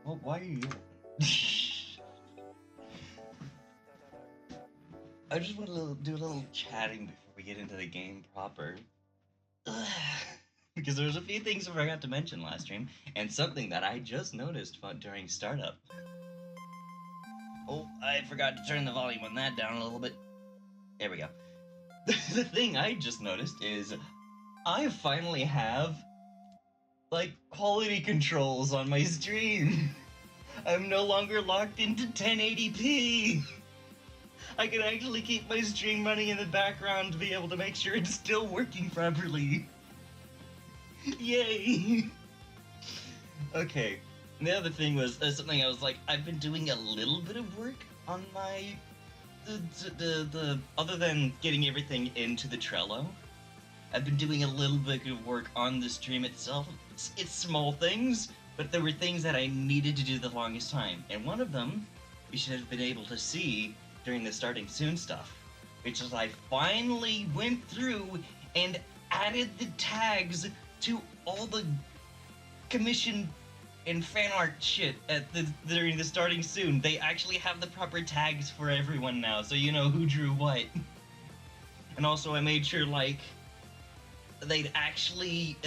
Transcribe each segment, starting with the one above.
Well, why are you here? I just want to do a little chatting before we get into the game proper. Because there was a few things I forgot to mention last stream, and something that I just noticed during startup. Oh, I forgot to turn the volume on that down a little bit. There we go. The thing I just noticed is I finally have, like, quality controls on my stream. I'm no longer locked into 1080p. I can actually keep my stream running in the background to be able to make sure it's still working properly. Yay! Okay, and the other thing was something I was like, I've been doing a little bit of work on my the other than getting everything into the Trello. I've been doing a little bit of work on the stream itself. It's small things, but there were things that I needed to do the longest time, and one of them you should have been able to see during the starting soon stuff, which is I finally went through and added the tags to all the commission and fan art shit during the starting soon. They actually have the proper tags for everyone now, so you know who drew what. And also I made sure, like, they'd actually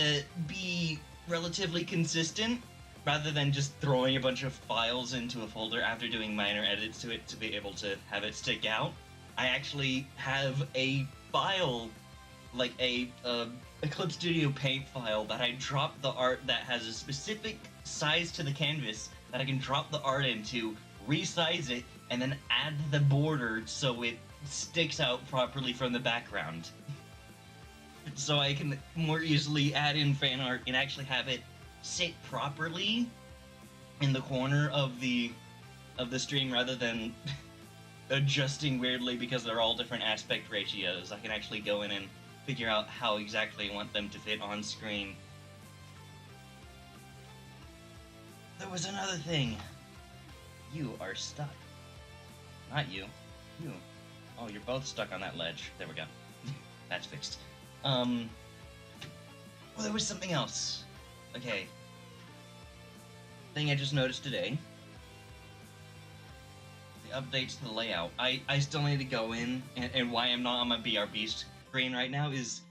be relatively consistent, rather than just throwing a bunch of files into a folder after doing minor edits to it to be able to have it stick out. I actually have a file, like a Eclipse Studio Paint file, that I drop the art that has a specific size to the canvas that I can drop the art into, resize it, and then add the border so it sticks out properly from the background. So I can more easily add in fan art and actually have it sit properly in the corner of the stream rather than adjusting weirdly because they're all different aspect ratios. I can actually go in and figure out how exactly I want them to fit on screen. There was another thing. You are stuck. Not you. You. Oh, you're both stuck on that ledge. There we go. That's fixed. Well, there was something else. Okay. Thing I just noticed today. The updates to the layout. I still need to go in, and why I'm not on my BRB screen right now is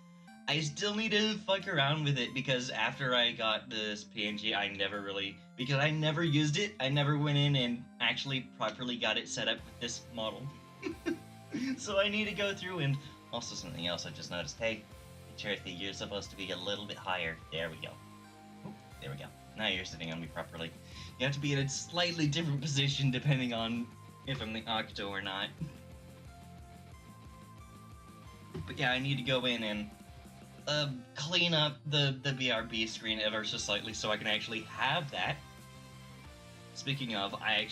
I still need to fuck around with it, because after I got this PNG, I never really, because I never used it, I never went in and actually properly got it set up with this model. So I need to go through, and also something else I just noticed. Hey, Cherothy, you're supposed to be a little bit higher. There we go. Oop, there we go. Now you're sitting on me properly. You have to be in a slightly different position depending on if I'm the Octo or not. But yeah, I need to go in and clean up the BRB screen ever so slightly so I can actually have that. Speaking of, I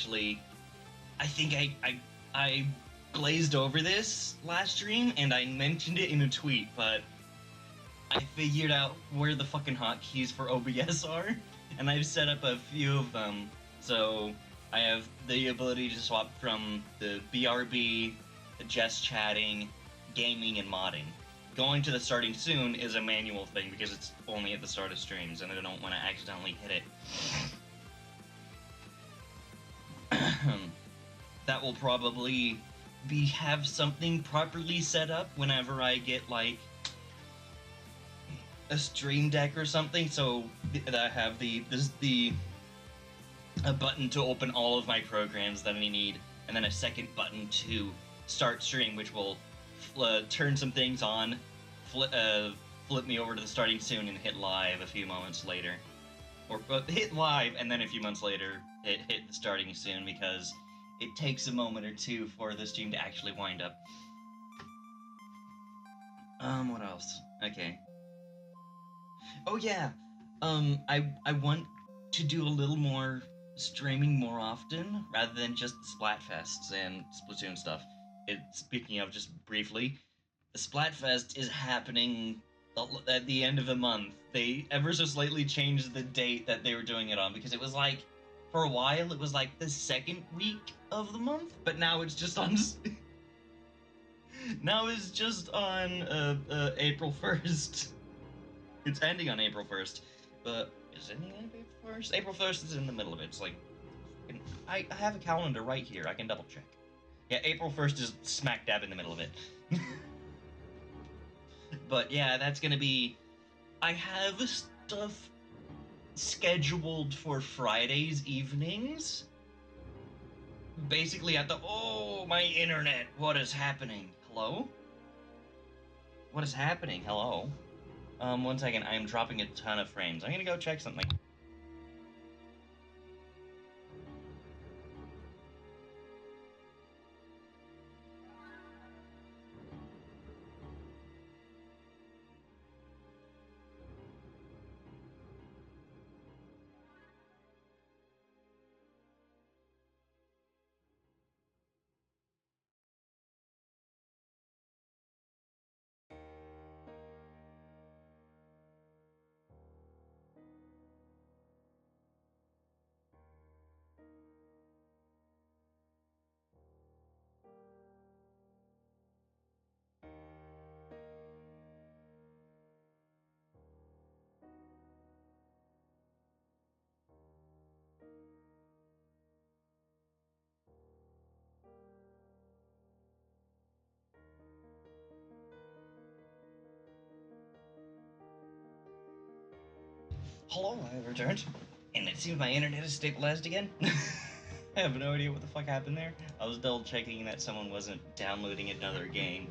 think I glazed over this last stream and I mentioned it in a tweet, but I figured out where the fucking hotkeys for OBS are, and I've set up a few of them. So I have the ability to swap from the BRB, the just chatting, gaming, and modding. Going to the starting soon is a manual thing because it's only at the start of streams and I don't want to accidentally hit it. That will probably have something properly set up whenever I get, like, a stream deck or something, so that I have a button to open all of my programs that I need, and then a second button to start stream, which will turn some things on, flip me over to the starting soon, and hit live a few moments later. Or hit live, and then a few months later, hit the starting soon, because it takes a moment or two for the stream to actually wind up. What else? Okay. Oh yeah, I want to do a little more streaming more often, rather than just the Splatfests and Splatoon stuff. Speaking of, just briefly, the Splatfest is happening at the end of the month. They ever so slightly changed the date that they were doing it on, because it was like, for a while, it was like the second week of the month, but now it's just on... now it's just on April 1st. It's ending on April 1st, but is it ending on April 1st? April 1st is in the middle of it. It's like And I have a calendar right here. I can double check. Yeah, April 1st is smack dab in the middle of it. But yeah, that's gonna be... I have stuff scheduled for Fridays evenings. Basically at the... Oh, my internet! What is happening? Hello? What is happening? Hello? 1 second, I am dropping a ton of frames. I'm gonna go check something. Hello, I have returned. And it seems my internet is stabilized again. I have no idea what the fuck happened there. I was double checking that someone wasn't downloading another game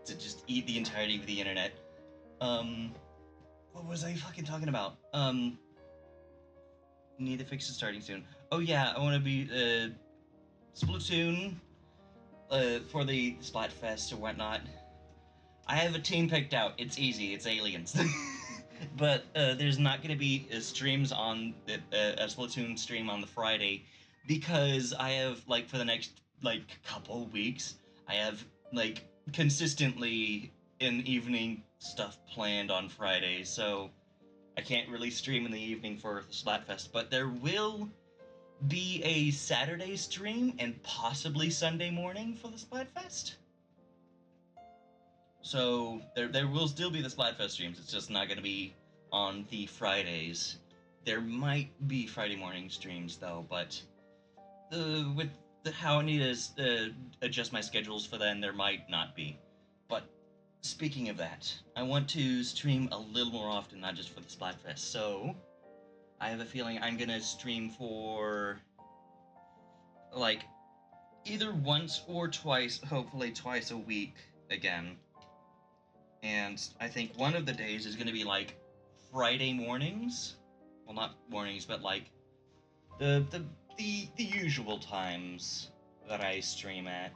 to just eat the entirety of the internet. What was I fucking talking about? Need the fix is starting soon. Oh yeah, I want to be, Splatoon, for the Splatfest or whatnot. I have a team picked out. It's easy. It's aliens. But there's not going to be streams on a Splatoon stream on the Friday because I have like for the next like couple weeks I have like consistently in evening stuff planned on Fridays, so I can't really stream in the evening for the Splatfest. But there will be a Saturday stream and possibly Sunday morning for the Splatfest. So there will still be the Splatfest streams. It's just not going to be on the Fridays. There might be Friday morning streams though, but with how I need to adjust my schedules for then, there might not be. But speaking of that, I want to stream a little more often, not just for the Splatfest. So I have a feeling I'm gonna stream for like either once or twice, hopefully twice a week again. And I think one of the days is going to be like Friday mornings. Well, not mornings, but like the usual times that I stream at.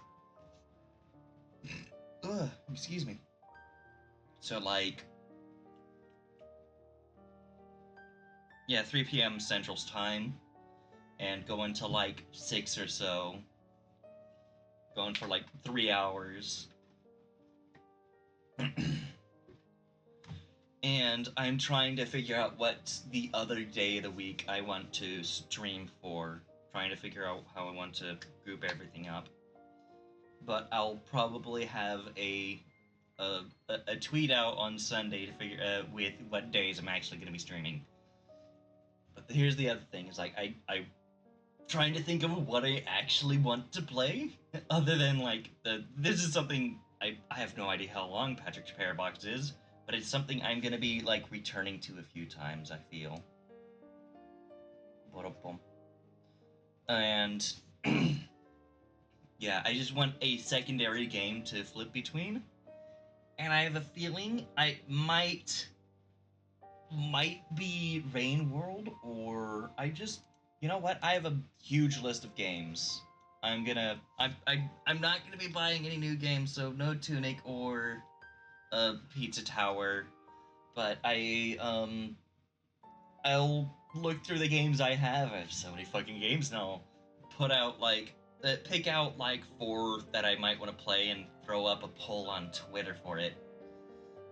Ugh, excuse me. So like, yeah, 3 p.m. Central's time, and go until like 6 or so. Going for like 3 hours. And I'm trying to figure out what the other day of the week I want to stream for. Trying to figure out how I want to group everything up. But I'll probably have a tweet out on Sunday to figure with what days I'm actually going to be streaming. But here's the other thing: is like I trying to think of what I actually want to play, other than like this is something I have no idea how long Patrick's Parabox is. But it's something I'm gonna be like returning to a few times, I feel. And yeah, I just want a secondary game to flip between. And I have a feeling I might be Rain World, or I just, you know what? I have a huge list of games. I'm not gonna be buying any new games, so no Tunic or Pizza Tower, but I'll look through the games I have. I have so many fucking games now. Put out like pick out like 4 that I might want to play and throw up a poll on Twitter for it.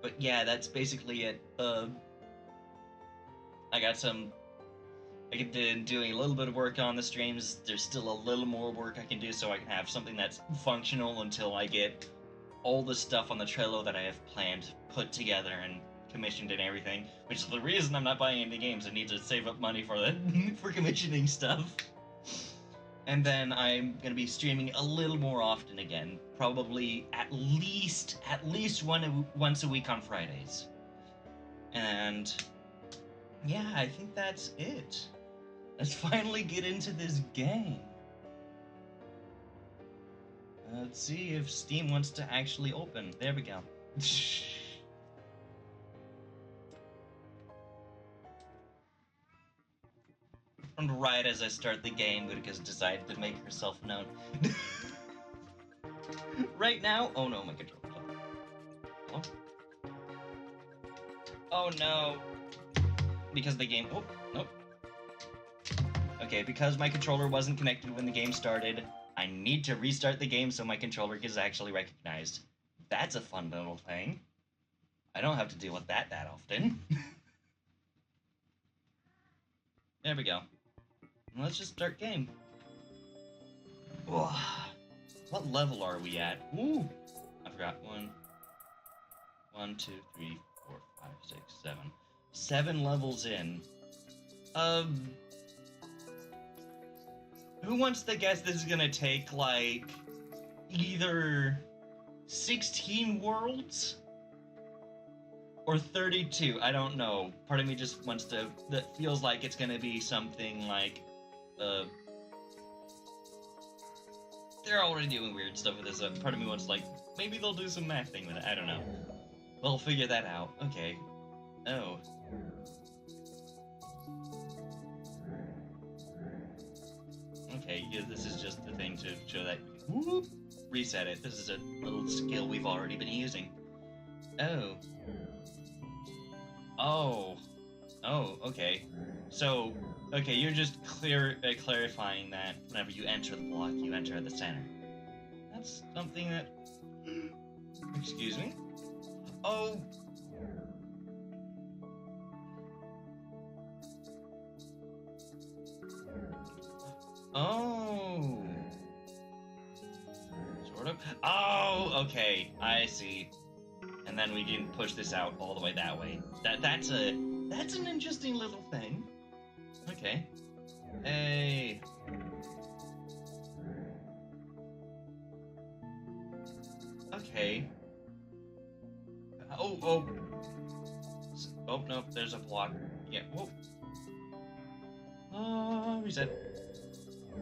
But yeah, that's basically it. I've been doing a little bit of work on the streams. There's still a little more work I can do so I can have something that's functional until I get all the stuff on the Trello that I have planned put together and commissioned and everything, which is the reason I'm not buying any games. I need to save up money for for commissioning stuff. And then I'm gonna be streaming a little more often again, probably at least once a week on Fridays. And yeah, I think that's it. Let's finally get into this game. Let's see if Steam wants to actually open. There we go. And right as I start the game, Utica's decided to make herself known. Right now? Oh no, my controller. Oh. Oh no. Because the game... Oh, nope. Okay, because my controller wasn't connected when the game started, I need to restart the game so my controller is actually recognized. That's a fun little thing. I don't have to deal with that often. There we go. Let's just start game. Whoa. What level are we at? Ooh! I forgot. 1, 2, 3, 4, 5, 6, 7. 7 levels in. Who wants to guess this is gonna take, like, either 16 worlds or 32? I don't know. Part of me just wants to... That feels like it's gonna be something like... They're already doing weird stuff with this. Part of me wants, like, maybe they'll do some math thing with it. I don't know. We'll figure that out. Okay. Oh. Okay, yeah, this is just the thing to show that... Whoop, reset it. This is a little skill we've already been using. Oh. Oh. Oh, okay. So, okay, you're just clarifying that whenever you enter the block, you enter at the center. That's something that... Excuse me? Oh... Oh... Sort of? Oh, okay, I see. And then we can push this out all the way that way. That's an interesting little thing. Okay. Hey. Okay. Oh. Oh, no, there's a block. Yeah, whoa. Oh, reset.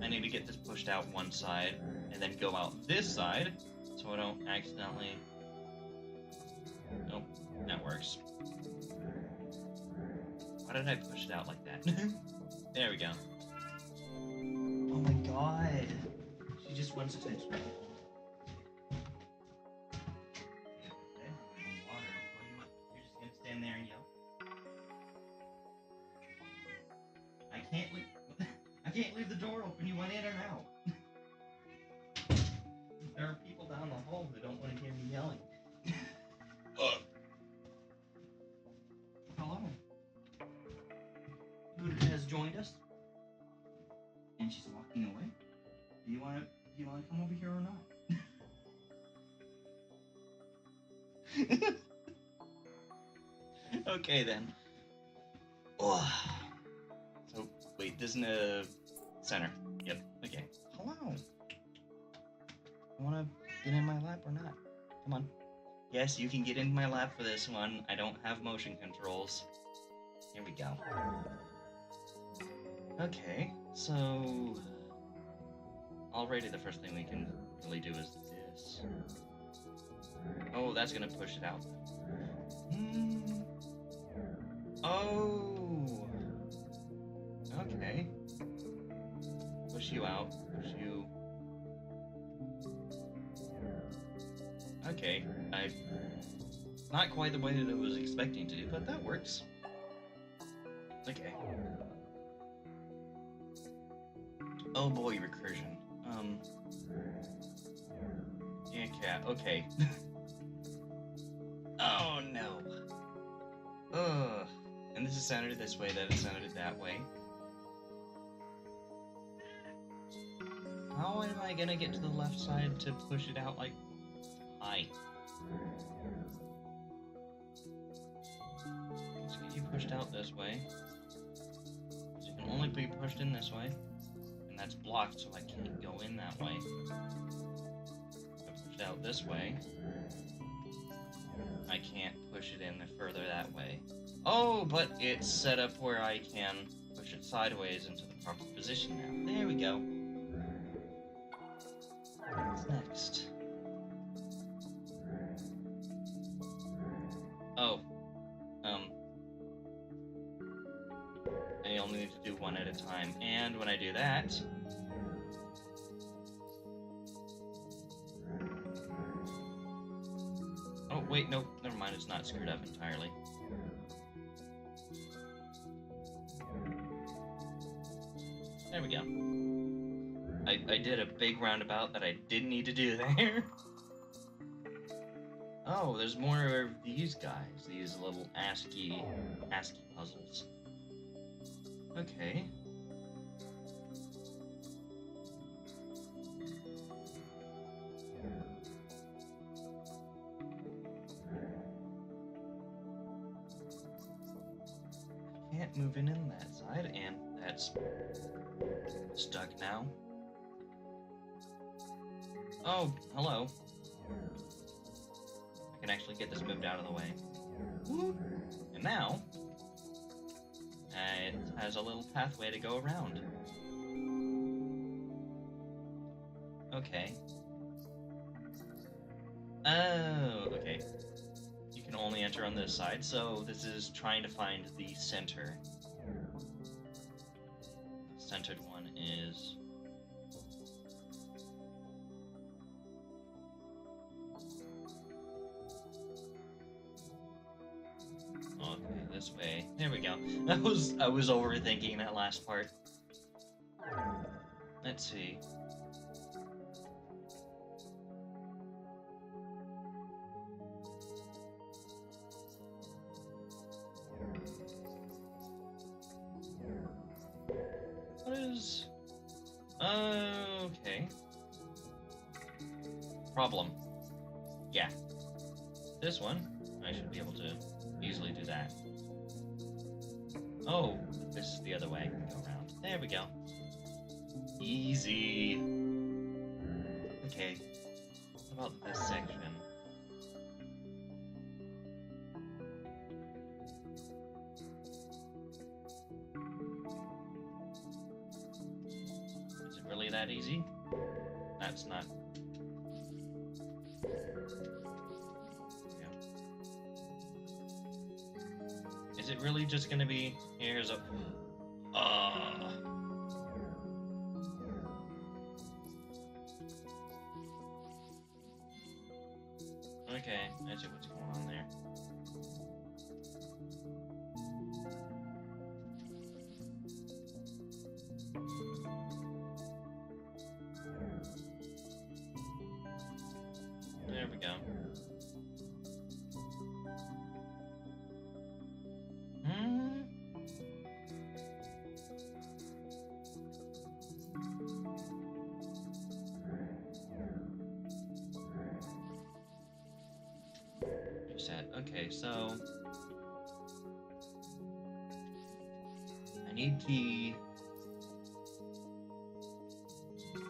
I need to get this pushed out one side, and then go out this side, so I don't accidentally... Nope, that works. Why did I push it out like that? There we go. Oh my god. She just wants attention. You're just gonna stand there and yell? I can't leave the door open. You want in or out? There are people down the hall who don't want to hear me yelling. Hello. Who has joined us? And she's walking away. Do you want to come over here or not? Okay then. Oh. So wait, this isn't a center. Yep. Okay. Hello. You want to get in my lap or not? Come on. Yes, you can get in my lap for this one. I don't have motion controls. Here we go. Okay, so... Already the first thing we can really do is this. Oh, that's gonna push it out. Oh! Okay. Push you out. Push you... Okay, not quite the way that I was expecting to do, but that works. Okay. Oh boy, recursion. Yeah, cat, okay. Oh no. Ugh. And this is centered this way, that is centered that way. How am I gonna get to the left side to push it out like... Hi. Let's get you pushed out this way. So you can only be pushed in this way. And that's blocked, so I can't go in that way. I push it out this way. I can't push it in further that way. Oh, but it's set up where I can push it sideways into the proper position now. There we go. What's next? Oh. I only need to do one at a time. And when I do that... Oh, wait, nope, never mind, it's not screwed up entirely. There we go. I did a big roundabout that I didn't need to do there. Oh, there's more of these guys, these little ASCII puzzles. Okay. Can't move in that side, and that's stuck now. Oh, hello. I can actually get this moved out of the way. Whoop. And now, it has a little pathway to go around. Okay. Oh, okay. You can only enter on this side, so this is trying to find the center. The centered one is... Okay, this way. There we go. I was overthinking that last part. Let's see. What is... Okay. Problem. Yeah. This one, I should be able to easily do that. Oh, this is the other way I can go around. There we go. Easy. Okay. What about this section? Is it really that easy? That's not... Is it really just gonna be, here's a... Okay, I see what's going on there. There we go. Okay, so I need the...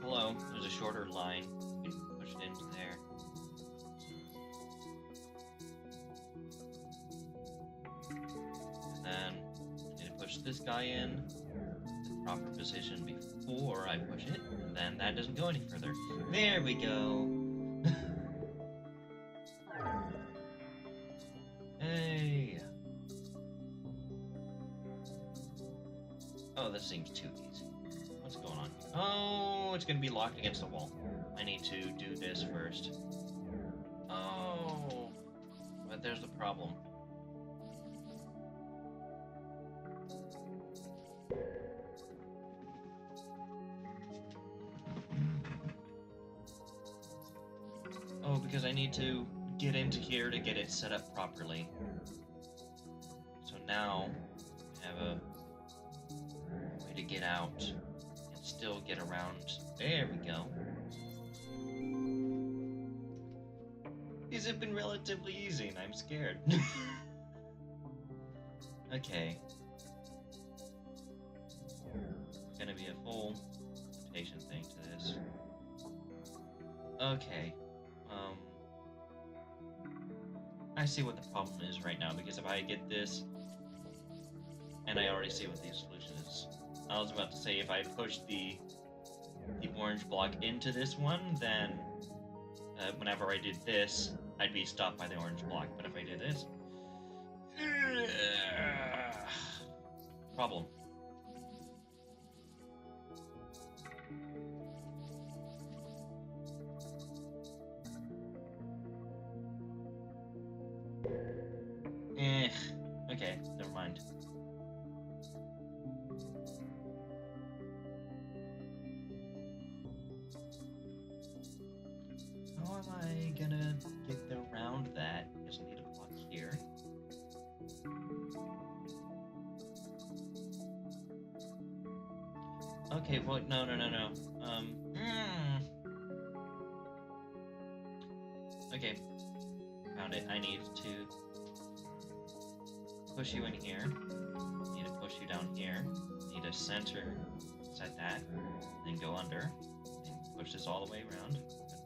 Hello, there's a shorter line. You can push it into there. And then I need to push this guy in the proper position before I push it, and then that doesn't go any further. There we go. Hey. Oh, this seems too easy. What's going on? Oh, it's gonna be locked against the wall. I need to do this first. Oh, but there's the problem. Oh, because I need to get into here to get it set up properly. So now I have a way to get out and still get around. There we go. These have been relatively easy and I'm scared. Okay. It's gonna be a full orientation thing to this. Okay. I see what the problem is right now, because if I get this, and I already see what the solution is. I was about to say, if I push the orange block into this one, then whenever I did this, I'd be stopped by the orange block. But if I do this... problem. Okay, never mind. How am I gonna get around that? I just need a block here. Okay, well, no. Okay, found it. I need to push you in here. Need to push you down here. Need to center, set that, then go under, and push this all the way around.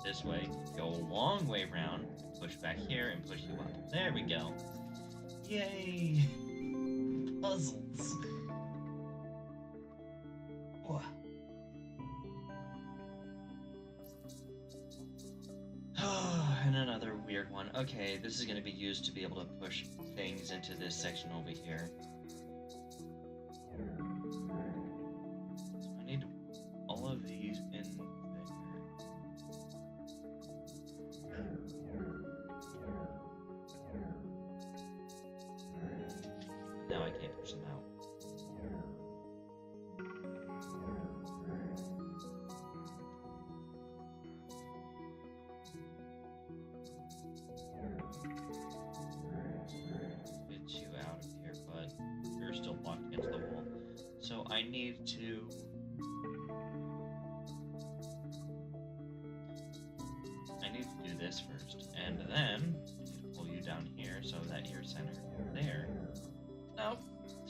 This way, go a long way around, push back here, and push you up. There we go. Yay! Puzzles. And another weird one. Okay, this is going to be used to be able to push things into this section over here. So I need all of these in there. Now I can't push them out. Get you out of here, but you're still blocked against the wall. So I need to... do this first, and then I need to pull you down here so that you're centered there. Nope,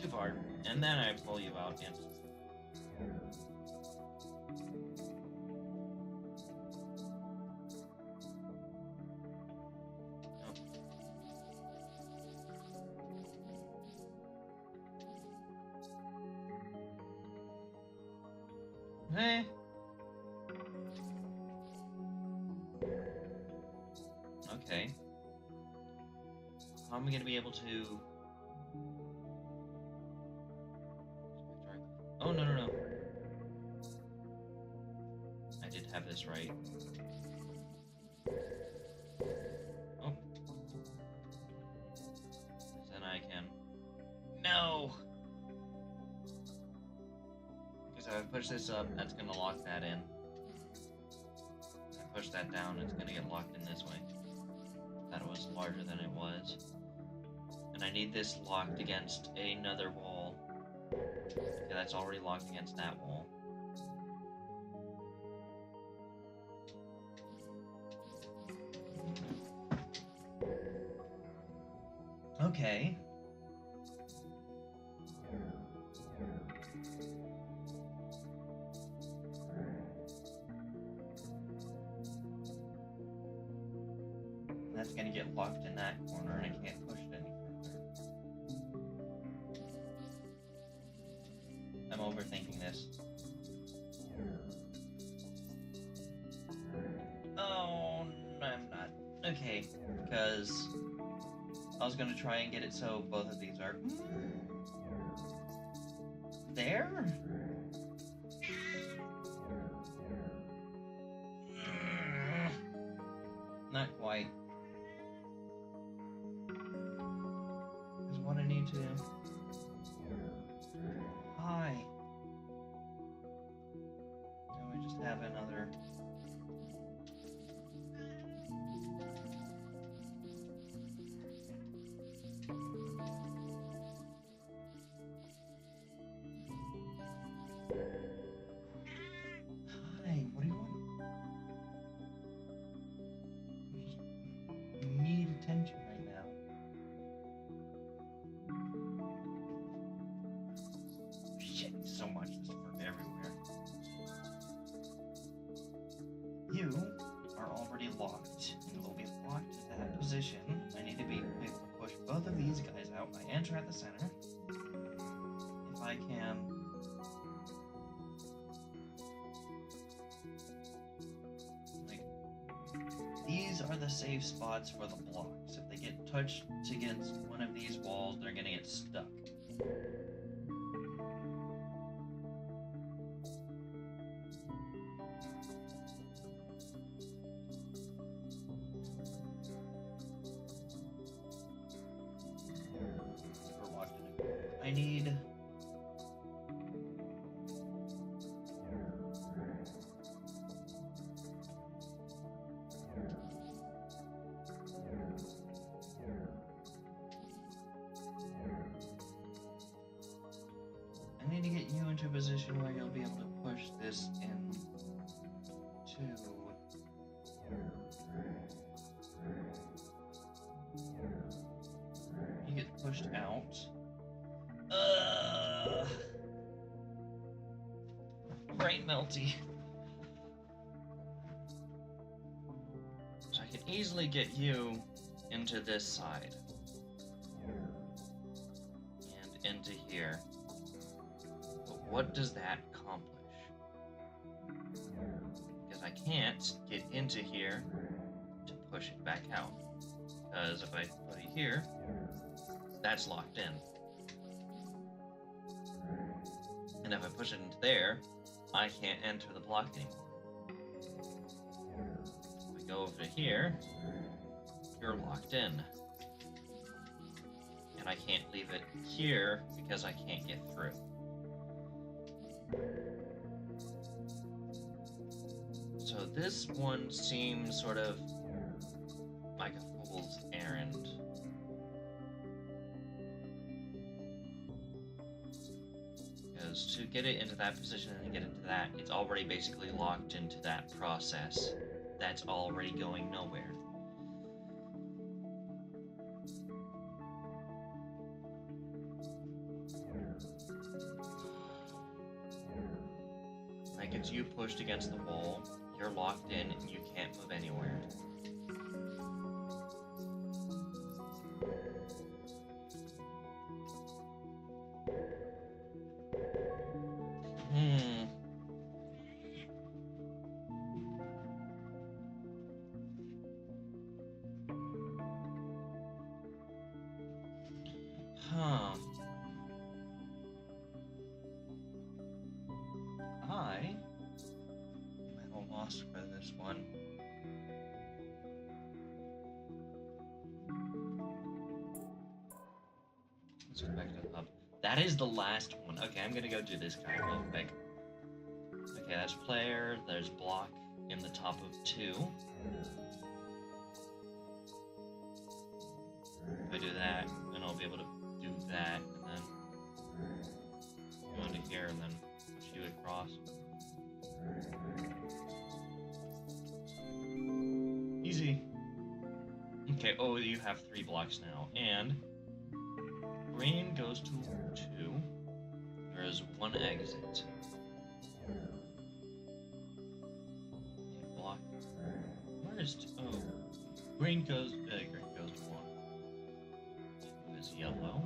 too far. And then I pull you out again. Eh. Okay. How am I going to be able to... Oh, no. I did have this right. Oh. Then I can... No! Because if I push this up, that's going to lock that in. If I push that down, it's going to get locked in this way. That it was larger than it was. And I need this locked against another wall. Okay, that's already locked against that wall. Okay. That's gonna get locked in that corner, and I can't push it any further. I'm overthinking this. Oh, no, I'm not. Okay, because I was gonna try and get it so both of these are there? Not quite. Is what I need to... Hi. So we just have another... Hi, what do you want? two are already locked, and will be locked to that position. I need to be able to push both of these guys out. I enter at the center. If I can... like, these are the safe spots for the blocks. If they get touched against one of these walls, they're gonna get stuck. I need... to get you into a position where you'll be able to push this in to... You get pushed out. Brain melty. So I can easily get you into this side. And into here. But what does that accomplish? Because I can't get into here to push it back out. Because if I put it here, that's locked in. And if I push it into there, I can't enter the block anymore. If I go over to here, you're locked in. And I can't leave it here because I can't get through. So this one seems sort of like a fool's errand. Because to get it into that position and get into that, it's already basically locked into that process. That's already going nowhere. Like, it's you pushed against the wall, you're locked in, and you can't move anywhere. Huh. I'm at a loss for this one. Let's go back to the hub. That is the last one. Okay, I'm gonna go do this guy real quick. Okay, that's player, there's block in the top of 2. If I do that, then I'll be able to do that, and then go into here, and then push you across. Easy. Okay, oh, you have 3 blocks now, and green goes to 2. There is 1 exit. Block. Where is oh? Green goes to 1. 2 is yellow.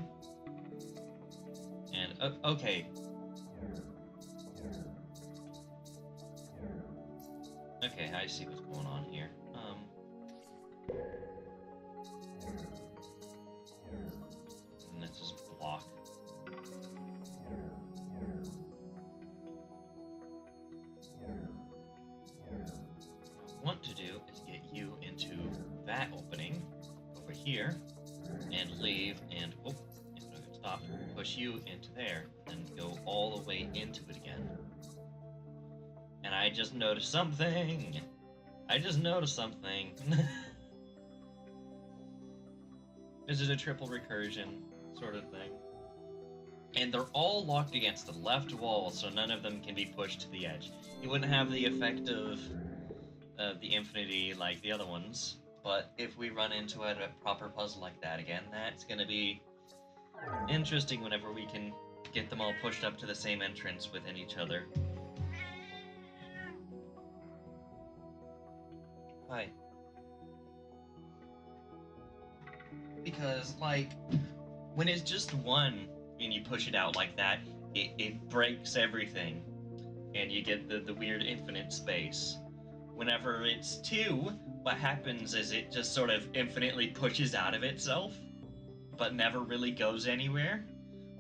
And okay. Okay, I see what's going on here. And this is block. What I want to do is get you into that opening over here and leave and stop, push you into there and go all the way into it again. And I just noticed something. This is a triple recursion sort of thing. And they're all locked against the left wall, so none of them can be pushed to the edge. You wouldn't have the effect of the infinity like the other ones, but if we run into a proper puzzle like that again, that's gonna be interesting whenever we can get them all pushed up to the same entrance within each other. Why? Because, like, when it's just one and you push it out like that, it breaks everything. And you get the weird infinite space. Whenever it's two, what happens is it just sort of infinitely pushes out of itself, but never really goes anywhere.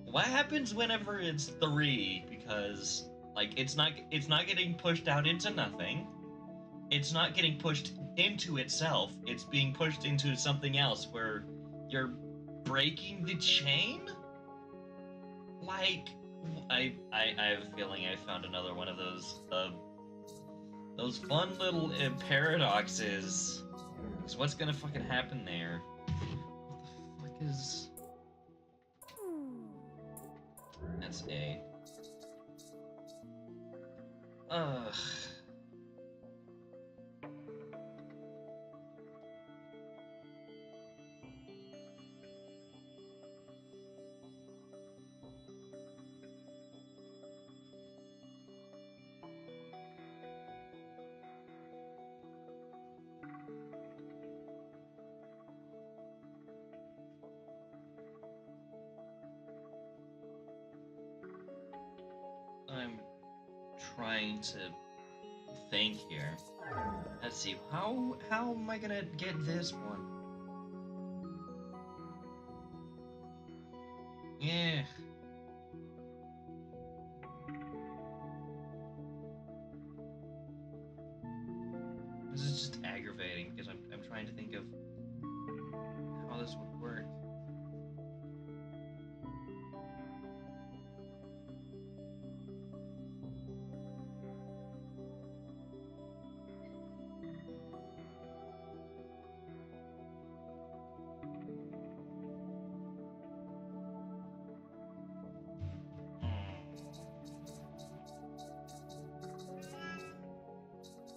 What happens whenever it's three? Because, like, it's not getting pushed out into nothing. It's not getting pushed into itself. It's being pushed into something else where you're breaking the chain? Like, I have a feeling I found another one of those fun little paradoxes. Because what's gonna fucking happen there? What the fuck is... That's A. Ugh. I'm trying to think here. Let's see, how am I gonna get this one? Yeah. This is just aggravating because I'm trying to think of how this would work.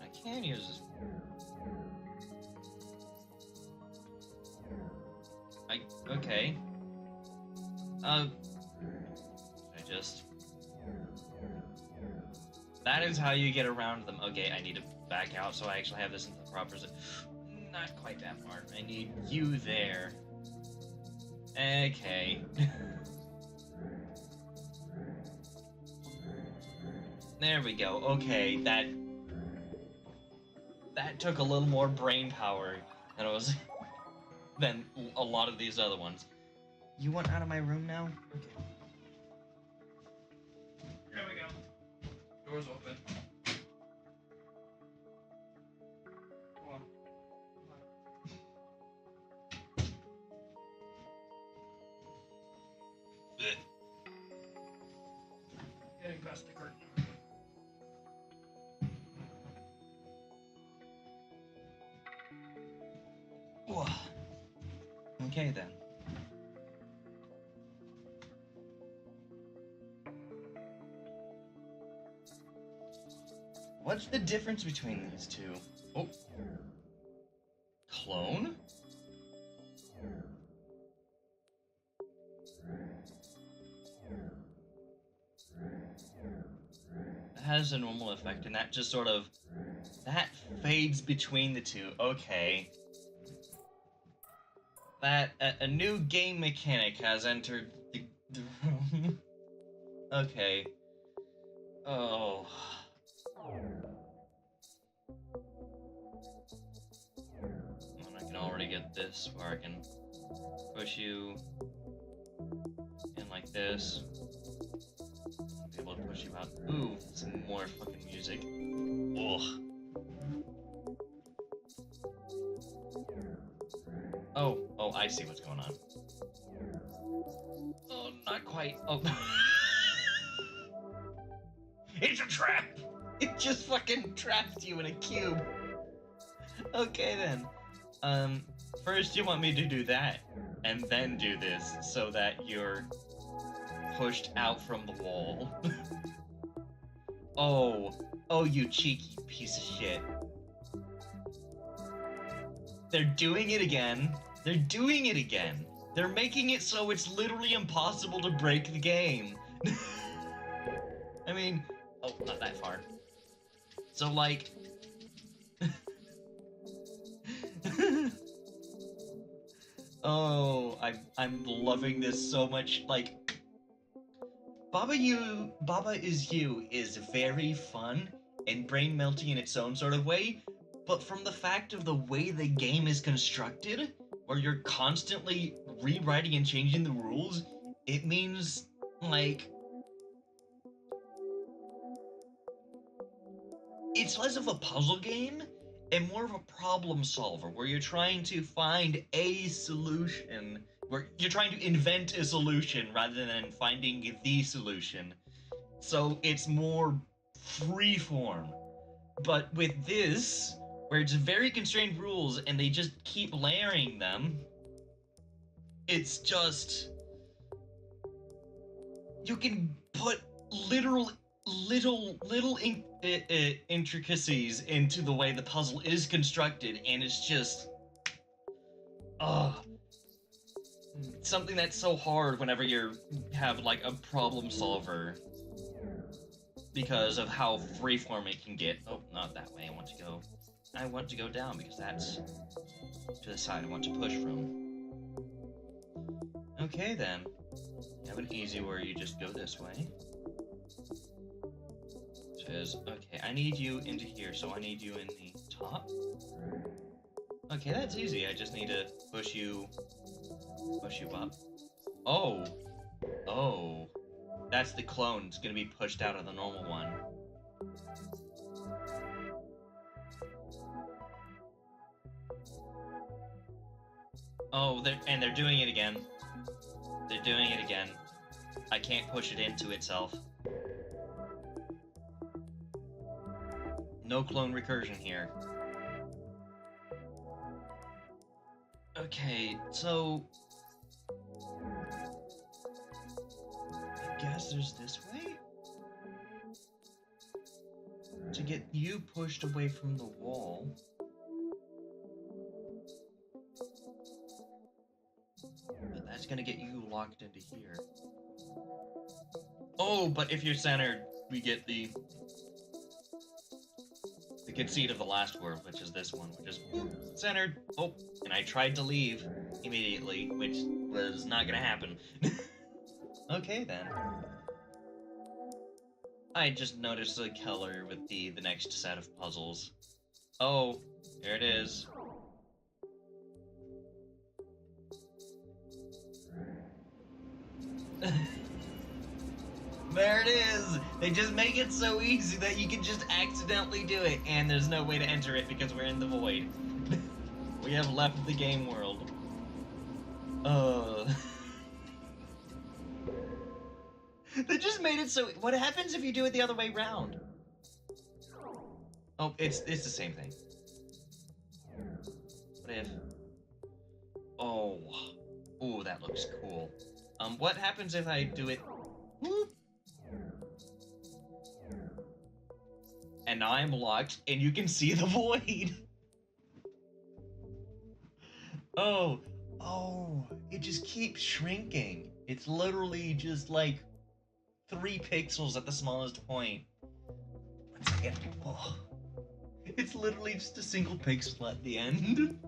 I can use this. Okay. I just... That is how you get around them. Okay, I need to back out so I actually have this in the proper... Not quite that far. I need you there. Okay. There we go. Okay, that took a little more brain power than it was than a lot of these other ones. You want out of my room now? Okay. Here we go. Door's open. Come on. Getting past the curtain. Okay then. What's the difference between these two? Oh. Clone? That has a normal effect, and that just sort of... That fades between the two. Okay. That a new game mechanic has entered the room. Okay. Oh. And I can already get this where I can push you in like this. Be able to push you out. Ooh, some more fucking music. Ugh. Oh, I see what's going on. Oh, not quite. Oh. It's a trap! It just fucking trapped you in a cube. Okay then. First you want me to do that, and then do this, so that you're pushed out from the wall. Oh, you cheeky piece of shit. They're doing it again. They're doing it again. They're making it so it's literally impossible to break the game. I mean, oh, not that far. So, like... Oh, I'm loving this so much. Like, Baba is You is very fun and brain melting in its own sort of way, but from the fact of the way the game is constructed, where you're constantly rewriting and changing the rules, it means like it's less of a puzzle game and more of a problem solver where you're trying to find a solution, where you're trying to invent a solution rather than finding the solution. So it's more freeform. But with this, where it's very constrained rules and they just keep layering them, it's just you can put literal little intricacies into the way the puzzle is constructed, and it's just uh something that's so hard whenever you have like a problem solver because of how freeform it can get. Oh, not that way. I want to go down because that's to the side I want to push from. Okay then. You have an easy where you just go this way. Says, okay, I need you into here, so I need you in the top. Okay, that's easy. I just need to push you up. Oh. Oh. That's the clone. It's gonna be pushed out of the normal one. Oh, they're doing it again. They're doing it again. I can't push it into itself. No clone recursion here. Okay, so I guess there's this way? To get you pushed away from the wall. But that's gonna get you locked into here. Oh, but if you're centered, we get the conceit of the last word, which is this one, which is centered. Oh, and I tried to leave immediately, which was not gonna happen. Okay then. I just noticed the color with the next set of puzzles. Oh, here it is. There it is! They just make it so easy that you can just accidentally do it, and there's no way to enter it because we're in the void. We have left the game world. They just made it so... What happens if you do it the other way around? Oh, it's the same thing. What if... Oh. Ooh, that looks cool. What happens if I do it... Whoop. And now I'm locked, and you can see the void! Oh. Oh. It just keeps shrinking. It's literally just like 3 pixels at the smallest point. 1 second. Oh. It's literally just a single pixel at the end.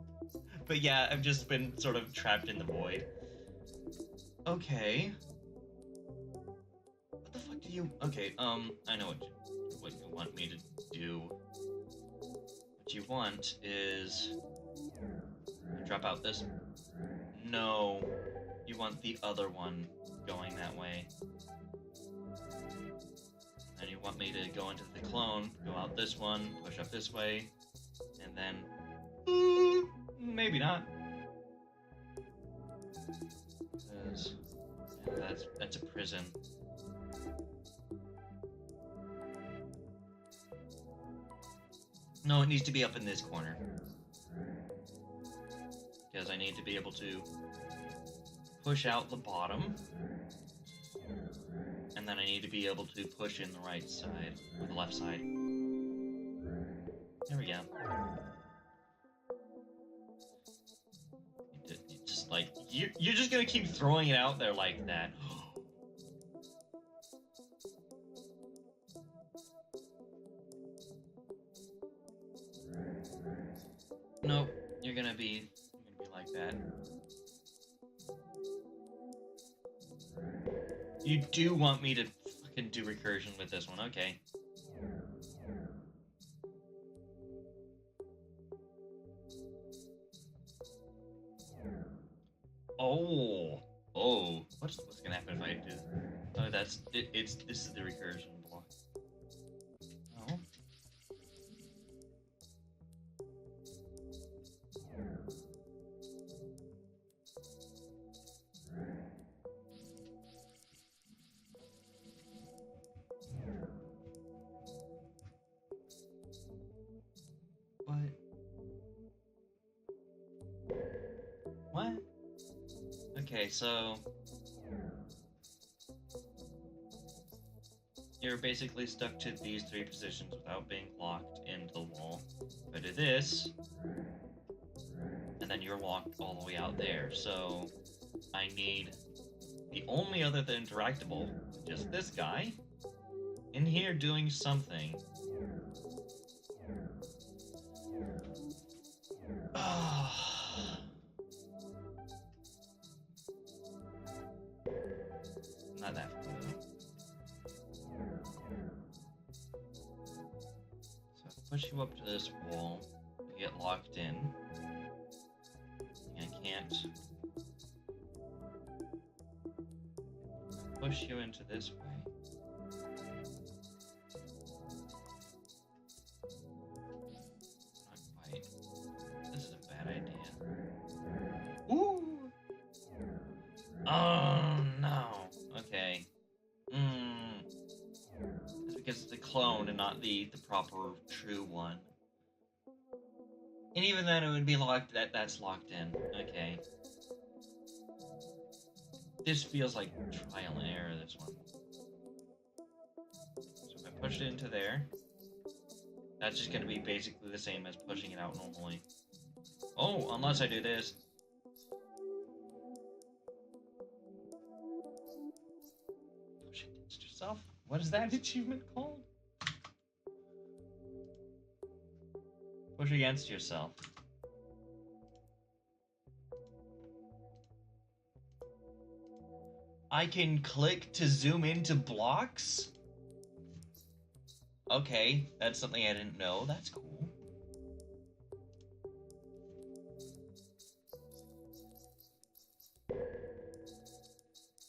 But yeah, I've just been sort of trapped in the void. Okay. What the fuck do you... Okay, I know what you want me to do. What you want is... Drop out this... No. You want the other one going that way. And you want me to go into the clone, go out this one, push up this way, and then... maybe not. Because yeah, that's a prison. No, it needs to be up in this corner. Because I need to be able to push out the bottom. And then I need to be able to push in the right side, or the left side. There we go. You just like, you're just gonna keep throwing it out there like that. Nope, you're gonna be like that. You do want me to fucking do recursion with this one, okay. Oh, what's gonna happen if I do? Oh, this is the recursion block. Oh. What? Okay, so you're basically stuck to these three positions without being locked into the wall. If I do this, and then you're locked all the way out there. So I need the only other interactable, just this guy, in here doing something. Not that far though. So push you up to this wall, you get locked in. I can't push you into this way. Not quite. This is a bad idea. Ooh! Oh no. Okay. It's because it's a clone and not the proper true one. And even then it would be locked, that's locked in. Okay. This feels like trial and error, this one. So if I push it into there, that's just gonna be basically the same as pushing it out normally. Oh, unless I do this. Push against yourself? What is that achievement called? Push against yourself. I can click to zoom into blocks? Okay, that's something I didn't know. That's cool.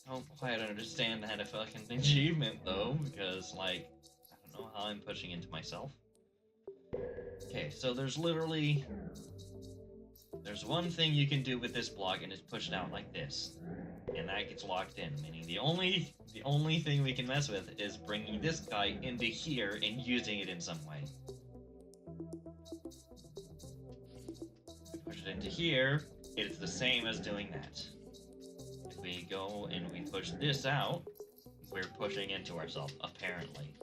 I don't quite understand that fucking achievement though, because like, I don't know how I'm pushing into myself. Okay, so there's one thing you can do with this block, and it's push it out like this. And that gets locked in, meaning the only thing we can mess with is bringing this guy into here and using it in some way. If we push it into here, it's the same as doing that. If we go and we push this out, we're pushing into ourselves, apparently.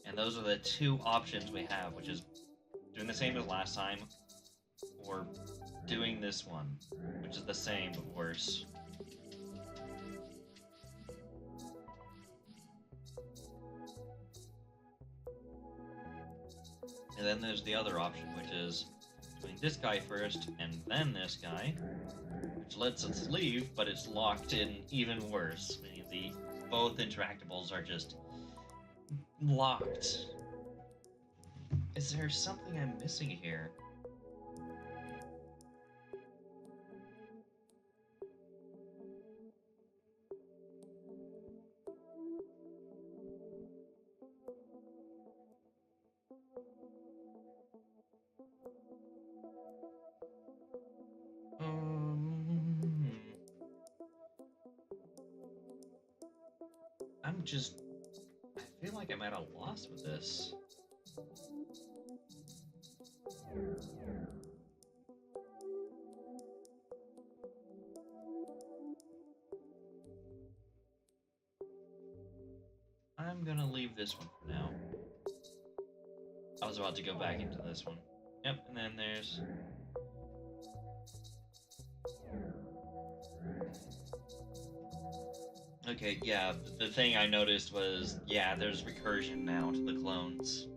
And those are the two options we have, which is doing the same as last time, or doing this one, which is the same but worse. And then there's the other option, which is doing this guy first and then this guy, which lets us leave, but it's locked in even worse. Meaning both interactables are just locked. Is there something I'm missing here? I feel like I'm at a loss with this. I'm gonna leave this one for now. I was about to go back into this one. Yep, and then there's... Okay, yeah, the thing I noticed was, yeah, there's recursion now to the clones.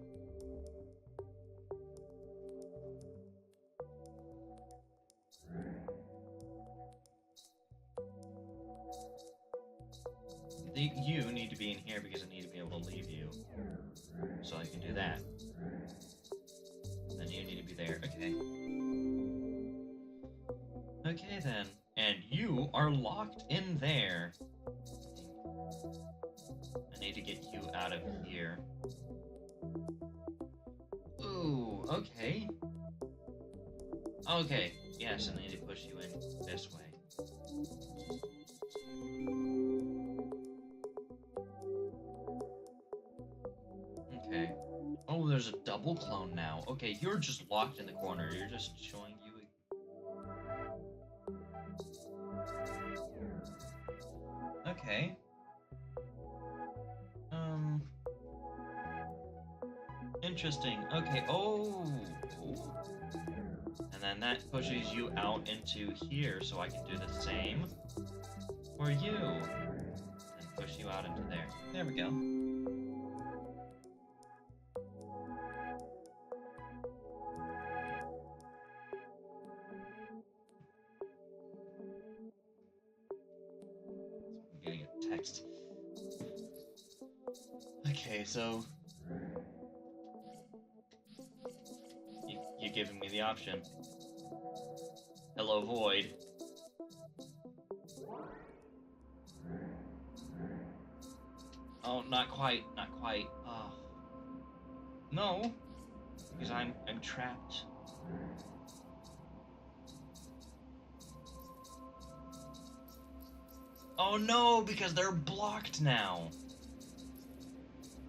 You need to be in here because I need to be able to leave you. So I can do that. Then you need to be there. Okay. Okay then. And you are locked in there. I need to get you out of here. Ooh, okay. Okay, yes, I need to push you in this way. Okay. Oh, there's a double clone now. Okay, you're just locked in the corner. You're just showing you. Okay. Interesting. Okay. Oh. And then that pushes you out into here, so I can do the same for you. And push you out into there. There we go. I'm getting a text. Okay, so you're giving me the option. Hello, Void. Oh, not quite, not quite. Oh. No, because I'm trapped. Oh no, because they're blocked now.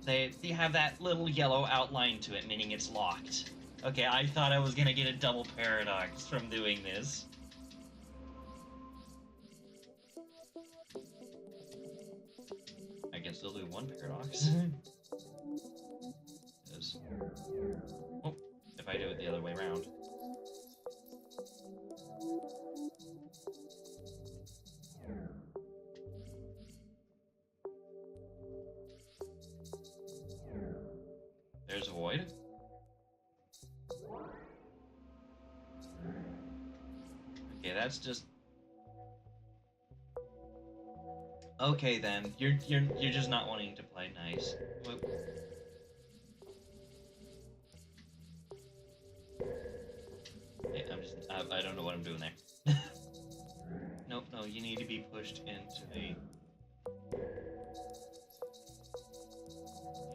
They have that little yellow outline to it, meaning it's locked. Okay, I thought I was gonna get a double paradox from doing this. I can still do one paradox. Oh, if I do it the other way around. There's a void. Okay, that's just... Okay then, you're just not wanting to play nice. Whoop. Yeah, I don't know what I'm doing there. Nope, no, you need to be pushed into the... You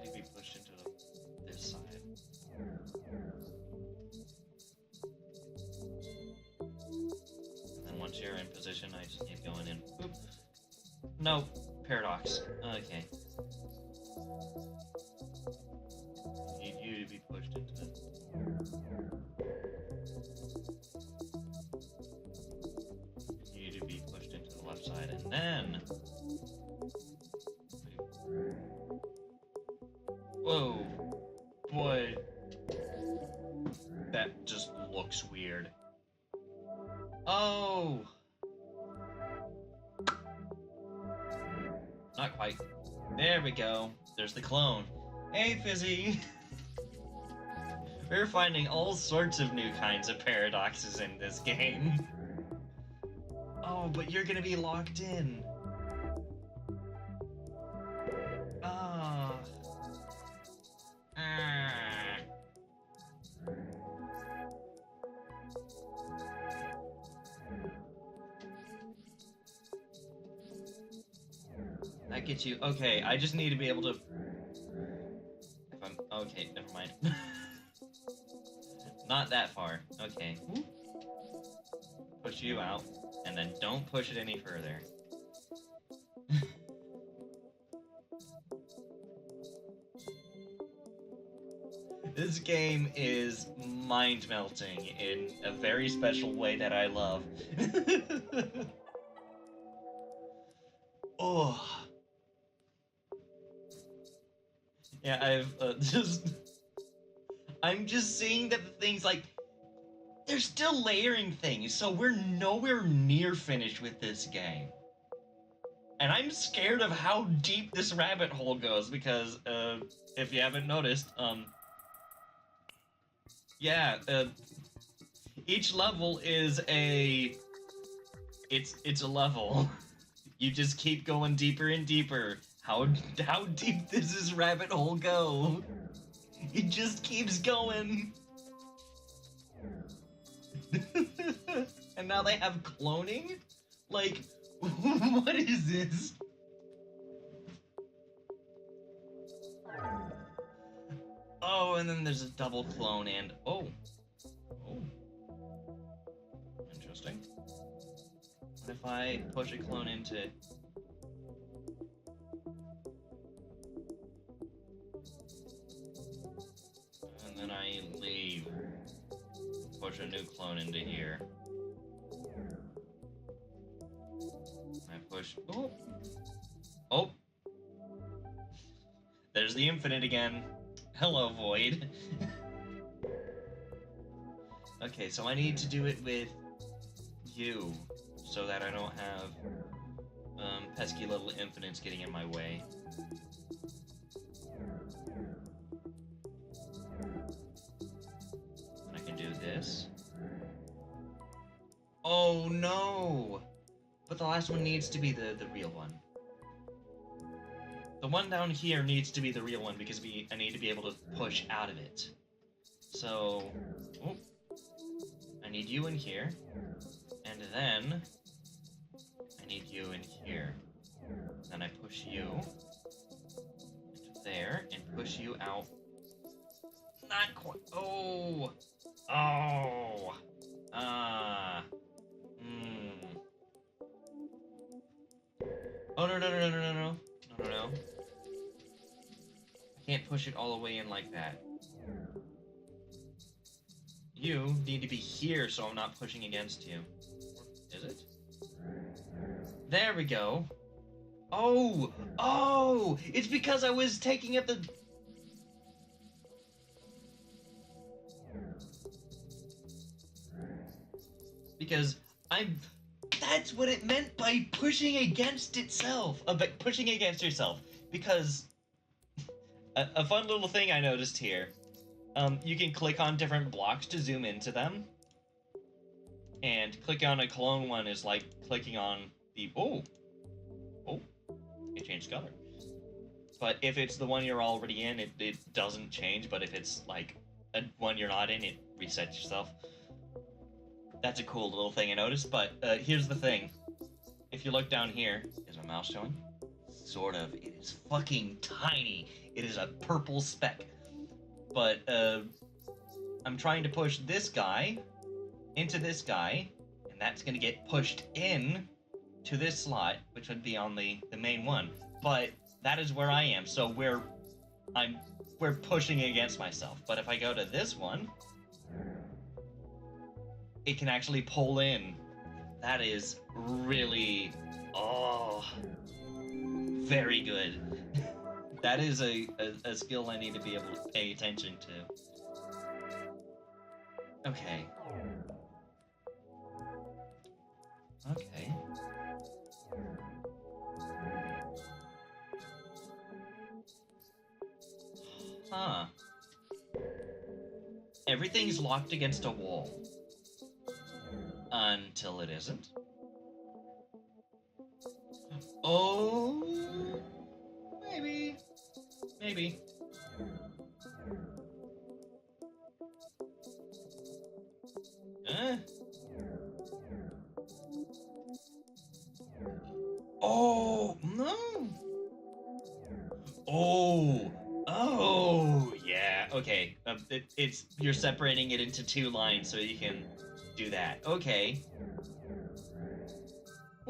need to be pushed into this side. And then once you're in position, I just keep going in. Oop. No, paradox. Okay. Need you to be pushed into it. Need you to be pushed into the left side, and then... Whoa. Boy. That just looks weird. Oh! Not quite. There we go. There's the clone. Hey, Fizzy! We're finding all sorts of new kinds of paradoxes in this game. Oh, but you're gonna be locked in. Ah. That gets you... Okay, I just need to be able to... If I'm... Okay, never mind. Not that far. Okay. Push you out, and then don't push it any further. This game is mind-melting in a very special way that I love. Oh. Yeah, I'm just seeing that the things, like, they're still layering things, so we're nowhere near finished with this game. And I'm scared of how deep this rabbit hole goes, because, if you haven't noticed, yeah, each level is a... It's a level. You just keep going deeper and deeper. How deep does this rabbit hole go? It just keeps going. And now they have cloning? Like, what is this? Oh, and then there's a double clone and... Oh. Oh. Interesting. What if I push a clone into... And then I leave. Push a new clone into here. I push... Oh! Oh! There's the infinite again. Hello, Void. Okay, so I need to do it with you, so that I don't have pesky little infinites getting in my way. And I can do this. Oh no! But the last one needs to be the real one. The one down here needs to be the real one because I need to be able to push out of it. So, oh, I need you in here, and then I need you in here. Then I push you into there and push you out. Not quite. Oh, oh, Oh no no no no no no no no no. I can't push it all the way in like that. You need to be here so I'm not pushing against you. Is it? There we go. Oh! Oh! It's because I was taking up the... Because I'm... That's what it meant by pushing against itself. But pushing against yourself. Because... A fun little thing I noticed here. You can click on different blocks to zoom into them. And clicking on a clone one is like clicking on the... Oh! Oh! It changed color. But if it's the one you're already in, it doesn't change. But if it's like a one you're not in, it resets yourself. That's a cool little thing I noticed. But here's the thing. If you look down here, is my mouse showing? Sort of. It is fucking tiny. It is a purple speck. But I'm trying to push this guy into this guy, and that's going to get pushed in to this slot, which would be on the main one. But that is where I am, so we're pushing against myself. But if I go to this one, it can actually pull in. That is really, oh, very good. That is a skill I need to be able to pay attention to. Okay. Okay. Huh. Everything's locked against a wall. Until it isn't. Oh... Maybe. Maybe. Oh, no! Oh! Oh! Yeah, okay. You're separating it into two lines so you can do that. Okay.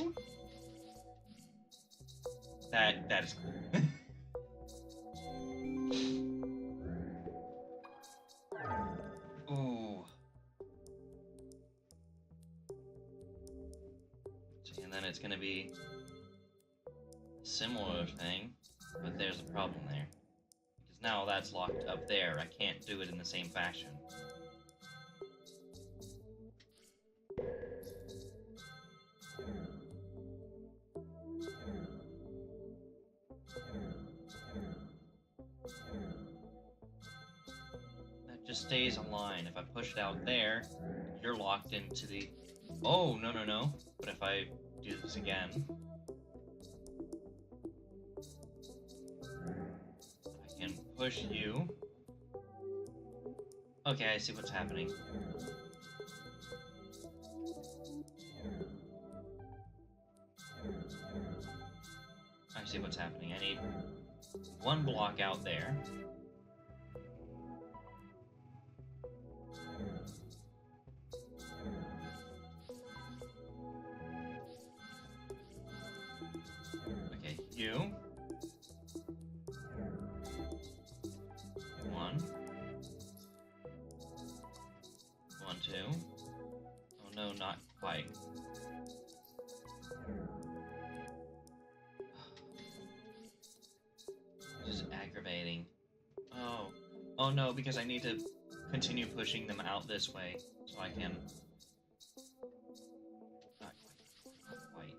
Ooh. That is cool. Ooh. And then it's gonna be a similar thing, but there's a problem there. Because now that's locked up there. I can't do it in the same fashion. Just stays online. If I push it out there, you're locked into the... Oh, no, no, no. But if I do this again... push you. Okay, I see what's happening. I see what's happening. I need one block out there. Okay, you. One. 1, 2. Oh no, not quite. This is aggravating. Oh. Oh no, because I need to continue pushing them out this way so I can... Not quite.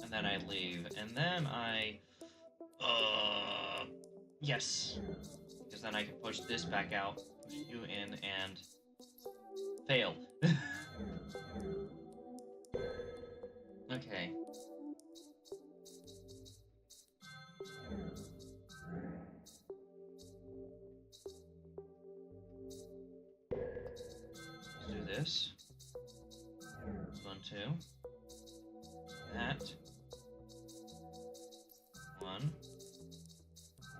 And then I leave, and then I... Yes. Because then I can push this back out, push you in, and... Fail. Okay. Let's do this. 1, 2. That. 1.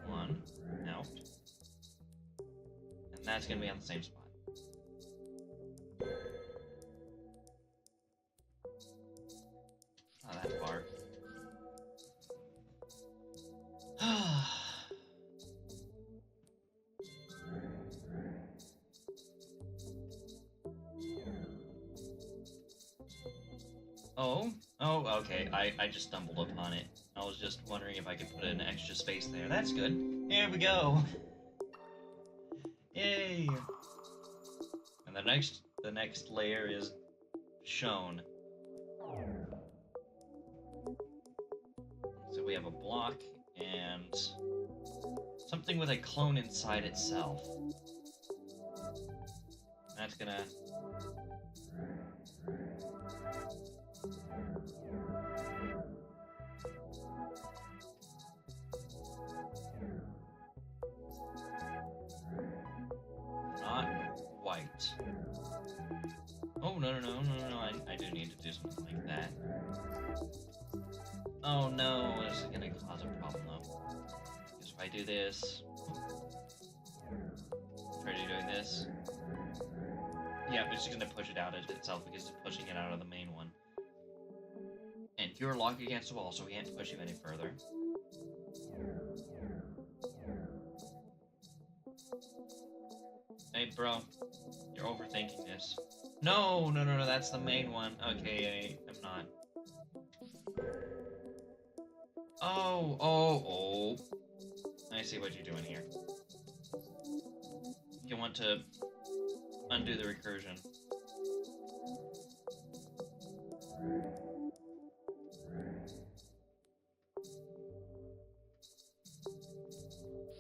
1. Out. And that's gonna be on the same spot. Not that far. Oh, okay. I just stumbled upon it. I was just wondering if I could put an extra space there. That's good. Here we go. Yay! And the next layer is shown. So we have a block and something with a clone inside itself. That's gonna... Not white. Oh, no, I do need to do something like that. Oh no, this is gonna cause a problem though. Because if I do this... Try doing this... Yeah, it's just gonna push it out itself because it's pushing it out of the main one. And you're locked against the wall, so we can't push you any further. Hey, bro. You're overthinking this. No, that's the main one. Okay, I'm not. Oh. I see what you're doing here. You want to undo the recursion.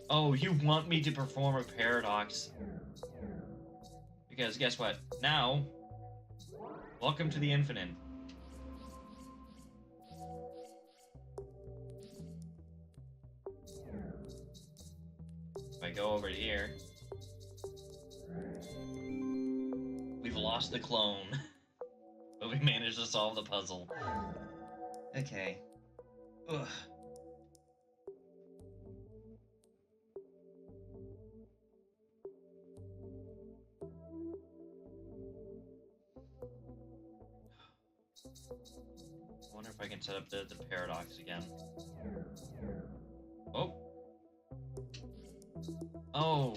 Oh, you want me to perform a paradox? Because guess what? Now, welcome to the infinite. If I go over here, we've lost the clone, but we managed to solve the puzzle. Okay. Ugh. I wonder if I can set up the paradox again. Oh,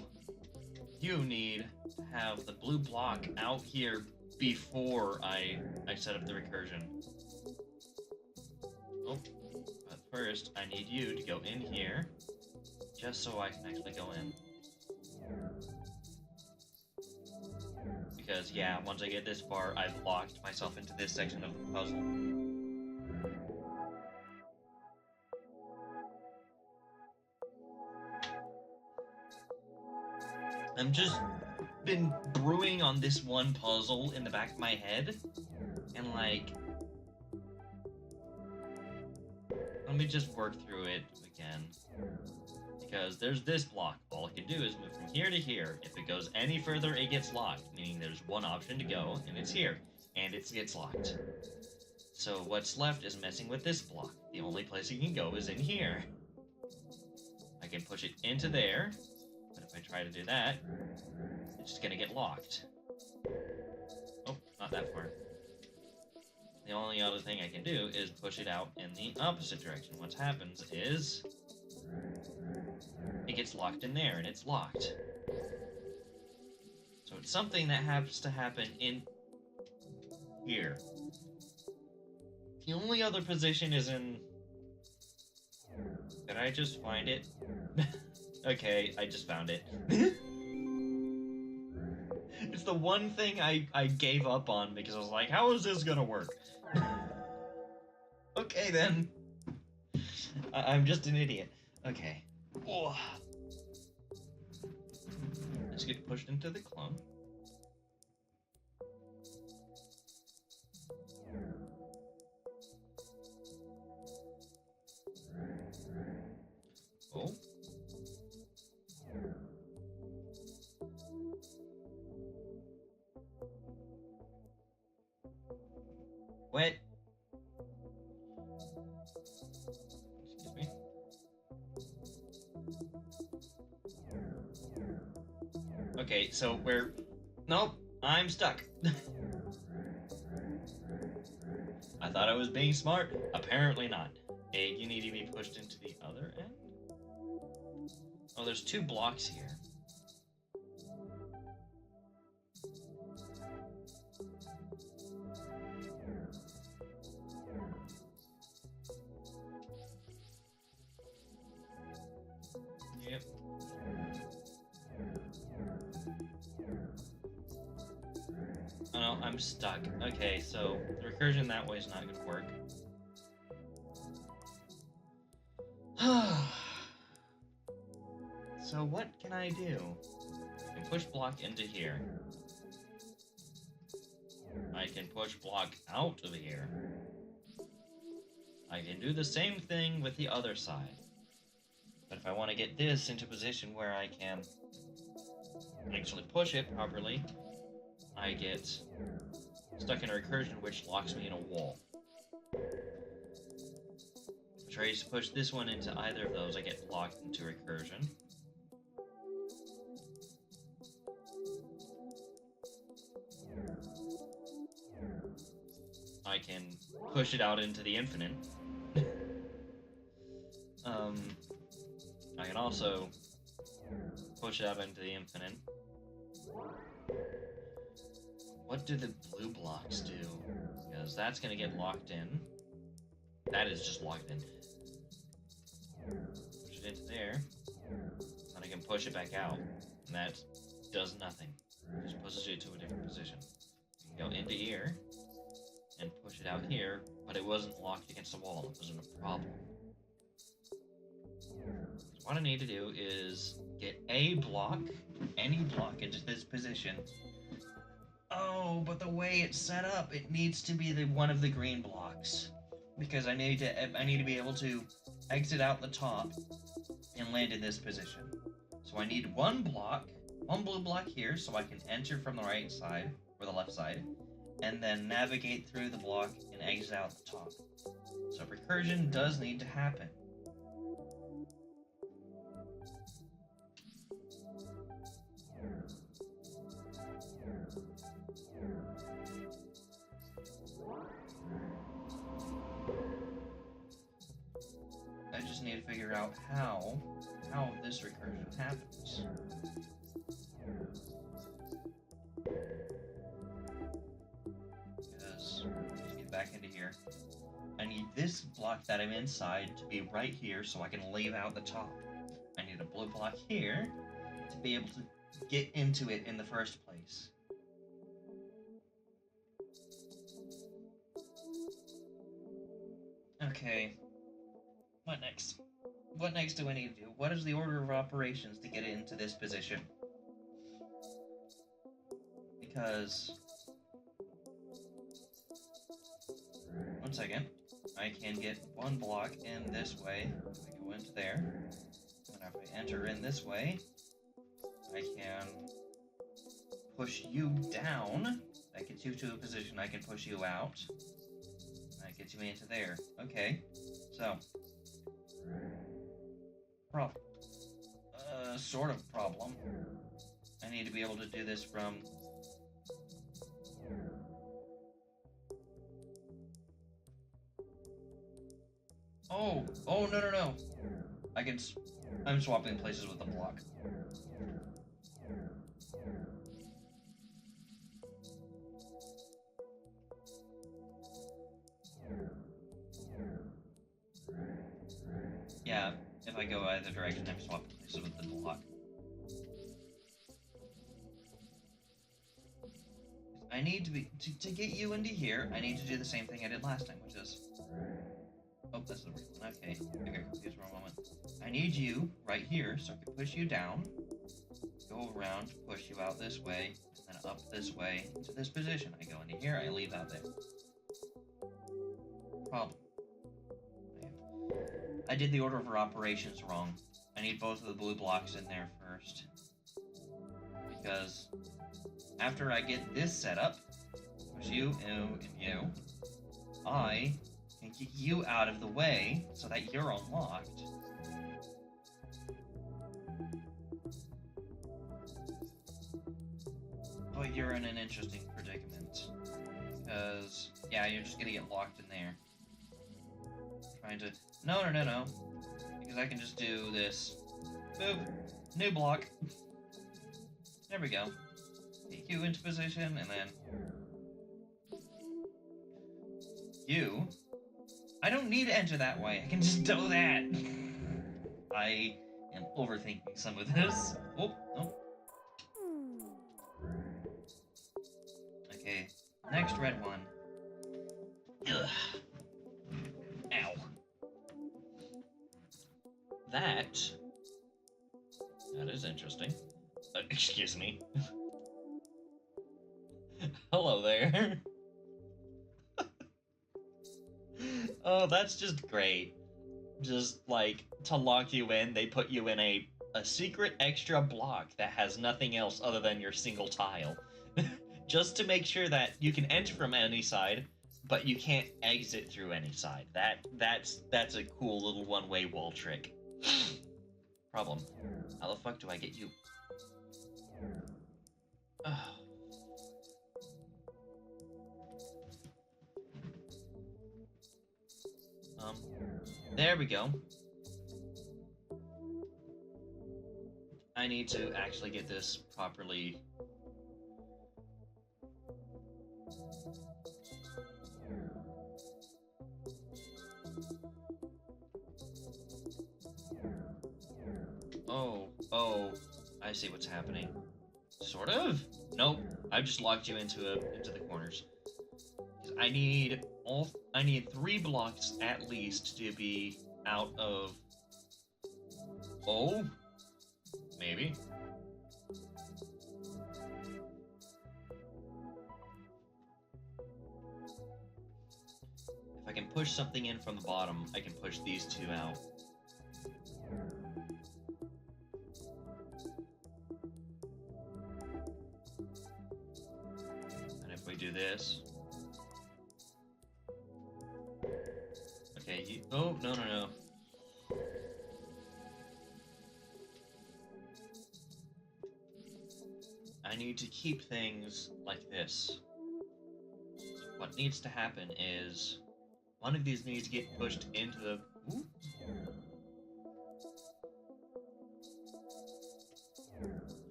you need to have the blue block out here before I set up the recursion. Oh, but first I need you to go in here, just so I can actually go in. Because, yeah, once I get this far, I've locked myself into this section of the puzzle. I'm just been brewing on this one puzzle in the back of my head, and like... Let me just work through it again. Because there's this block. All I can do is move from here to here. If it goes any further, it gets locked, meaning there's one option to go, and it's here. And it gets locked. So what's left is messing with this block. The only place it can go is in here. I can push it into there, but if I try to do that, it's just gonna get locked. Oh, not that far. The only other thing I can do is push it out in the opposite direction. What happens is it gets locked in there, and it's locked. So it's something that has to happen in here. The only other position is in... Did I just find it? Okay, I just found it. It's the one thing I gave up on because I was like, how is this gonna work? Okay, then. I'm just an idiot. Okay. Oh. Let's get pushed into the clone. Oh. What? Excuse me. Okay, so we're... Nope, I'm stuck. I thought I was being smart. Apparently not. Hey, you need to be pushed into the other end? Oh, there's two blocks here. Yep. Oh no, I'm stuck. Okay, so the recursion that way is not gonna work. So what can I do? I can push block into here. I can push block out of here. I can do the same thing with the other side. But if I want to get this into position where I can actually push it properly, I get stuck in a recursion which locks me in a wall. If I try to push this one into either of those, I get locked into recursion. I can push it out into the infinite. I can also push it out into the infinite. What do the blue blocks do? Because that's gonna get locked in. That is just locked in. Push it into there. And I can push it back out. And that does nothing. It just pushes it to a different position. You can go into here and push it out here, but it wasn't locked against the wall. It wasn't a problem. So what I need to do is get a block, any block, into this position. Oh, but the way it's set up, it needs to be one of the green blocks, because I need to be able to exit out the top and land in this position. So I need one blue block here, so I can enter from the right side or the left side, and then navigate through the block and exit out the top. So recursion does need to happen. I just need to figure out how this recursion happens. Because let's get back into here. I need this block that I'm inside to be right here so I can leave out the top. I need a blue block here to be able to get into it in the first place. Okay. What next? What next do I need to do? What is the order of operations to get it into this position? Because... One second. I can get one block in this way. I go into there. And if I enter in this way, I can push you down. That gets you to a position I can push you out. That gets you into there. Okay, so sort of problem. I need to be able to do this from... Oh, no. I'm swapping places with the block. Yeah, if I go either direction, I'm swapping places with the block. I need to be... To get you into here, I need to do the same thing I did last time, which is... Oh, that's the real one. Okay, I got confused for a moment. I need you right here, so I can push you down, go around, push you out this way, and then up this way to this position. I go into here, I leave out there. Problem. I did the order of our operations wrong. I need both of the blue blocks in there first. Because after I get this set up, push you, and you, I can get you out of the way so that you're unlocked. But you're in an interesting predicament. Because, yeah, you're just gonna get locked in there. Trying to... No. Because I can just do this. Boop. New block. There we go. Take you into position, and then... You... I don't need to enter that way. I can just do that. I am overthinking some of this. Oh. Okay, next red one. Ugh. Ow. That is interesting. Excuse me. Hello there. Oh, that's just great. Just, like, to lock you in, they put you in a secret extra block that has nothing else other than your single tile. Just to make sure that you can enter from any side, but you can't exit through any side. That's a cool little one-way wall trick. Problem. How the fuck do I get you? There we go. I need to actually get this properly. Oh, I see what's happening. Sort of? Nope. I've just locked you into the corners. I need 3 blocks at least to be out of... Oh? Maybe. If I can push something in from the bottom, I can push these 2 out. And if we do this... Okay, you... Oh, no. I need to keep things like this. What needs to happen is... One of these needs to get pushed into the... Ooh.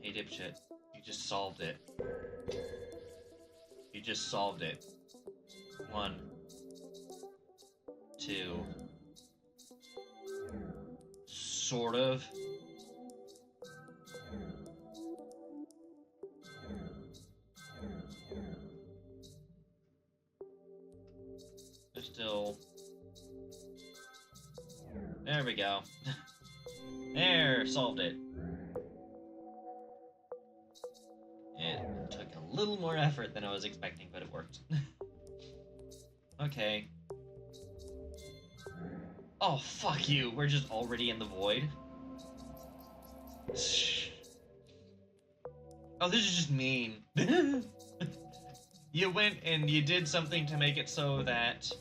Hey, dipshit. You just solved it. You just solved it. 1, 2... Sort of. Still. There we go. There, solved it. It took a little more effort than I was expecting, but it worked. Okay. Oh, fuck you. We're just already in the void. Oh, this is just mean. You went and you did something to make it so that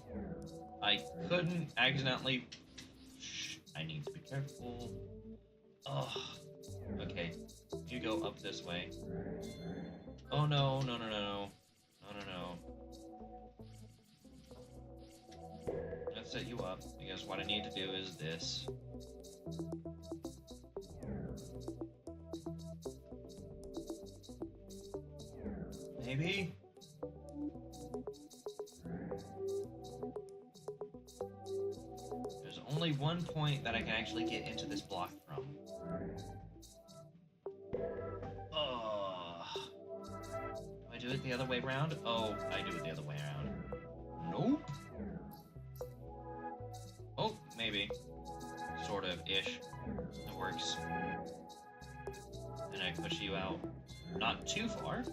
I couldn't accidentally... Shh, I need to be careful. Ugh. Okay, you go up this way. Oh no, no, no, no, no. No, no, no. Let's set you up, because what I need to do is this. Maybe? There's only one point that I can actually get into this block from. Do I do it the other way around? Oh, I do it the other way around. Nope. Oh, maybe. Sort of-ish. It works. And I push you out. Not too far.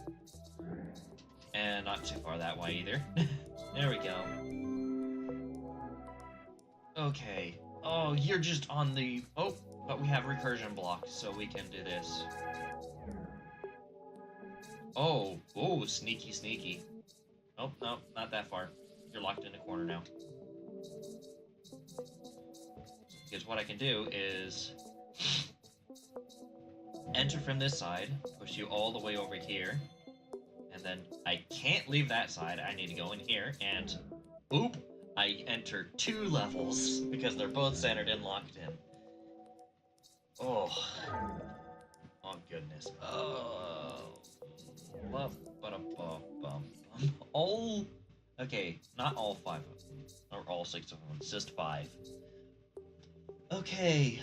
And not too far that way either. There we go. Okay. Oh, you're just on the... Oh, but we have recursion blocks, so we can do this. Oh, sneaky, sneaky. Oh, no, not that far. You're locked in a corner now. Because what I can do is... enter from this side, push you all the way over here, and then I can't leave that side, I need to go in here, and boop, I enter 2 levels, because they're both centered and locked in. Oh. Oh, goodness. Oh. All... Okay, not all 5 of them, or all 6 of them, it's just 5. Okay,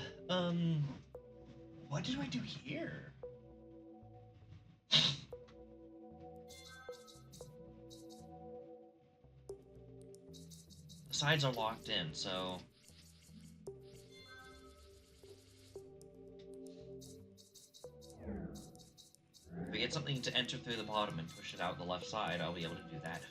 what did I do here? The sides are locked in, so... If we get something to enter through the bottom and push it out the left side, I'll be able to do that.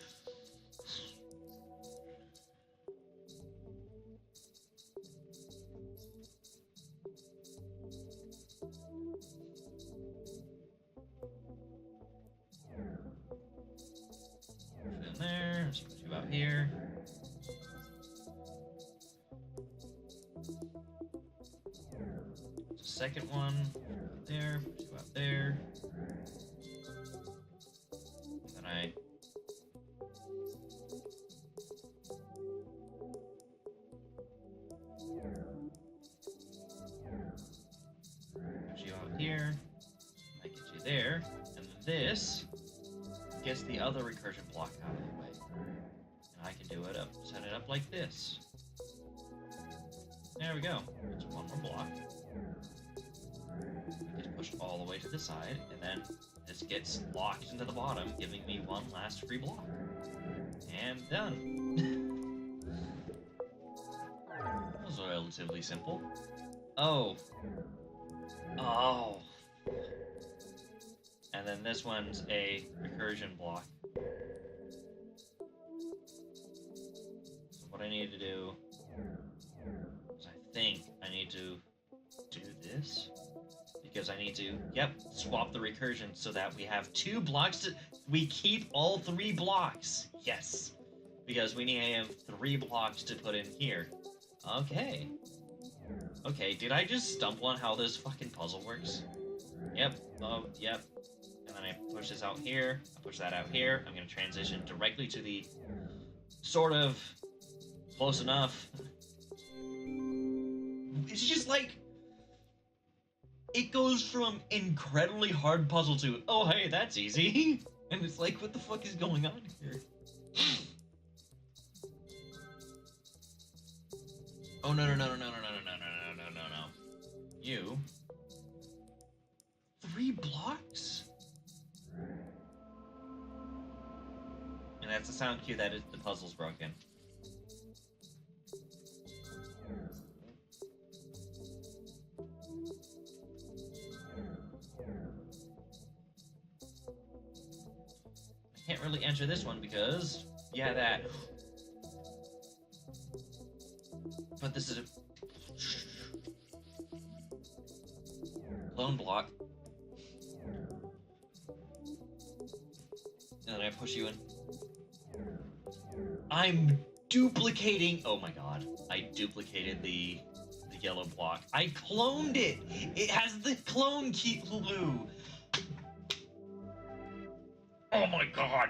There, let's put you out here. The second one, there, put you out there. And then I... put you out here. I get you there. And this gets the other recursion block out of the way. And I can do it up, set it up like this. There we go. It's one more block. We get pushed all the way to the side, and then this gets locked into the bottom, giving me one last free block. And done. That was relatively simple. Oh. Oh. And then this one's a recursion block. So what I need to do is I think I need to do this. Because I need to, yep, swap the recursion so that we have 2 blocks to... We keep all 3 blocks! Yes! Because we need to have 3 blocks to put in here. Okay. Okay, did I just stumble on how this fucking puzzle works? Yep, oh, yep. And then I push this out here, I push that out here, I'm gonna transition directly to the sort of close enough. It's just like, it goes from incredibly hard puzzle to, oh hey, that's easy. And it's like, what the fuck is going on here? Oh no no no no no no no no no no no no. You 3 blocks? And that's a sound cue that the puzzle's broken. I can't really enter this one because, yeah, that. But this is a clone block. And then I push you in. I'm duplicating. Oh my god. I duplicated the yellow block. I cloned it. It has the clone key glue. Oh my god.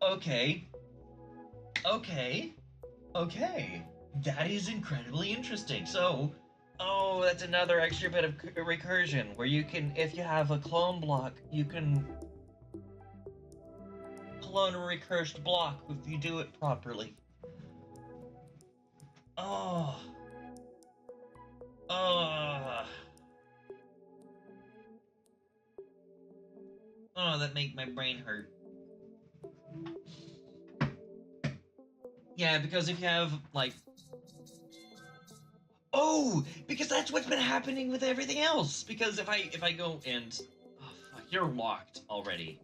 Okay. Okay. Okay. That is incredibly interesting. So, oh, that's another extra bit of recursion where you can, if you have a clone block, you can clone a recursed block if you do it properly. Oh. Oh. Oh, that make my brain hurt. Yeah, because if you have, like... Oh! Because that's what's been happening with everything else! Because if I go and... Oh, fuck, you're locked already.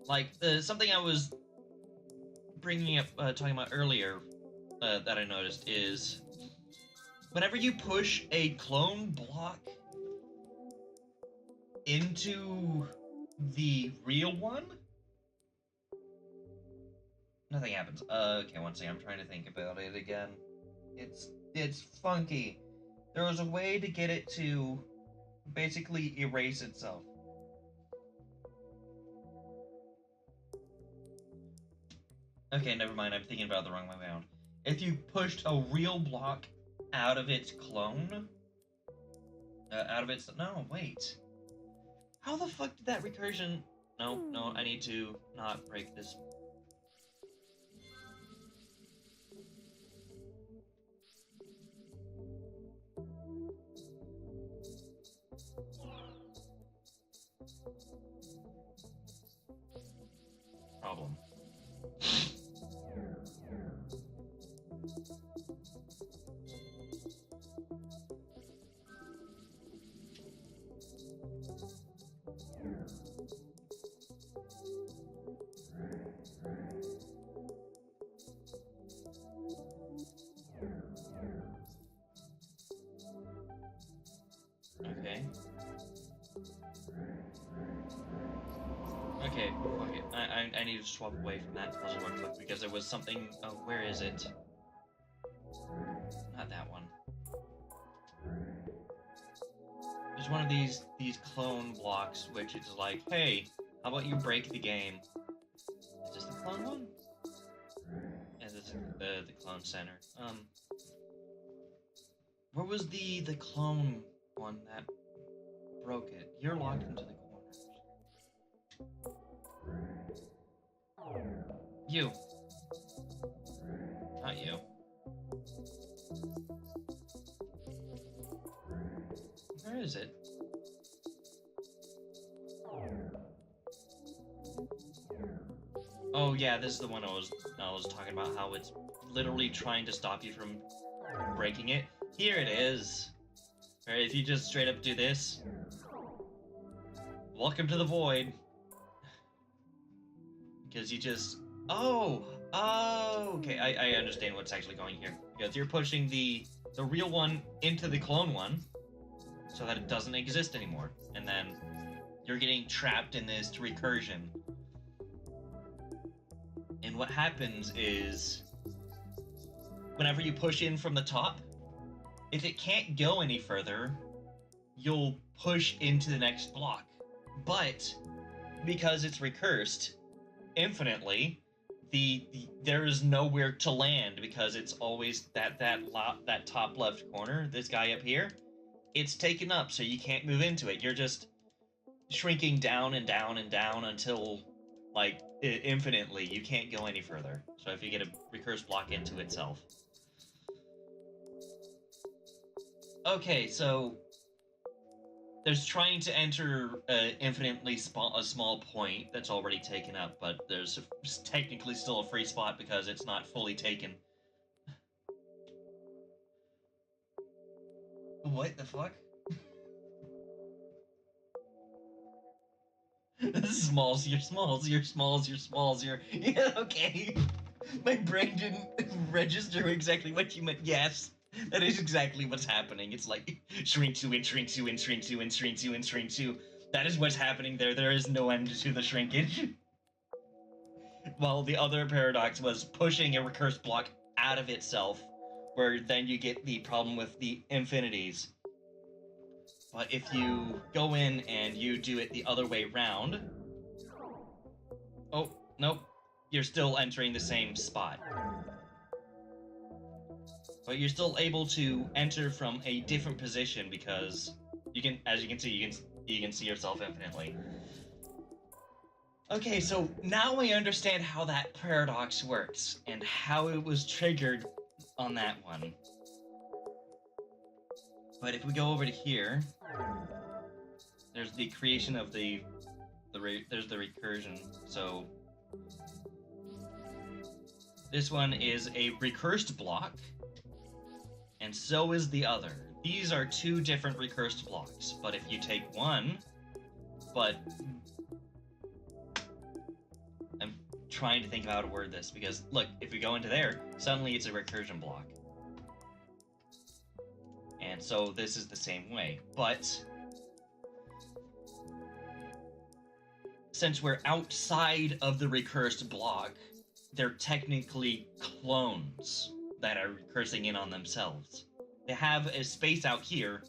Like, something I was bringing up, talking about earlier, that I noticed is... Whenever you push a clone block into the real one... Nothing happens. Okay, one second, I'm trying to think about it again. It's funky. There was a way to get it to basically erase itself. Okay, never mind, I'm thinking about it the wrong way around. If you pushed a real block out of its clone... No, wait. How the fuck did that recursion... No, I need to not break this... problem. Okay. Okay, fuck it. I need to swap away from that puzzle real quick because there was something... Oh, where is it? Not that one. There's one of these clone blocks which is like, hey, how about you break the game? Is this the clone one? Yeah, this is the clone center. Where was the clone one that broke it? You're locked into the corners. You. Not you. Where is it? Oh yeah, this is the one I was talking about, how it's literally trying to stop you from breaking it. Here it is. Alright, if you just straight up do this. Welcome to the void. Because you just... Oh, okay, I understand what's actually going here. Because you're pushing the real one into the clone one, so that it doesn't exist anymore. And then you're getting trapped in this recursion. And what happens is, whenever you push in from the top, if it can't go any further, you'll push into the next block. But, because it's recursed infinitely, there is nowhere to land because it's always that top left corner, this guy up here, it's taken up, so you can't move into it. You're just shrinking down and down and down until, like, infinitely. You can't go any further. So if you get a recurse block into itself. Okay, so there's trying to enter infinitely a small point that's already taken up, but there's technically still a free spot because it's not fully taken. What the fuck? Smalls, you're smalls, you're smalls, you're smalls, you're... Yeah, okay. My brain didn't register exactly what you meant. Yes. That is exactly what's happening. It's like shrink to and shrink to and shrink to and shrink to and shrink to. That is what's happening there. There is no end to the shrinkage. While the other paradox was pushing a recurse block out of itself, where then you get the problem with the infinities. But if you go in and you do it the other way round... Oh, nope. You're still entering the same spot. But you're still able to enter from a different position because you can, as you can see, you can see yourself infinitely. Okay, so now I understand how that paradox works and how it was triggered on that one. But if we go over to here, there's the creation of there's the recursion. So this one is a recursed block, and so is the other. These are two different recursed blocks, but if you take one, I'm trying to think of how to word this, because look, if we go into there, suddenly it's a recursion block. And so this is the same way, but since we're outside of the recursed block, they're technically clones that are recursing in on themselves. They have a space out here,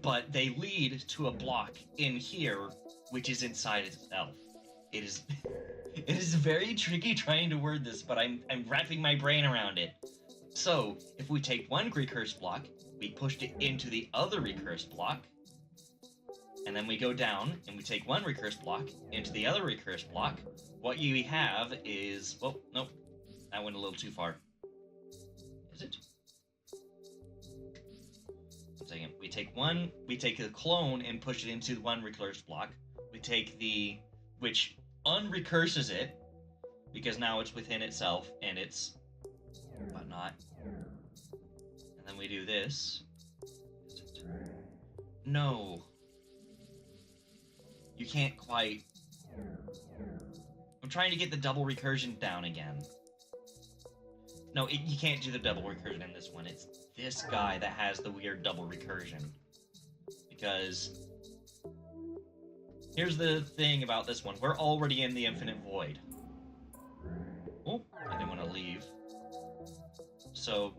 but they lead to a block in here, which is inside itself. It is it is very tricky trying to word this, but I'm wrapping my brain around it. So, if we take one recurse block, we pushed it into the other recurse block, and then we go down and we take one recurse block into the other recurse block, what you have is... Well, nope. That went a little too far. Is it? 1 second. We take a clone and push it into one recurse block. We take the... which unrecurses it, because now it's within itself, and it's... but not. And then we do this. No. You can't quite... I'm trying to get the double recursion down again. No, you can't do the double recursion in this one. It's this guy that has the weird double recursion. Because... here's the thing about this one. We're already in the infinite void. Oh, I didn't want to leave. So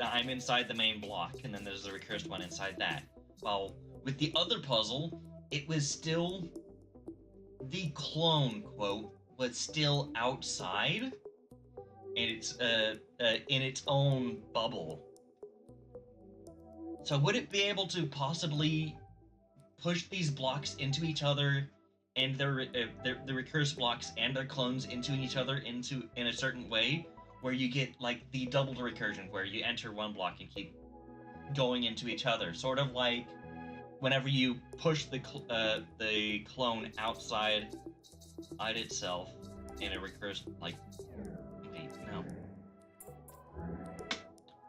I'm inside the main block, and then there's the recursed one inside that. Well, with the other puzzle, it was still... the clone, quote, was still outside, and it's in its own bubble. So would it be able to possibly push these blocks into each other, and the recurse blocks and their clones into each other in a certain way, where you get like the double recursion, where you enter one block and keep going into each other, sort of like whenever you push the clone outside itself in a recurse, like... Wait, no.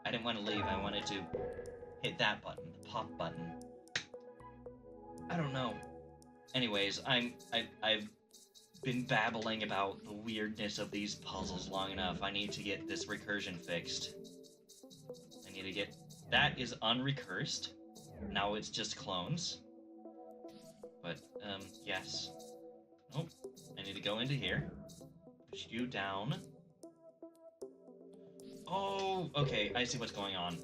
I didn't want to leave. I wanted to hit that button, the pop button. I don't know. Anyways, I've been babbling about the weirdness of these puzzles long enough. I need to get this recursion fixed. I need to get... that is unrecursed. Now it's just clones. But, yes. Oh, I need to go into here. Push you down. Oh, okay, I see what's going on.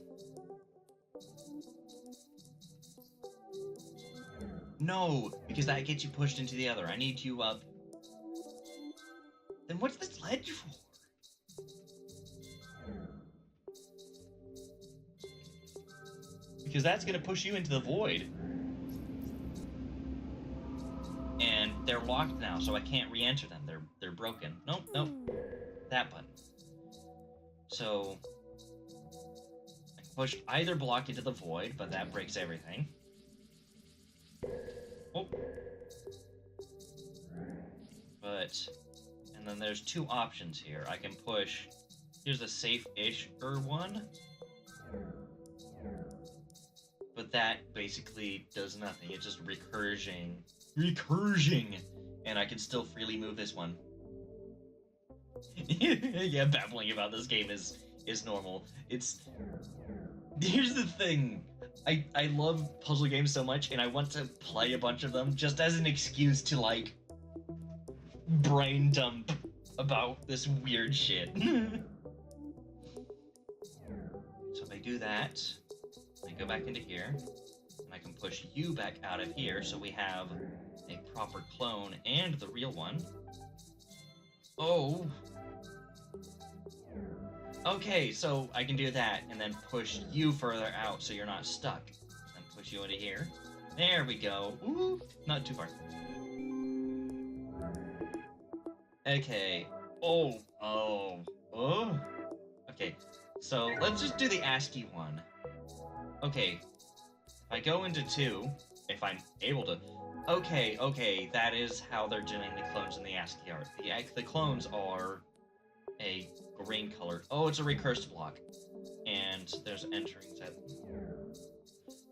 No, because that gets you pushed into the other. I need you up. Then what's this ledge for? Because that's gonna push you into the void. And they're locked now, so I can't re-enter them. They're broken. Nope, nope. That button. So I can push either block into the void, but that breaks everything. Oh. But, and then there's two options here. I can push, here's a safe-ish-er one. But that basically does nothing. It's just recursion. And I can still freely move this one. Yeah, babbling about this game is normal. It's... Here's the thing. I love puzzle games so much, and I want to play a bunch of them just as an excuse to, like, brain dump about this weird shit. So if I do that, I go back into here, and I can push you back out of here, so we have a proper clone and the real one. Oh. Okay, so I can do that, and then push you further out so you're not stuck. And push you into here. There we go. Ooh, not too far. Okay. Oh. Okay, so let's just do the ASCII one. Okay, if I go into 2, if I'm able to... Okay, that is how they're doing the clones in the ASCII art. The clones are a green color. Oh, it's a recursive block. And there's entering set.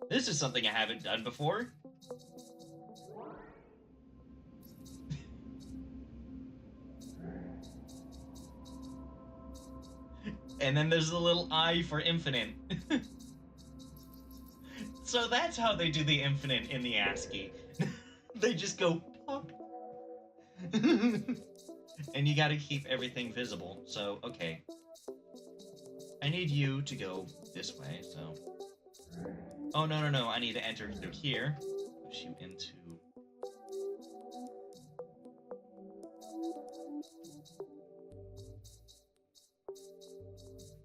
This is something I haven't done before. And then there's a little I for infinite. So that's how they do the infinite in the ASCII. They just go pop. And you gotta keep everything visible. So, okay. I need you to go this way, so... Oh, no, I need to enter through here. Push you into...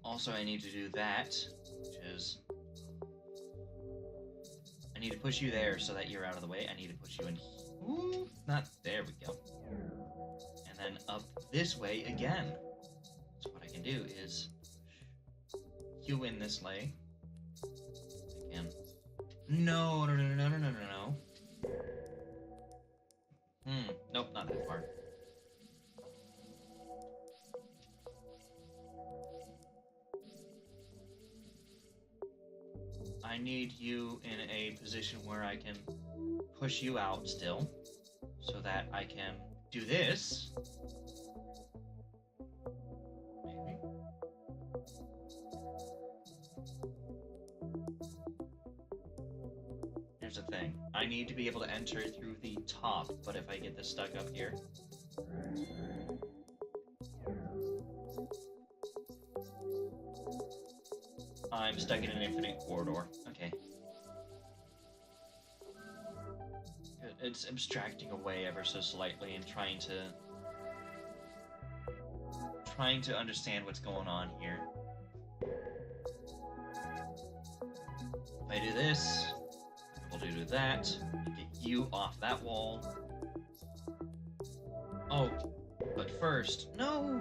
Also, I need to do that, which is... I need to push you there so that you're out of the way. I need to push you in... Ooh, not... There we go. And then up this way again. So what I can do is... You in this way. Again. No. Nope, not that far. I need you in a position where I can push you out still, so that I can do this. Maybe. Here's the thing. I need to be able to enter through the top, but if I get this stuck up here... I'm stuck in an infinite corridor. Okay. Good. It's abstracting away ever so slightly and trying to understand what's going on here. If I do this, we'll do that. Get you off that wall. Oh, but first, no!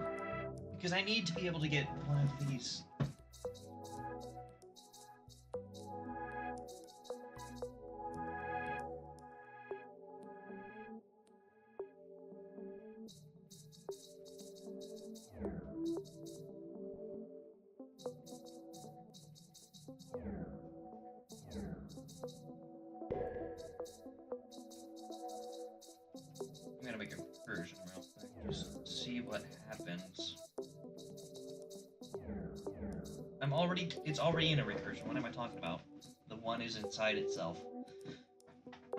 Because I need to be able to get one of these. I'm gonna make a version real quick, just see what happens. It's already in a recursion. What am I talking about? The 1 is inside itself.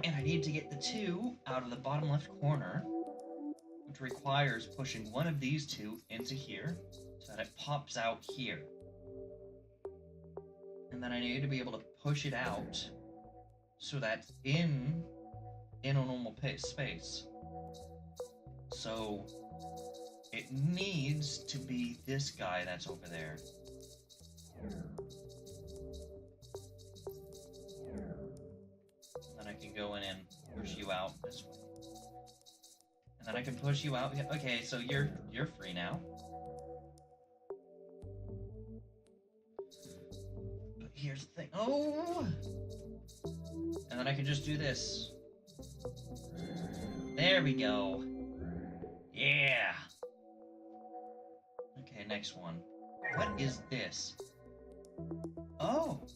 And I need to get the 2 out of the bottom left corner, which requires pushing one of these 2 into here, so that it pops out here. And then I need to be able to push it out, so that's in a normal space. So it needs to be this guy that's over there. Then I can go in and push you out this way. And then I can push you out. Okay, so you're free now. But here's the thing. Oh! And then I can just do this. There we go. Yeah. Okay, next one. What is this? Oh.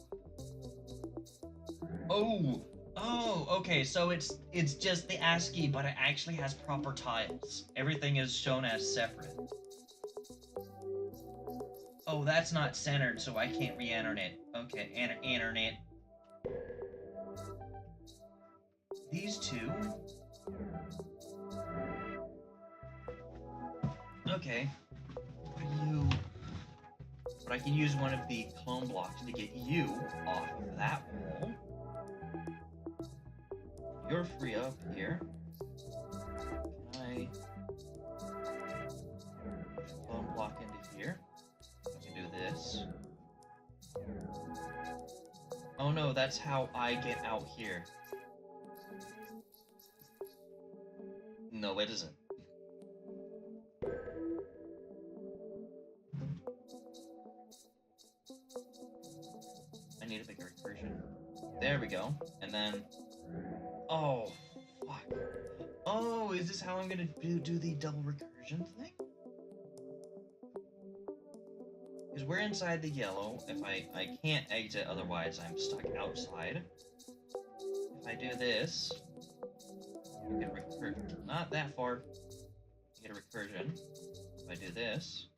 Oh, okay, so it's just the ASCII, but it actually has proper tiles. Everything is shown as separate. Oh, that's not centered, so I can't re-enter it. Okay, enter it. These two. Okay. But I can use one of the clone blocks to get you off of that wall. You're free up here. Can I clone block into here? I can do this. Oh no, that's how I get out here. No, it isn't. I need a bigger recursion. There we go. And then... Oh, fuck. Oh, is this how I'm gonna do the double recursion thing? Because we're inside the yellow. If I can't exit, otherwise I'm stuck outside. If I do this, I get a recursion. Not that far. I get a recursion. If I do this...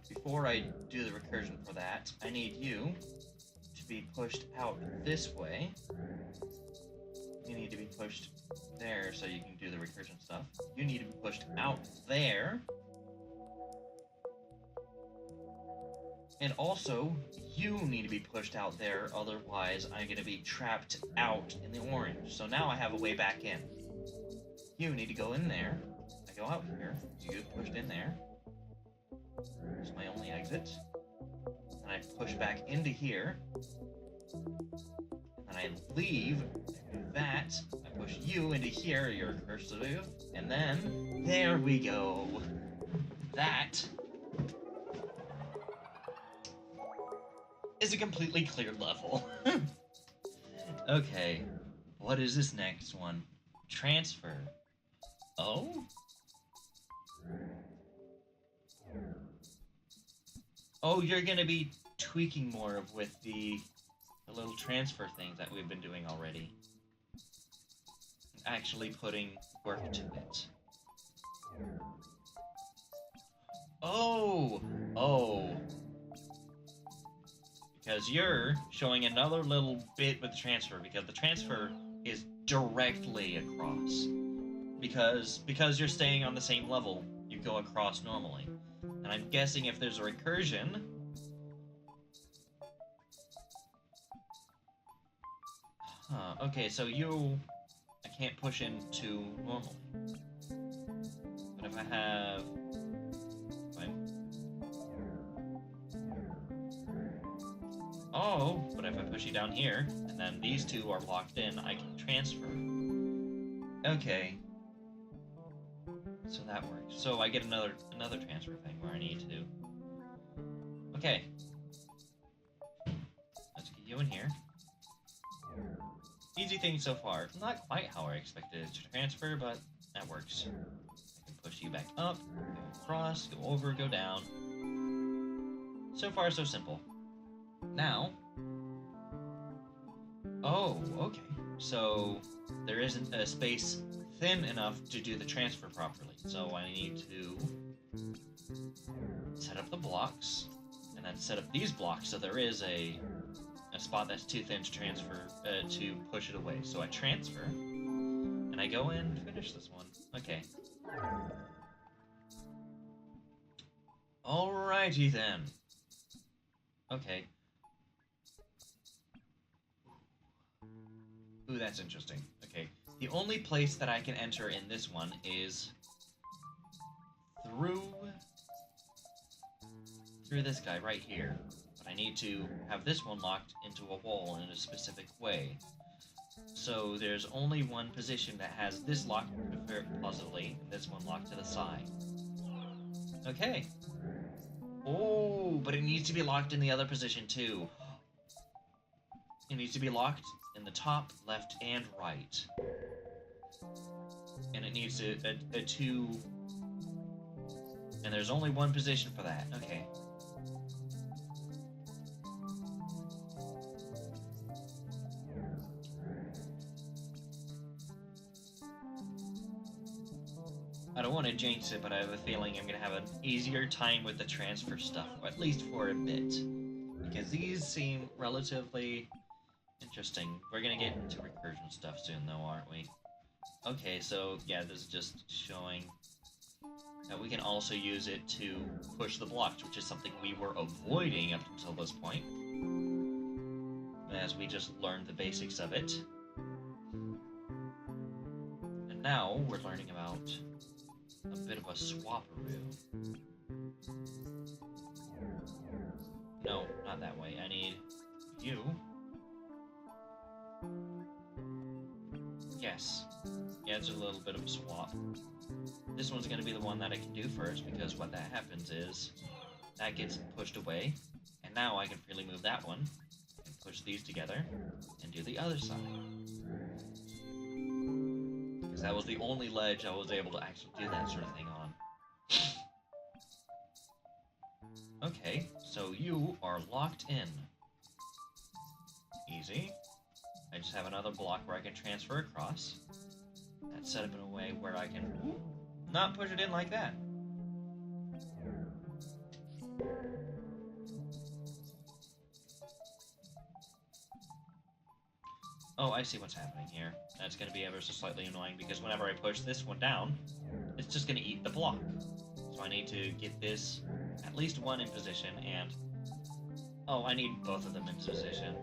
Before I do the recursion for that, I need you to be pushed out this way. You need to be pushed there so you can do the recursion stuff. You need to be pushed out there. And also, you need to be pushed out there, otherwise I'm going to be trapped out in the orange. So now I have a way back in. You need to go in there. I go out here. You get pushed in there. It's my only exit. And I push back into here. And I leave. I do that. I push you into here, you're cursed to do. And then, there we go. That is a completely cleared level. Okay, what is this next one? Transfer. Oh? Oh, you're gonna be tweaking more with the little transfer things that we've been doing already. Actually putting work to it. Oh! Oh. Because you're showing another little bit with the transfer, because the transfer is directly across. Because you're staying on the same level, you go across normally. And I'm guessing if there's a recursion... Huh, okay, so I can't push into normally. But if I have... Oh, but if I push you down here, and then these two are locked in, I can transfer. Okay. So that works. So I get another transfer thing where I need to do. Okay. Let's get you in here. Easy thing so far. Not quite how I expected it to transfer, but that works. I can push you back up, go across, go over, go down. So far, so simple. Now... Oh, okay. So there isn't a space thin enough to do the transfer properly. So I need to set up the blocks, and then set up these blocks so there is a spot that's too thin to transfer, to push it away. So I transfer, and I go in and finish this one. Okay. Alrighty then. Okay. Ooh, that's interesting. Okay. The only place that I can enter in this one is through this guy right here. But I need to have this one locked into a wall in a specific way. So there's only one position that has this locked positively, and this one locked to the side. Okay. Oh, but it needs to be locked in the other position too. It needs to be locked in the top, left, and right. And it needs a two... And there's only one position for that. Okay. want to jinx it, but I have a feeling I'm going to have an easier time with the transfer stuff, at least for a bit. Because these seem relatively interesting. We're going to get into recursion stuff soon, though, aren't we? Okay, so, yeah, this is just showing that we can also use it to push the blocks, which is something we were avoiding up until this point, as we just learned the basics of it. And now we're learning about a bit of a swapperoo. No, not that way. I need you. Yes. Yeah, it's a little bit of a swap. This one's going to be the one that I can do first, because what that happens is that gets pushed away, and now I can freely move that one, and push these together, and do the other side. Because that was the only ledge I was able to actually do that sort of thing on. Okay, so you are locked in. Easy. I just have another block where I can transfer across. That's set up in a way where I can not push it in like that. Oh, I see what's happening here. That's going to be ever so slightly annoying, because whenever I push this one down, it's just going to eat the block. So I need to get this, at least one in position, and... oh, I need both of them in position.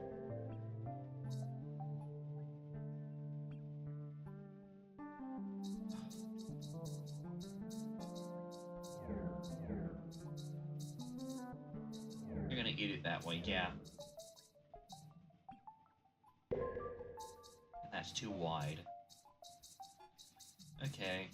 You're going to eat it that way, yeah. That's too wide. Okay.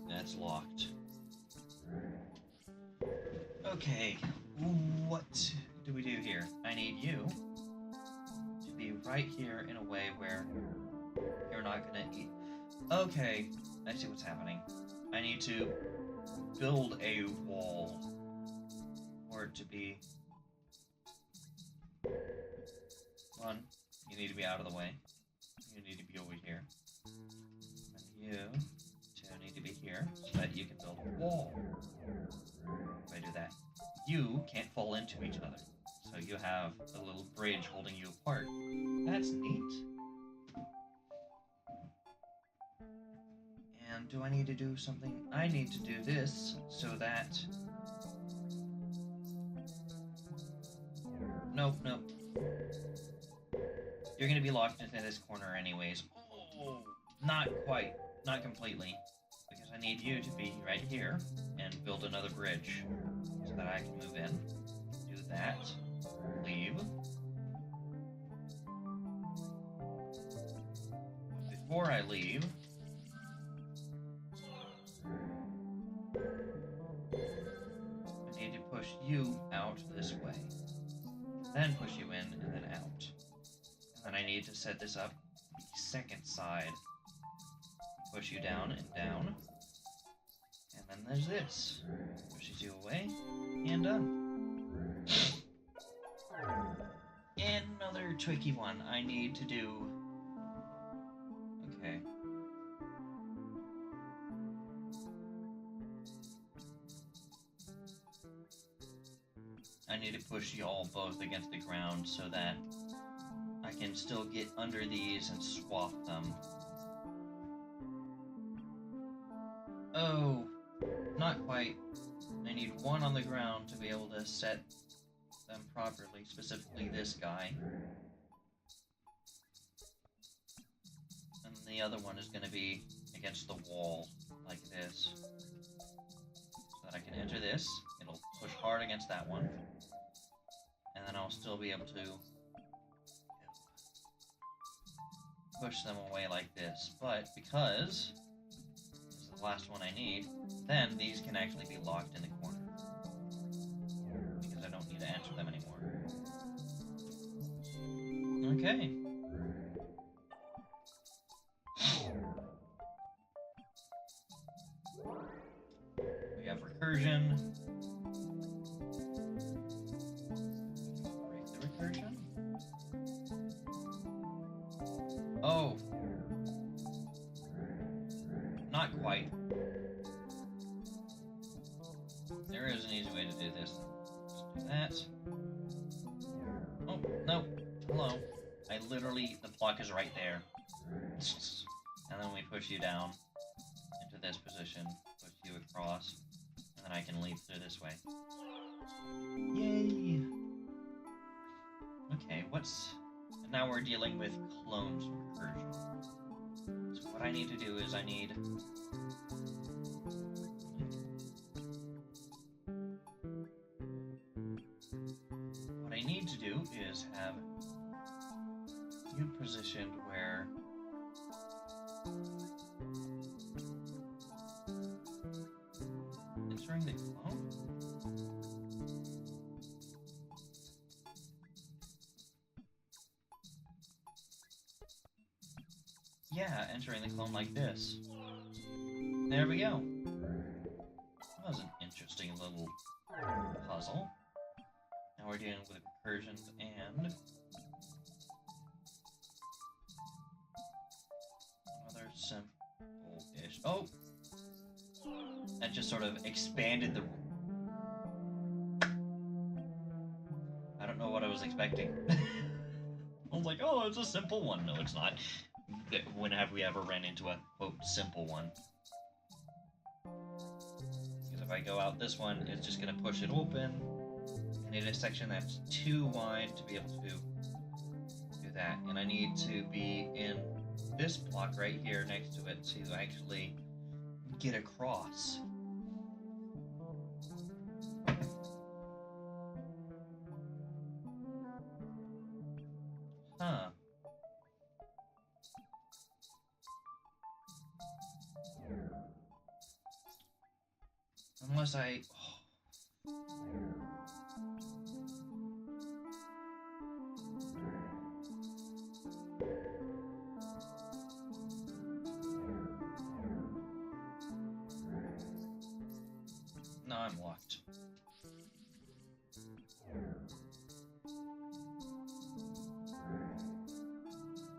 That's locked. Okay. What do we do here? I need you to be right here in a way where you're not gonna eat. Okay, I see what's happening. I need to build a wall for it to be... one, you need to be out of the way. You need to be over here. And you two need to be here so that you can build a wall. If I do that, you can't fall into each other. So you have a little bridge holding you apart. That's neat. And do I need to do something? I need to do this so that... nope, nope. You're gonna be locked into this corner anyways. Oh, not quite. Not completely. Because I need you to be right here and build another bridge so that I can move in. Do that. Leave. Before I leave... I need to push you out this way. Then push you in, and then out. And then I need to set this up the second side. Push you down and down. And then there's this. Pushes you away, and done. And another tricky one I need to do. Okay. I need to push y'all both against the ground so that I can still get under these and swap them. Oh, not quite. I need one on the ground to be able to set them properly, specifically this guy. And the other one is going to be against the wall, like this. So that I can enter this, it'll push hard against that one. And then I'll still be able to push them away like this. But because this is the last one I need, then these can actually be locked in the corner. Because I don't need to enter them anymore. Okay. We have recursion. Nope. Hello. I literally, the block is right there. And then we push you down into this position, push you across, and then I can leap through this way. Yay! Okay, now we're dealing with clones recursion. So what I need to do is what I need to do is have you positioned where entering the clone? Yeah, entering the clone like this. There we go. That was an interesting little puzzle. Now we're dealing with recursions and another simple-ish. Oh! That just sort of expanded the... I don't know what I was expecting. I was like, oh, it's a simple one. No, it's not. When have we ever ran into a, quote, simple one? Because if I go out this one, it's just going to push it open. I need a section that's too wide to be able to do that. And I need to be in this block right here next to it to actually get across. Huh. Unless I... Oh. No, I'm locked.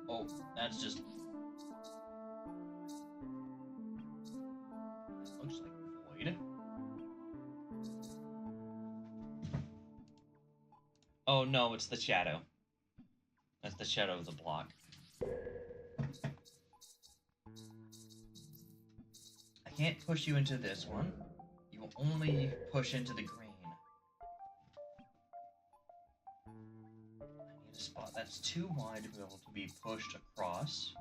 Oh, that's just... That looks like void. Oh no, it's the shadow. That's the shadow of the block. I can't push you into this one. You will only push into the green. I need a spot that's too wide to be able to be pushed across.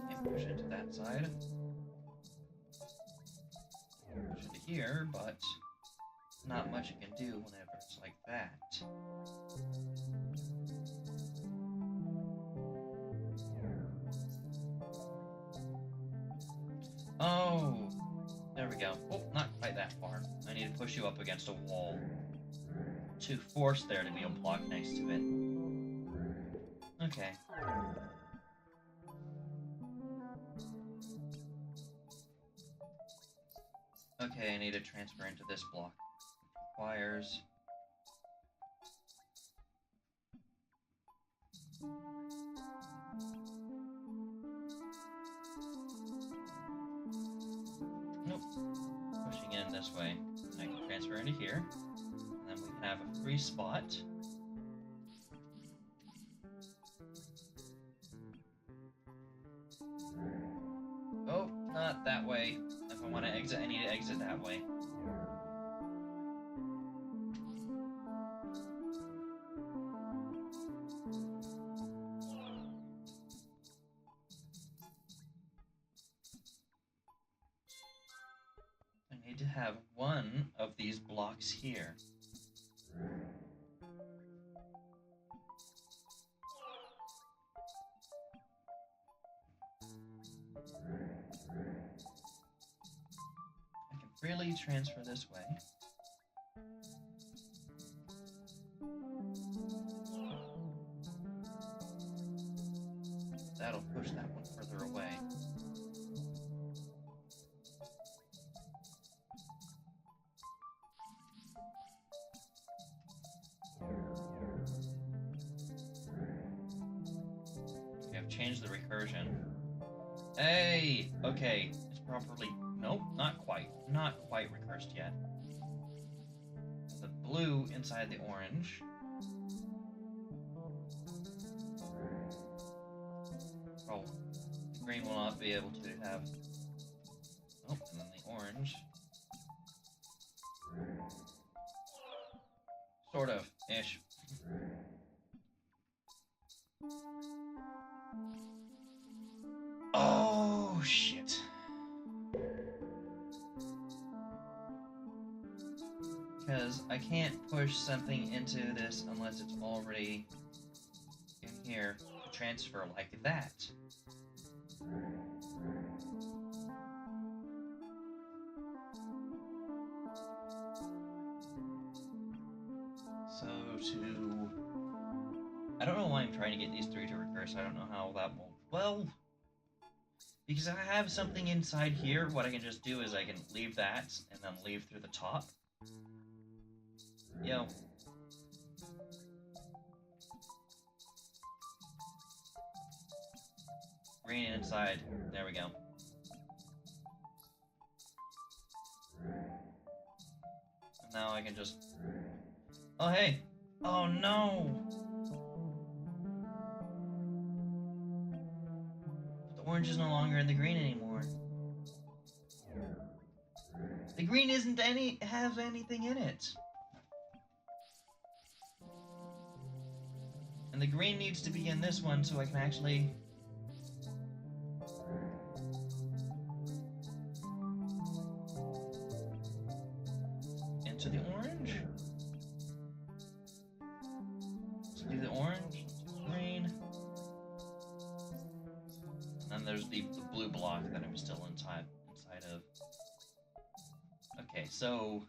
Can't push into that side. Push into here, but not much you can do whenever it's like that. Oh, there we go. Oh, not quite that far. I need to push you up against a wall to force there to be a block next to it. Okay. Okay, I need to transfer into this block, which requires... Nope. Pushing in this way. I can transfer into here, and then we can have a free spot. Oh, not that way. If I want to exit, I need to exit that way. I need to have one of these blocks here. I can freely transfer this way. That'll push that one further away. Okay, I've changed the recursion. Hey! Okay, it's properly... Nope, not quite. Not quite recursed yet. The blue inside the orange. Oh, the green will not be able to have... Oh, and then the orange. Sort of, ish. Oh, shit. Because I can't push something into this unless it's already in here to transfer like that. So to... I don't know why I'm trying to get these three to recurse. I don't know how that will... Well... Because I have something inside here, what I can just do is I can leave that, and then leave through the top. Yo. Green inside. There we go. And now I can just... Oh, hey! Oh, no! The orange is no longer in the green anymore. The green isn't have anything in it. And the green needs to be in this one so I can actually... Into the orange? Let's do the orange, green. And then there's the blue block that I'm still inside of. Okay, so...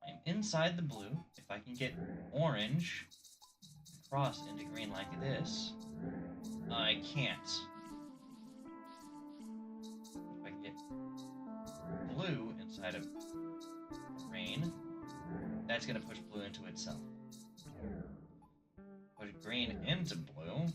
I'm inside the blue. If I can get orange across into green like this, I can't. If I can get blue inside of green, that's going to push blue into itself. Push green into blue.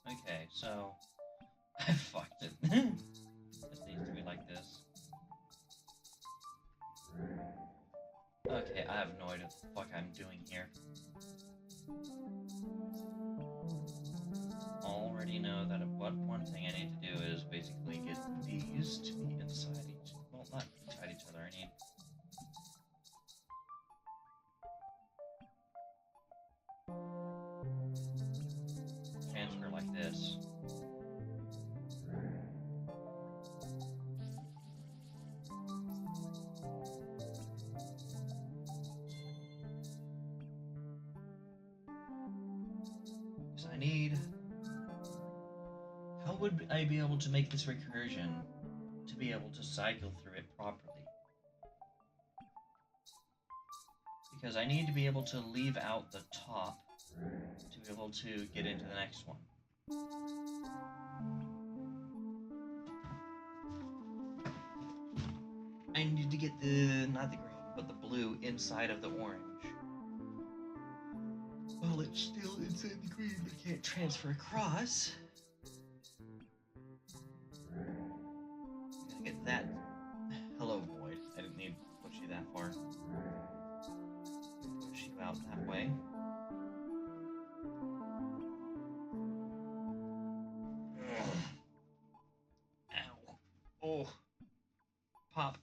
Okay, so I fucked it. This needs to be like this. Okay, I have no idea what the fuck I'm doing here. Already know that one thing I need to do is basically get these to be inside each... Well, not inside each other, I need... transfer like this. So I need... How would I be able to make this recursion to be able to cycle through it properly? Because I need to be able to leave out the top to be able to get into the next one. I need to get the, not the green, but the blue inside of the orange. Well, it's still inside the green, but I can't transfer across. I'm gonna get that. Hello, void. I didn't need to push you that far. Push you out that way. Ow. Oh. Pop.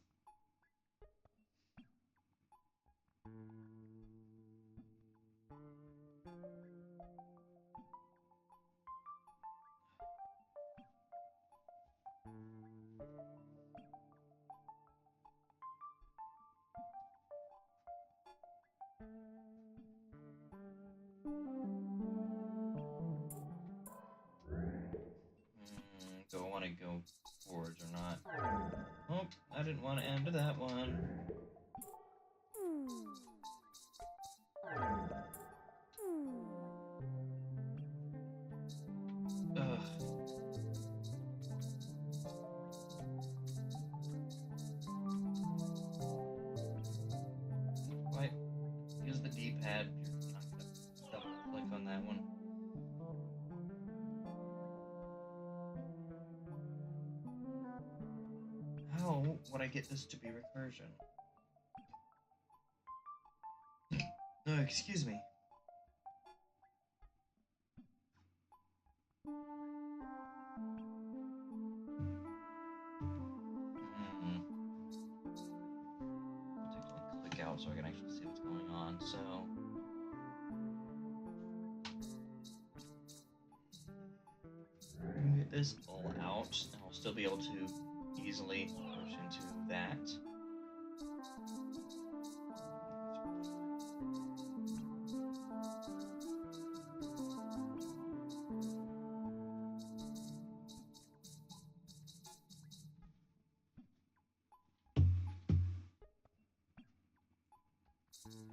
Do I want to go forwards or not. Oh, I didn't want to enter that one. Ugh. Why? Use the D-pad. You're not gonna double-click on that one. How would I get this to be recursion? No, excuse me. I'll click out so I can actually see what's going on. So, get this all out, and I'll still be able to easily push into that.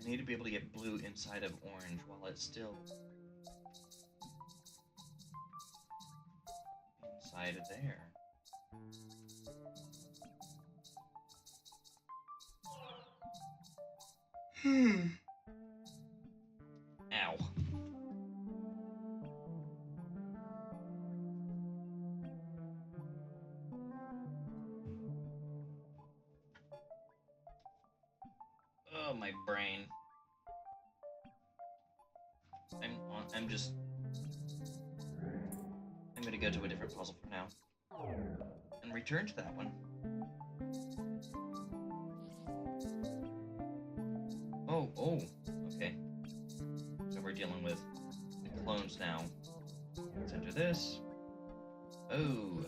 I need to be able to get blue inside of orange while it's still inside of there. Ow. Oh, my brain. I'm gonna go to a different puzzle for now. And return to that one. Oh, okay. So we're dealing with the clones now. Let's enter this. Oh.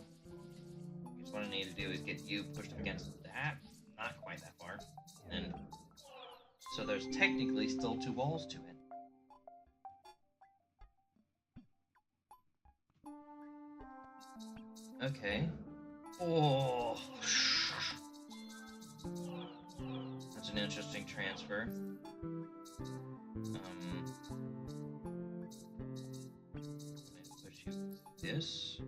I guess what I need to do is get you pushed up against that. Not quite that far. And so there's technically still 2 walls to it. Okay. Oh. That's an interesting transfer. Push you this.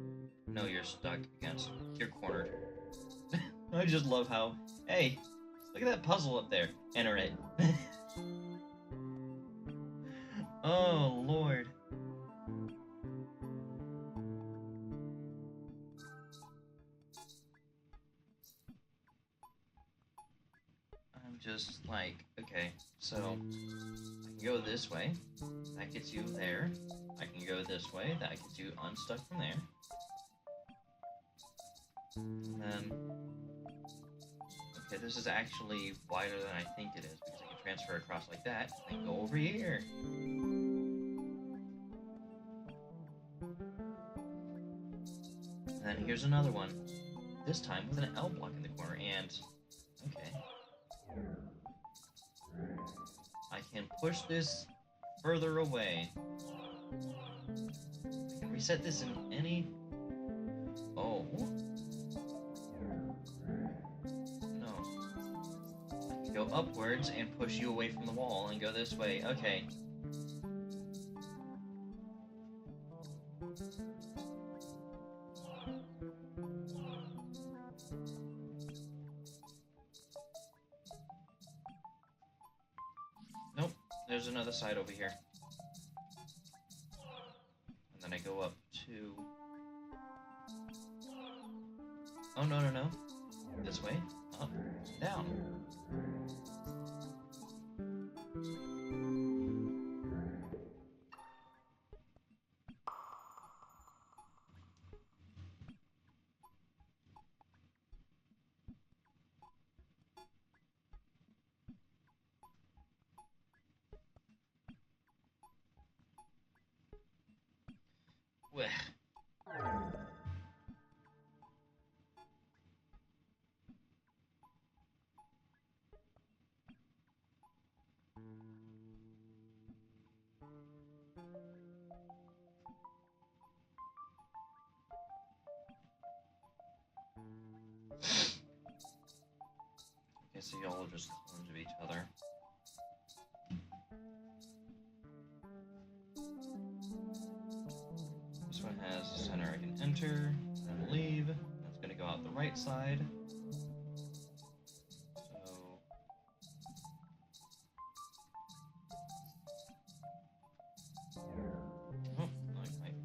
No, you're stuck against. You're cornered. I just love how. Hey, look at that puzzle up there. Enter it. Oh, Lord. I'm just like, okay, so I can go this way. That gets you there. I can go this way. That gets you unstuck from there. And then, okay, this is actually wider than I think it is because I can transfer across like that and then go over here. And then here's another one. This time with an L block in the corner and, okay. I can push this further away. I can reset this in any... Oh. No. I can go upwards and push you away from the wall and go this way. Okay. Nope. There's another side over here. And then I go up to... Oh, no, no, no. This way. Up. Down. Weh. Okay, so y'all are just clones of each other. This one has a center I can enter and leave. That's gonna go out the right side. So oh, I might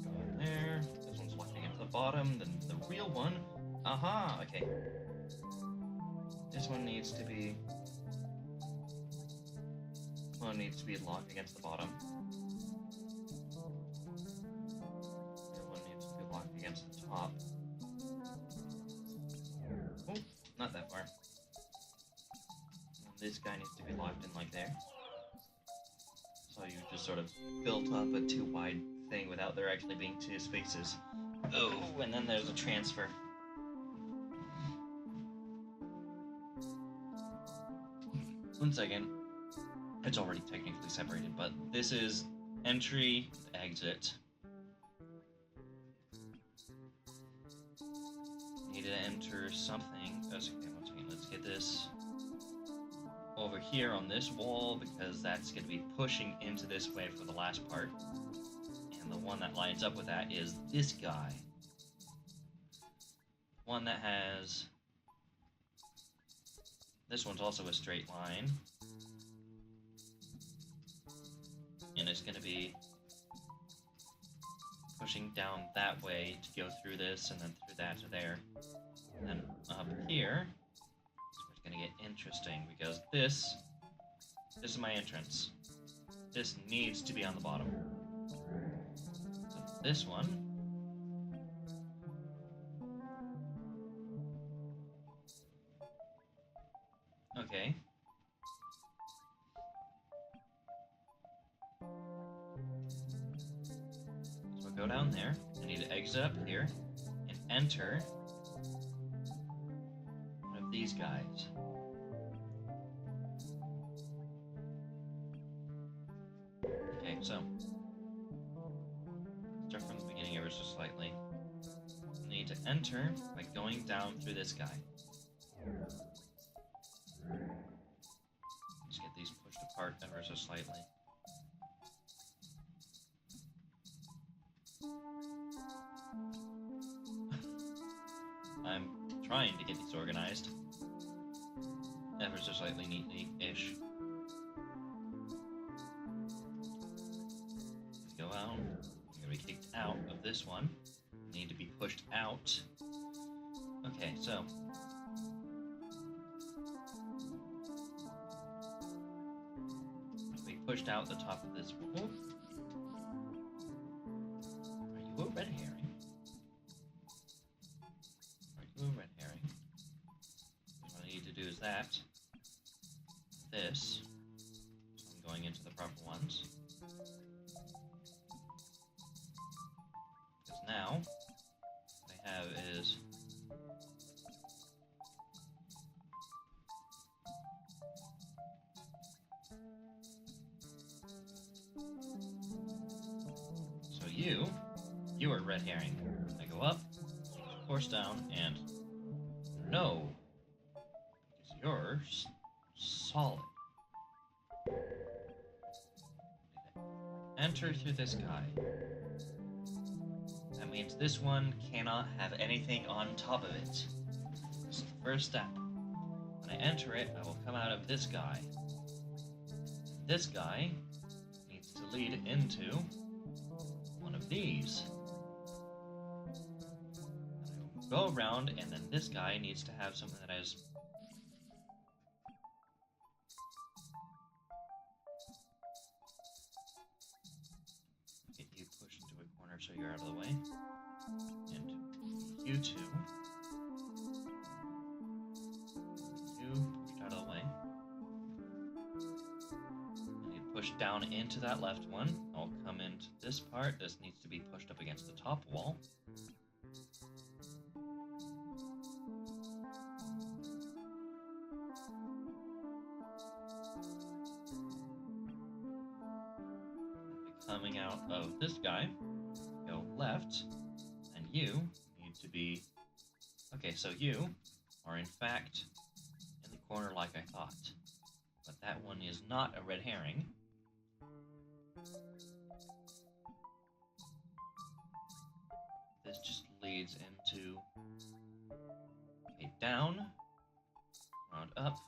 go in there. This one's looking into the bottom, then the real one. Aha, okay. This one needs to be locked against the bottom. The other one needs to be locked against the top. Oh, not that far. And this guy needs to be locked in like there. So you just sort of built up a too wide thing without there actually being two spaces. Oh, and then there's a transfer. One second. It's already technically separated, but this is entry, exit. Need to enter something. Okay, 1 second. Let's get this over here on this wall because that's going to be pushing into this way for the last part. And the one that lines up with that is this guy. One that has... This one's also a straight line. And it's going to be pushing down that way to go through this and then through that to there. And then up here, it's going to get interesting because this is my entrance. This needs to be on the bottom. So this one okay. So go down there. I need to exit up here and enter one of these guys. Okay, so start from the beginning ever so slightly. I need to enter by going down through this guy. Just get these pushed apart ever so slightly. I'm trying to get these organized ever so slightly neatly-ish. Go out. I'm gonna be kicked out of this one. Need to be pushed out. Okay, so we pushed out the top of this wall. Are you a red herring? Are you a red herring? What I need to do is that. This. So I'm going into the proper ones. Because now, what I have is you are red herring. I go up, force down, and no, because you're solid. Enter through this guy. That means this one cannot have anything on top of it. This is the first step. When I enter it, I will come out of this guy. This guy needs to lead into one of these. Go around, and then this guy needs to have something that has get you pushed into a corner so you're out of the way, and you two pushed out of the way. And you push down into that left one. I'll come into this part. This needs to be pushed up against the top wall. Coming out of this guy, go left, and you need to be... Okay, so you are in fact corner like I thought. But that one is not a red herring. This just leads into a down, round up.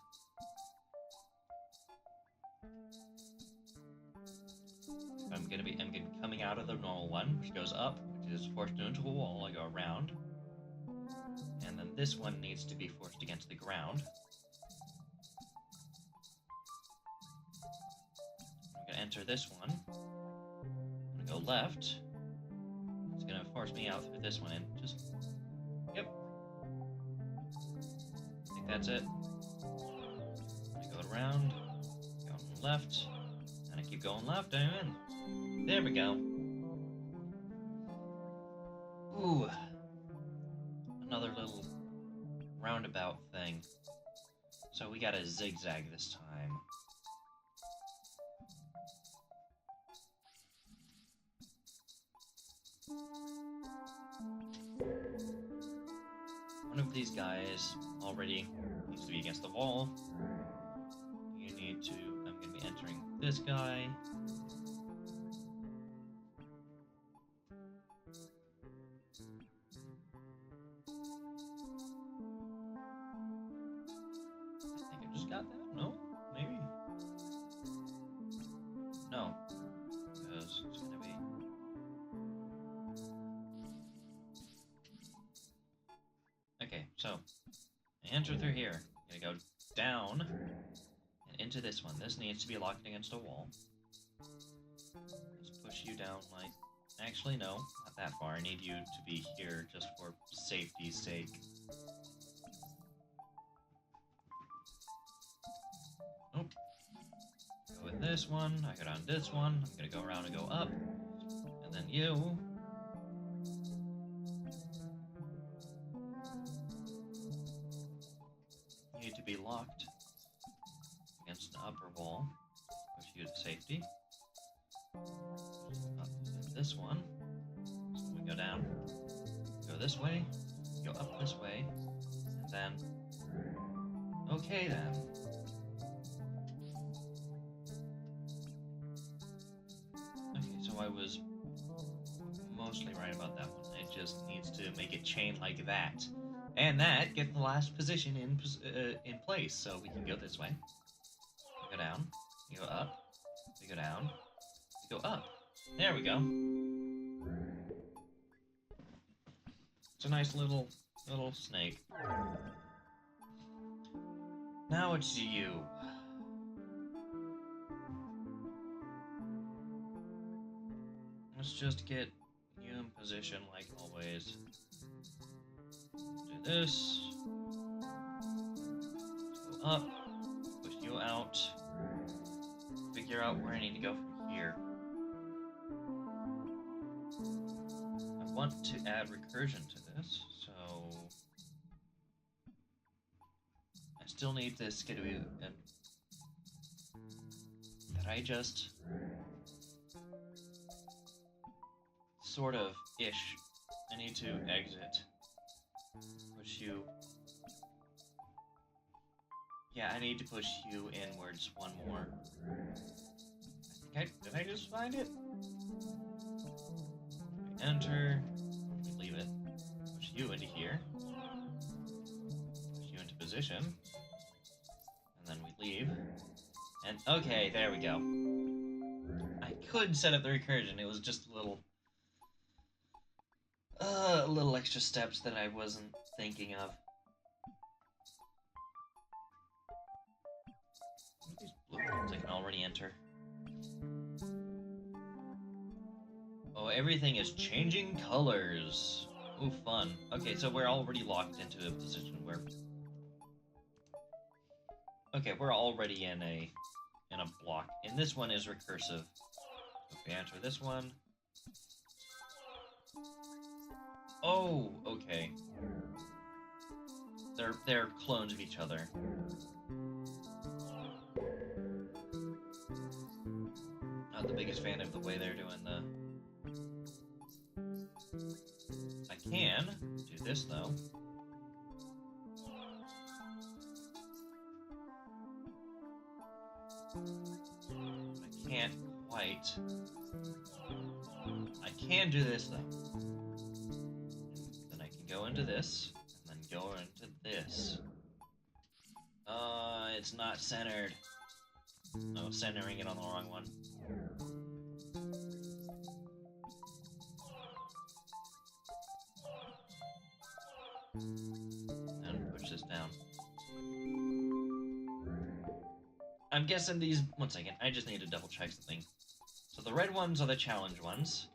I'm gonna be coming out of the normal one, which goes up, which is forced into a wall. I go around, and then this one needs to be forced against the ground. I'm gonna enter this one. I'm gonna go left. It's gonna force me out through this one, and just yep. I think that's it. I go around, go left, and I keep going left, and I'm in. There we go. Ooh. Another little roundabout thing. So we got a zigzag this time. One of these guys already needs to be against the wall. You need to... I'm going to be entering this guy. Got that? No? Maybe? No. Because it's gonna be... Okay, so I enter through here. I'm gonna go down and into this one. This needs to be locked against a wall. Just push you down like... Actually, no. Not that far. I need you to be here just for safety's sake. Nope. Go in this one, I go down this one, I'm gonna go around and go up, and then you... need to be locked against an upper wall, push you to safety. Up to this one, so we go down, go this way, go up this way, and then... Okay then. I was mostly right about that one. It just needs to make it chain like that, and that get the last position in place. So we can go this way. We go down. We go up. We go down. We go up. There we go. It's a nice little snake. Now it's you. Let's just get you in position like always. Do this. Go up. Push you out. Figure out where I need to go from here. I want to add recursion to this, so... I still need this to be... that I just... sort of ish. I need to exit. Push you. Yeah, I need to push you inwards one more. Did I just find it? We enter. We leave it. Push you into here. Push you into position. And then we leave. And okay, there we go. I could set up the recursion. It was just a little extra steps that I wasn't thinking of. What are these blue ones I can already enter? Oh, everything is changing colors. Ooh, fun. Okay, so we're already locked into a position where... Okay, we're already in a block. And this one is recursive. If we enter this one... Oh, okay. They're clones of each other. Not the biggest fan of the way they're doing the... I can do this, though. I can't quite. I can do this, though. Then I can go into this, and then go into this. It's not centered. No, centering it on the wrong one. And push this down. I'm guessing these... One second, I just need to double check something. So the red ones are the challenge ones.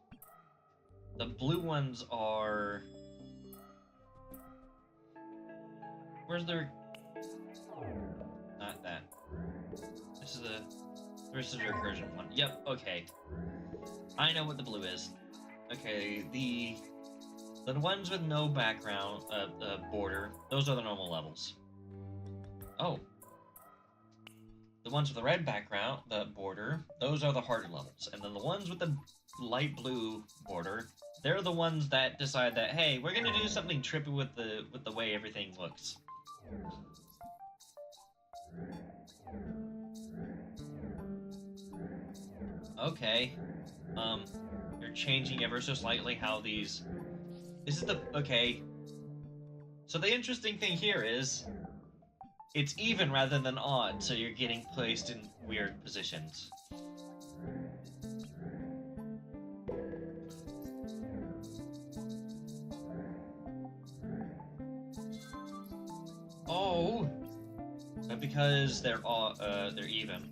The blue ones are... Where's their... Not that. This is the recursion one. Yep, okay. I know what the blue is. Okay, the ones with no background, border, those are the normal levels. Oh. The ones with the red background, the border, those are the harder levels. And then the ones with the light blue border, they're the ones that decide that, hey, we're gonna do something trippy with the way everything looks. Okay. You're changing ever so slightly how these... This is the... Okay. So the interesting thing here is... It's even rather than odd, so you're getting placed in weird positions. Oh! But because they're even,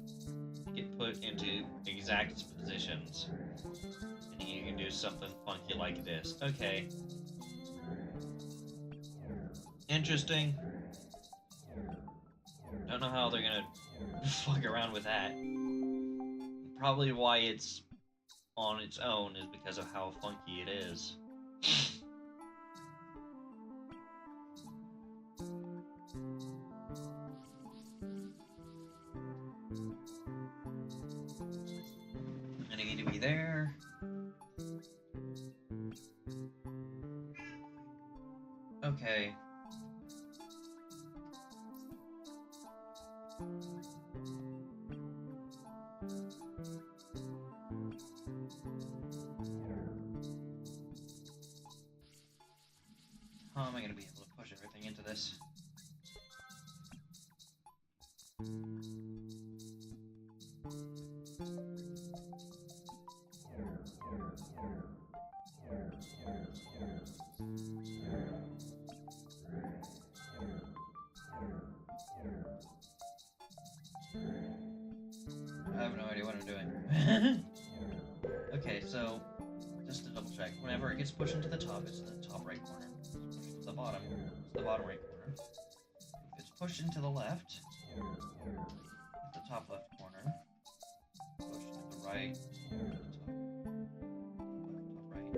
you get put into exact positions. And you can do something funky like this. Okay. Interesting. Don't know how they're gonna fuck around with that. Probably why it's on its own is because of how funky it is. And I need to be there. Okay. How am I going to be able to push everything into this? I have no idea what I'm doing. Okay, so just to double check, whenever it gets pushed into the top, it's in the top right corner. The bottom, it's the bottom right corner. If it's pushed into the left, it's the top left corner. Pushed to the right, the top right.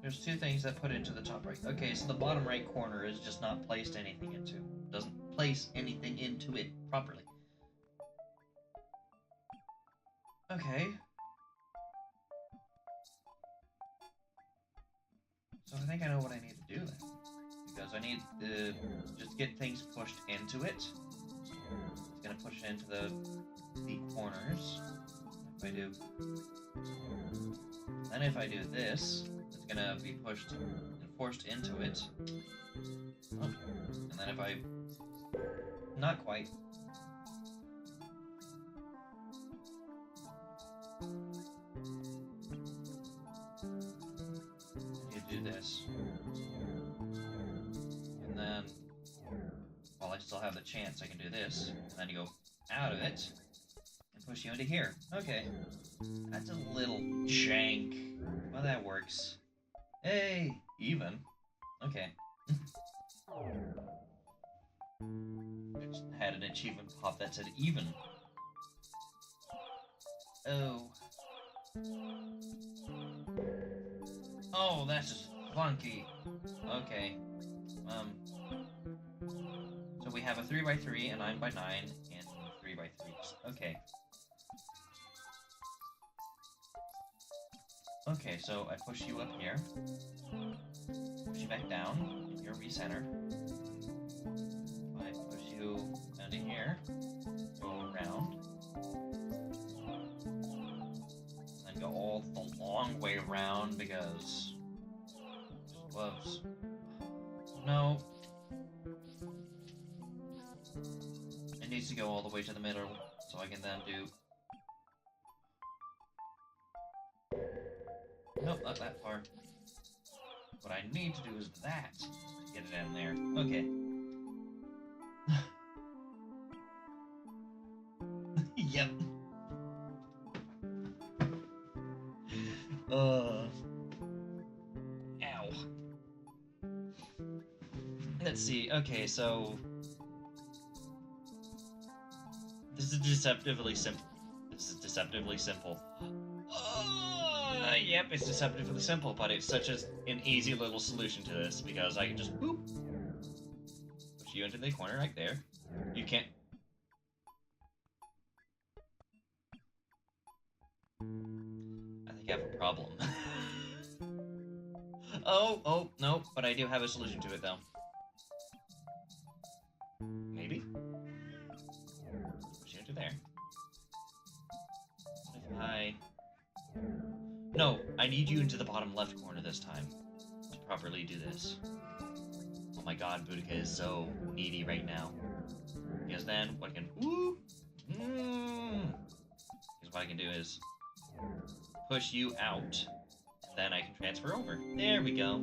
There's two things that put it into the top right. Okay, so the bottom right corner is just not placed anything into. Doesn't place anything into it properly. Okay. So I think I know what I need to do then. Because I need to just get things pushed into it. It's gonna push it into the corners. If I do... Then if I do this, it's gonna be pushed and forced into it. Oh. And then if I... Not quite. You do this. And then, while I still have the chance, I can do this. And then you go out of it and push you into here. Okay. That's a little jank. Well, that works. Hey! Even. Okay. I just had an achievement pop that said even. Oh. Oh, that's just funky. Okay. So we have a 3x3, a 9x9, and 3x3s. Okay. Okay, so I push you up here. Push you back down, and you're recenter. I push you down to here. Go around. And go all the long way around because it's close. No. It needs to go all the way to the middle, so I can then do... Nope, not that far. What I need to do is that, to get it in there. Okay. Yep. Ow. Let's see, okay, so... This is deceptively simple. Yep, it's deceptively simple, but it's such an easy little solution to this, because I can just boop, push you into the corner right there. You can't... I think I have a problem. Oh, no, but I do have a solution to it, though. Maybe? Push you into there. What if I... No, I need you into the bottom left corner this time to properly do this. Oh my god, Boudica is so needy right now. Because then, what I can... Because what I can do is push you out, and then I can transfer over. There we go.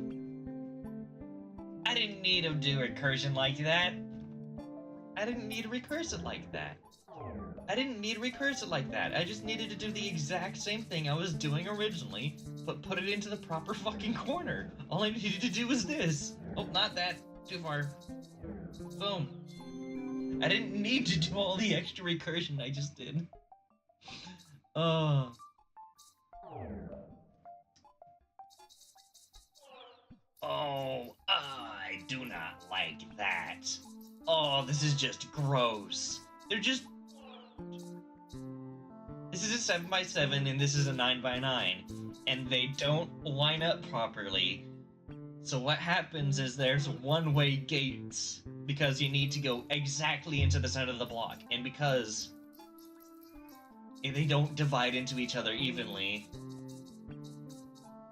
I didn't need to do recursion like that. I didn't need to recurse it like that. I just needed to do the exact same thing I was doing originally, but put it into the proper fucking corner. All I needed to do was this. Oh, not that. Too far. Boom. I didn't need to do all the extra recursion I just did. Oh. Oh, I do not like that. Oh, this is just gross. This is a 7x7 and this is a 9x9, and they don't line up properly. So what happens is there's one-way gates because you need to go exactly into the center of the block, and because they don't divide into each other evenly.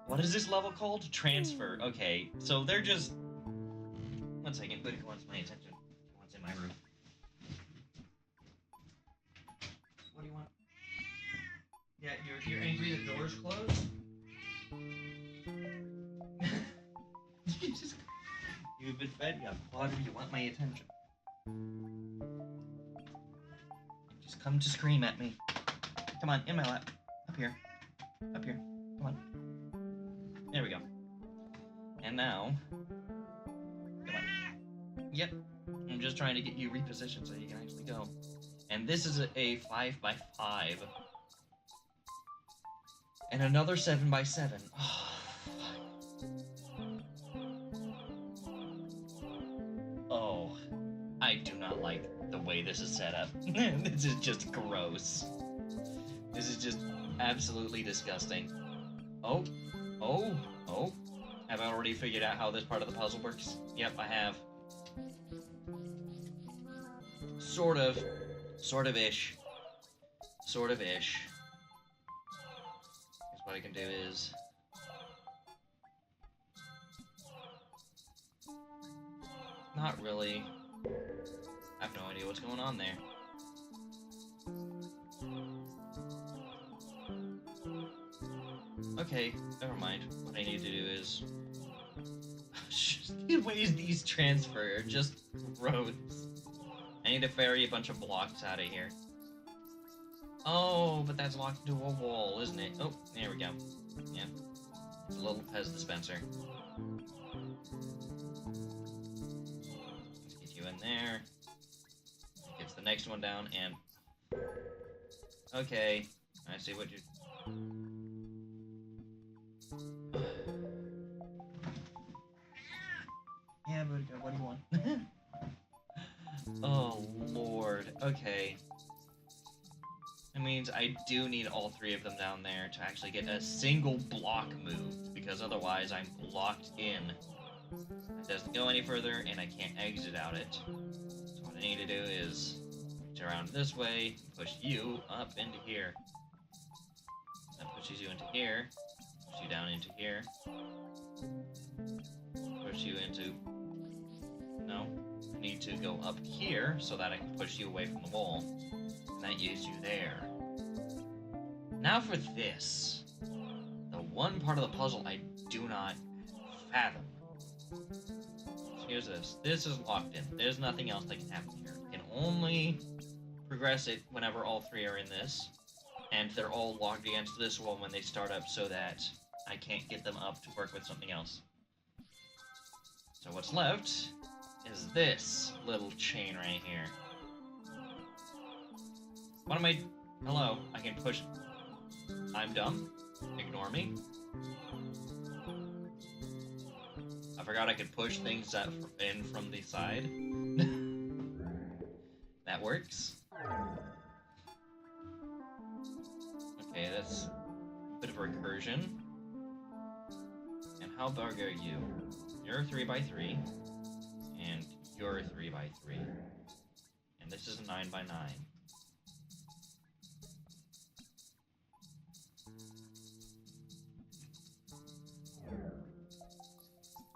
What is this level called? Transfer. Okay, so they're just... One second, Boudica wants my attention. He wants in my room. What do you want? Yeah, you're angry the door's closed? You've been fed, you have water, you want my attention. Just come to scream at me. Come on, in my lap. Up here. Come on. There we go. And now... Come on. Yep. I'm just trying to get you repositioned so you can actually go. And this is a 5x5. And another 7x7. Oh, I do not like the way this is set up. This is just gross. This is just absolutely disgusting. Oh. Have I already figured out how this part of the puzzle works? Yep, I have. Sort of. Sort-of-ish. Sort-of-ish. Guess what I can do is... Not really. I have no idea what's going on there. Okay, never mind. What I need to do is... The ways these transfer are just gross. I need to ferry a bunch of blocks out of here. Oh, but that's locked into a wall, isn't it? Oh, there we go. Yeah. It's a little Pez dispenser. Let's get you in there. Gets the next one down, and... Okay. I see what you... Yeah, but what do you want? Oh, Lord. Okay. It means I do need all 3 of them down there to actually get a single block moved, because otherwise I'm blocked in. It doesn't go any further, and I can't exit out it. So what I need to do is turn around this way, push you up into here. That pushes you into here, push you down into here, push you into... No, I need to go up here so that I can push you away from the wall. And that gets you there. Now for this. The one part of the puzzle I do not fathom. So here's this. This is locked in. There's nothing else that can happen here. You can only progress it whenever all 3 are in this. And they're all locked against this wall when they start up so that I can't get them up to work with something else. So what's left is this little chain right here. What am I... Hello, I can push... I'm dumb. Ignore me. I forgot I could push things in from the side. That works. Okay, that's a bit of a recursion. And how big are you? You're 3x3. And you're 3x3. And this is a 9x9.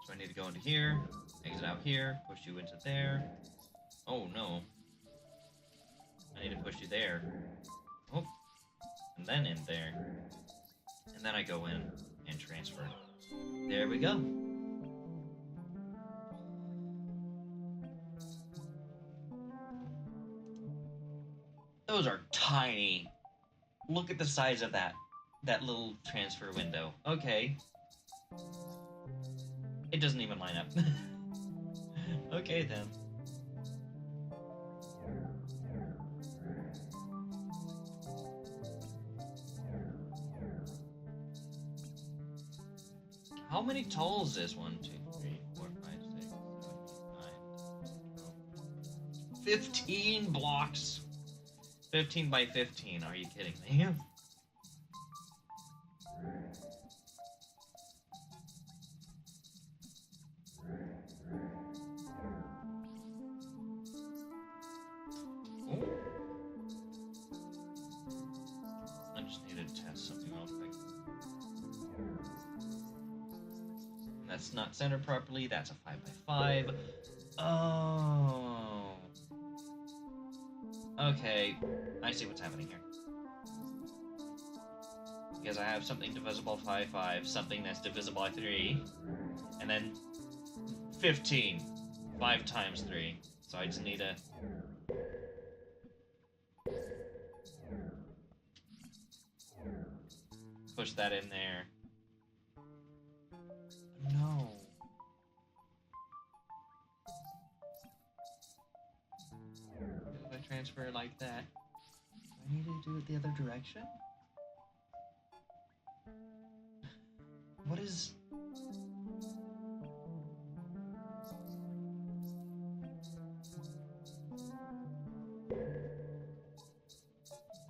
So I need to go into here, exit out here, push you into there. Oh no. I need to push you there. Oh. And then in there. And then I go in and transfer. There we go. Those are tiny. Look at the size of that little transfer window. Okay. It doesn't even line up. Okay then. How many tall is this? 1, 2, 3, 4, 5, 6, 7, 8, 9, 10, 15 blocks. 15 by 15, are you kidding me? Oh. I just need to test something real quick. That's not centered properly, that's a 5x5. Oh. Okay, I see what's happening here. Because I have something divisible by 5, something that's divisible by 3, and then 15. 5 times 3. So I just need to... push that in there. No. If I transfer like that, do I need to do it the other direction? What is...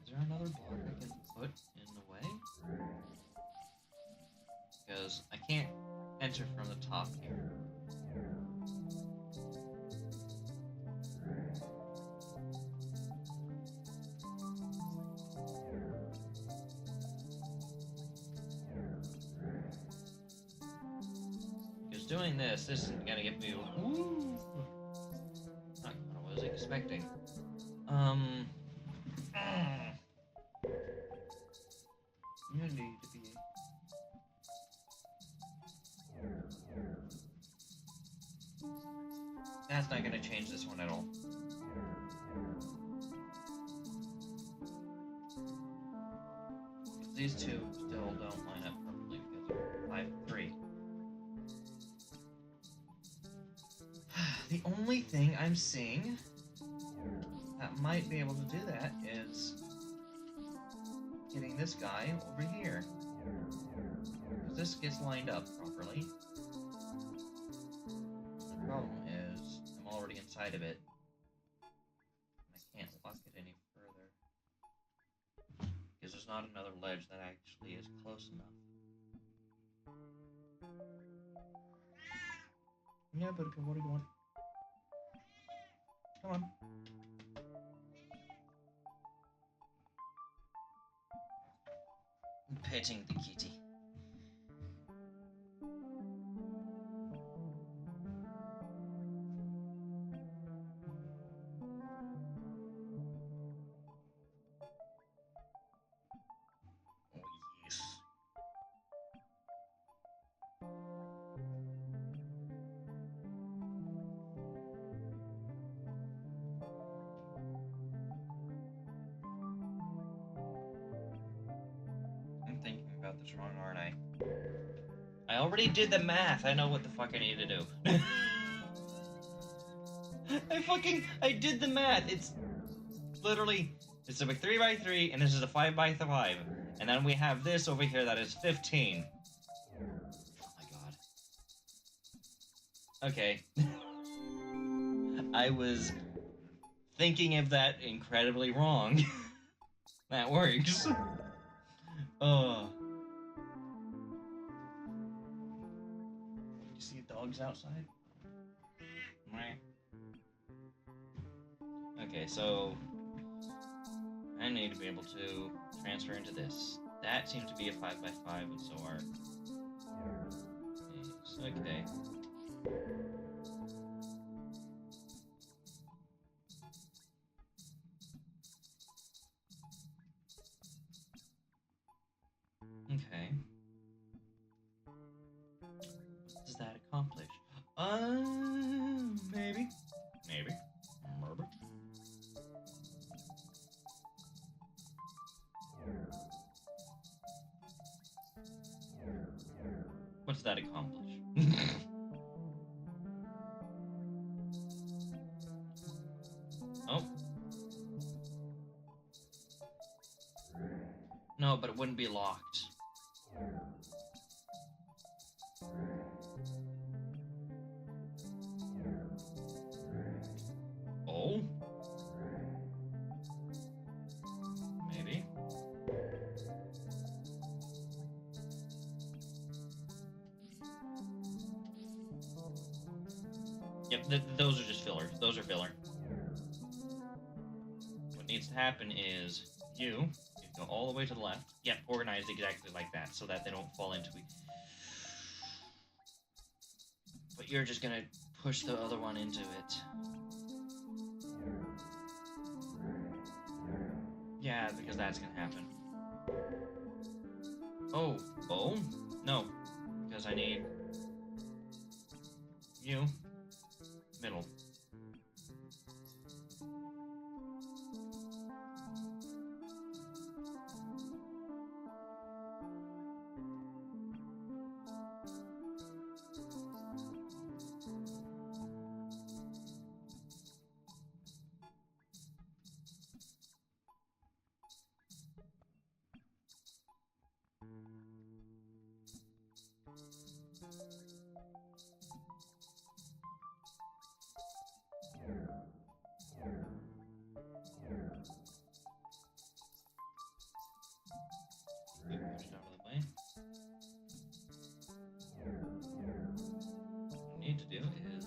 Is there another block I can put in the way? Because I can't enter from the top here. Because doing this isn't gonna get me... Woo! Not what I was expecting. You need to be... That's not gonna change this one at all. These two still don't line up properly because I have 3. The only thing I'm seeing that might be able to do that is getting this guy over here. Because this gets lined up properly. The problem is I'm already inside of it. And I can't lock it any further. there's not another ledge that actually is close enough. Yeah, but what do you want? Come on. I'm petting the kitty. Oh, yes. I'm thinking about this wrong, aren't I? I already did the math. I know what the fuck I need to do. I did the math. It's literally, it's a 3x3, and this is a 5x5. And then we have this over here that is 15. Oh my god. Okay. I was thinking of that incredibly wrong. That works. You see dogs outside? Okay, so I need to be able to transfer into this. That seems to be a 5x5, and so are these. Okay. Okay. What does that accomplish? Maybe. Maybe. What does that accomplish? Oh. No, but it wouldn't be locked. Oh? Maybe. Yep, those are just filler. Those are filler. What needs to happen is you go all the way to the left. Yep, organized exactly like that, so that they don't fall into it. But you're just gonna push the other one into it. Yeah, because that's gonna happen. Oh, no, because I need you, middle. Push it out of the way. What I need to do is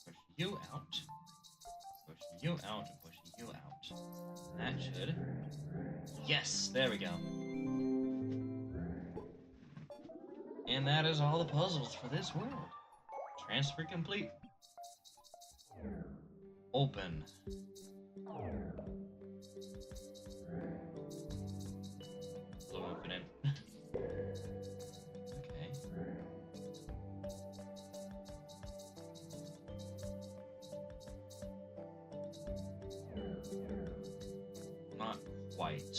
push you out, push you out, and push you out. That should... Yes, there we go. And that is all the puzzles for this world. Transfer complete. Open. Blue infinite. Okay. Not quite.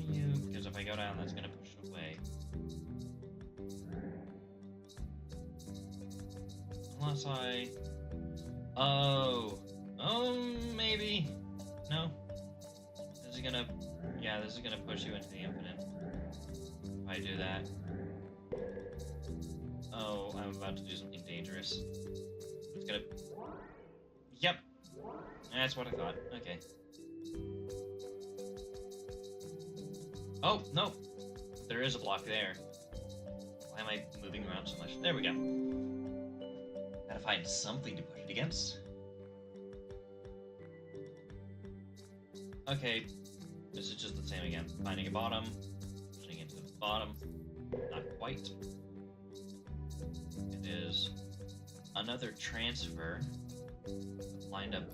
You, because if I go down, that's gonna push it away. Unless I... Oh, maybe. No. This is gonna... Yeah, this is gonna push you into the infinite. If I do that. Oh, I'm about to do something dangerous. It's gonna... Yep. That's what I thought. Okay. Oh, no. There is a block there. Why am I moving around so much? There we go. Gotta find something to push it against. Okay. This is just the same again. Finding a bottom. Pushing into the bottom. Not quite. It is another transfer lined up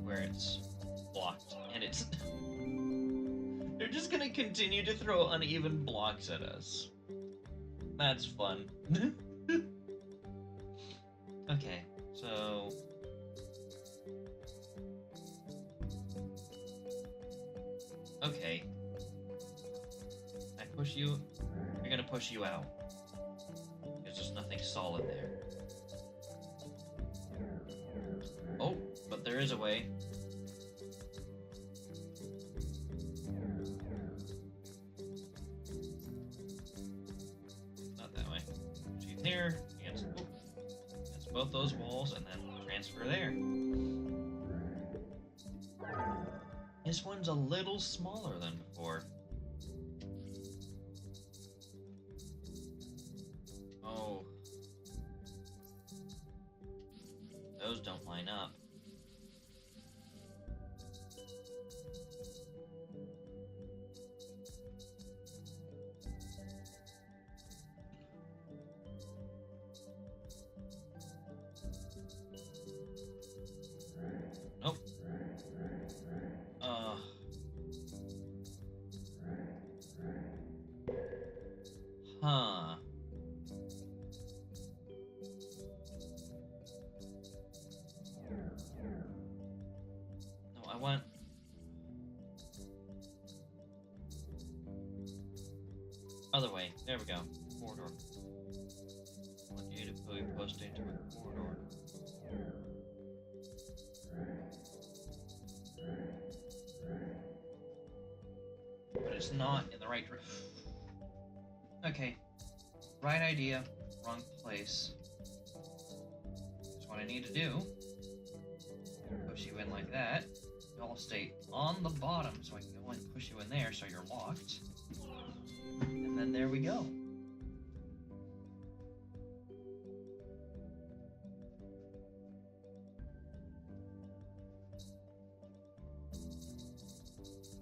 where it's blocked. And it's... They're just gonna continue to throw uneven blocks at us. That's fun. Okay, so... Okay. I push you, you're gonna push you out. Because there's nothing solid there. Oh, but there is a way. Not that way. Push you there, against both those walls, and then transfer there. This one's a little smaller than before. Oh. Those don't line up. Nope. Huh. No, I want... Other way. There we go. Corridor. I want you to put your post into a corridor. But it's not in the right direction. Okay. Right idea, wrong place. That's what I need to do. Push you in like that. Y'all stay on the bottom so I can go and push you in there so you're locked. And then there we go.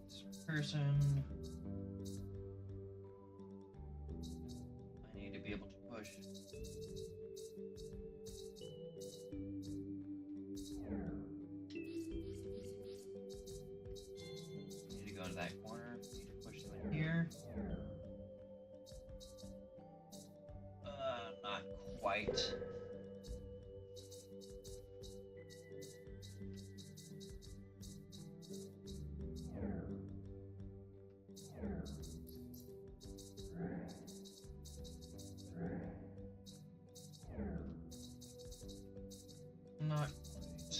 This person... I need to be able to push. Need to go to that corner. Need to push them in here. Not quite. Not quite.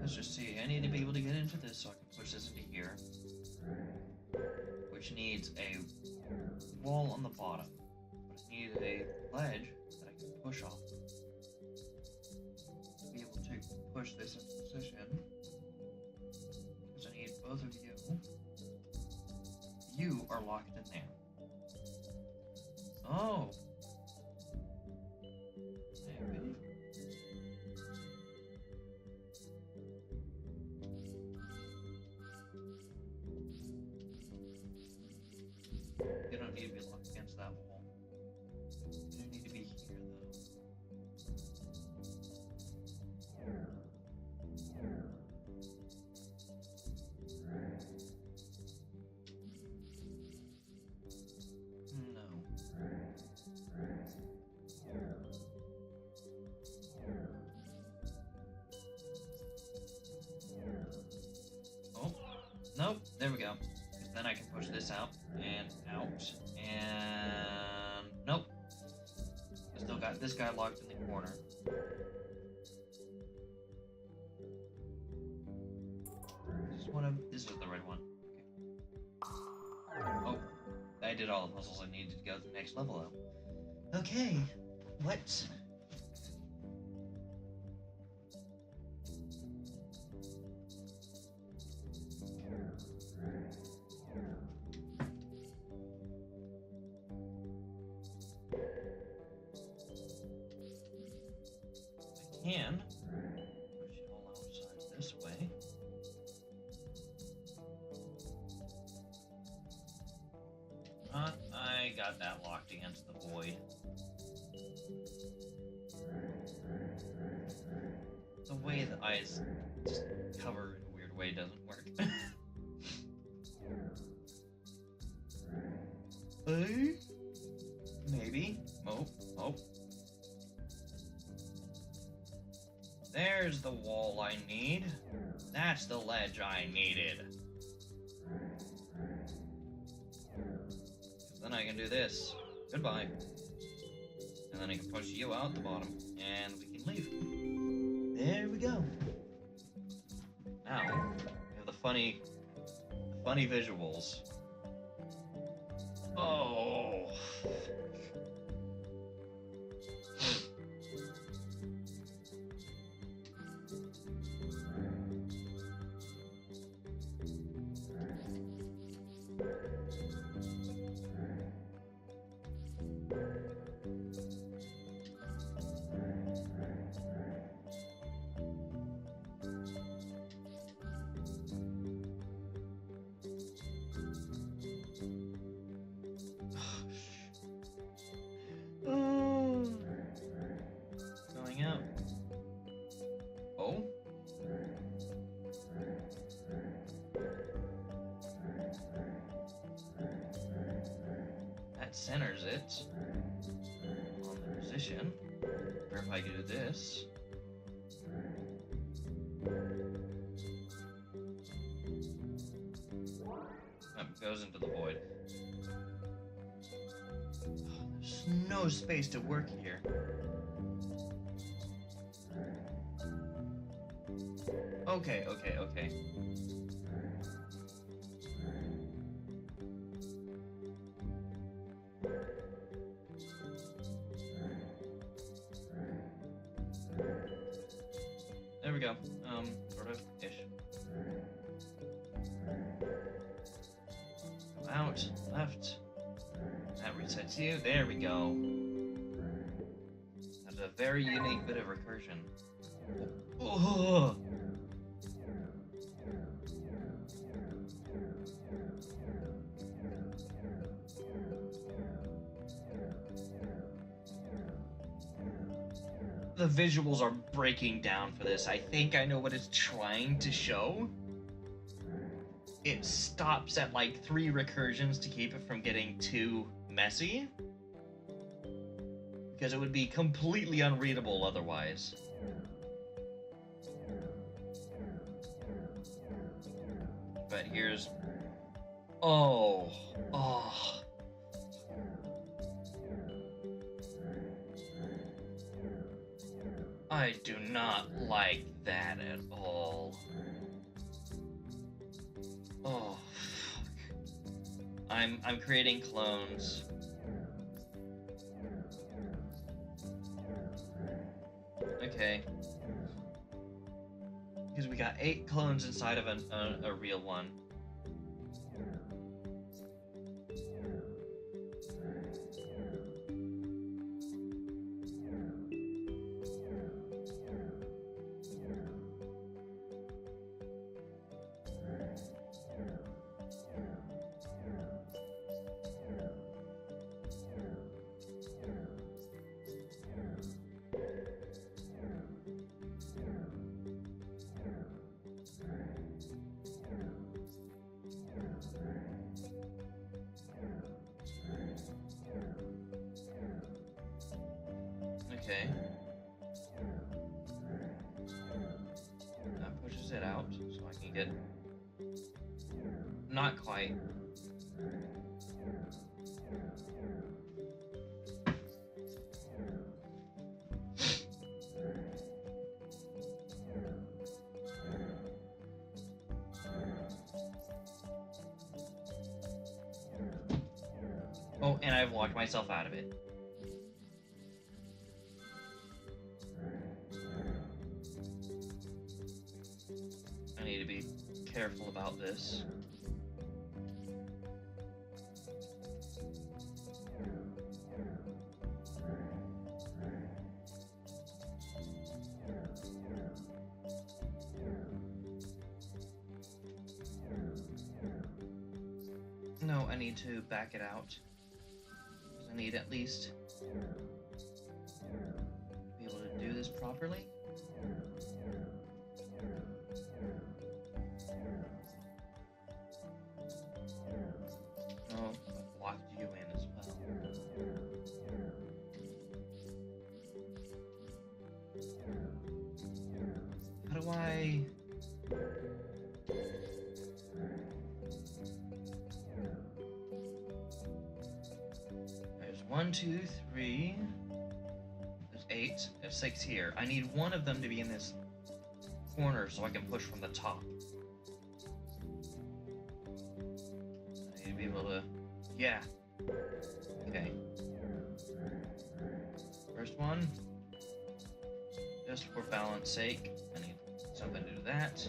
Let's just see. I need to be able to get into this so I can push this into here. Which needs a wall on the bottom. But I need a ledge that I can push off. To be able to push this into position. Because I need both of you. You are locked in there. Oh! Maybe. You don't need to be locked against that wall. You need to be here, though. No. Oh, nope, there we go. 'Cause then I can push this out, and out, and nope. I still got this guy locked in the corner. This is the right one. Okay. Oh, I did all the puzzles I needed to go to the next level up. Okay, what? I can push it all outside this way. I got that locked against the void. The way the eyes just cover in a weird way doesn't work. Maybe. Oh. There's the wall I need. That's the ledge I needed. Then I can do this. Goodbye. And then I can push you out the bottom, and we can leave. There we go. Now, we have the funny visuals. Oh. Going out. Oh. That centers it on the position. Or if I do this. Goes into the void. There's no space to work here. Okay. There we go. Sort of ish. Out, left. That resets you. There we go. That's a very unique bit of recursion. Oh. The visuals are breaking down for this. I think I know what it's trying to show. It stops at like 3 recursions to keep it from getting too messy. Because it would be completely unreadable otherwise. But here's... Oh. I do not like that at all. Oh, fuck. I'm creating clones. Okay. Because we got 8 clones inside of a real one. Okay. That pushes it out, so I can get... Not quite. Oh, and I've locked myself out of it. I need to be careful about this. No, I need to back it out. I need at least be able to do this properly. Oh, I've locked you in as well. How do I... There's 1, 2, 3. There's 8. There's 6 here. I need one of them to be in this corner so I can push from the top. I need to be able to... Yeah. Okay. First one. Just for balance sake, I need something to do that.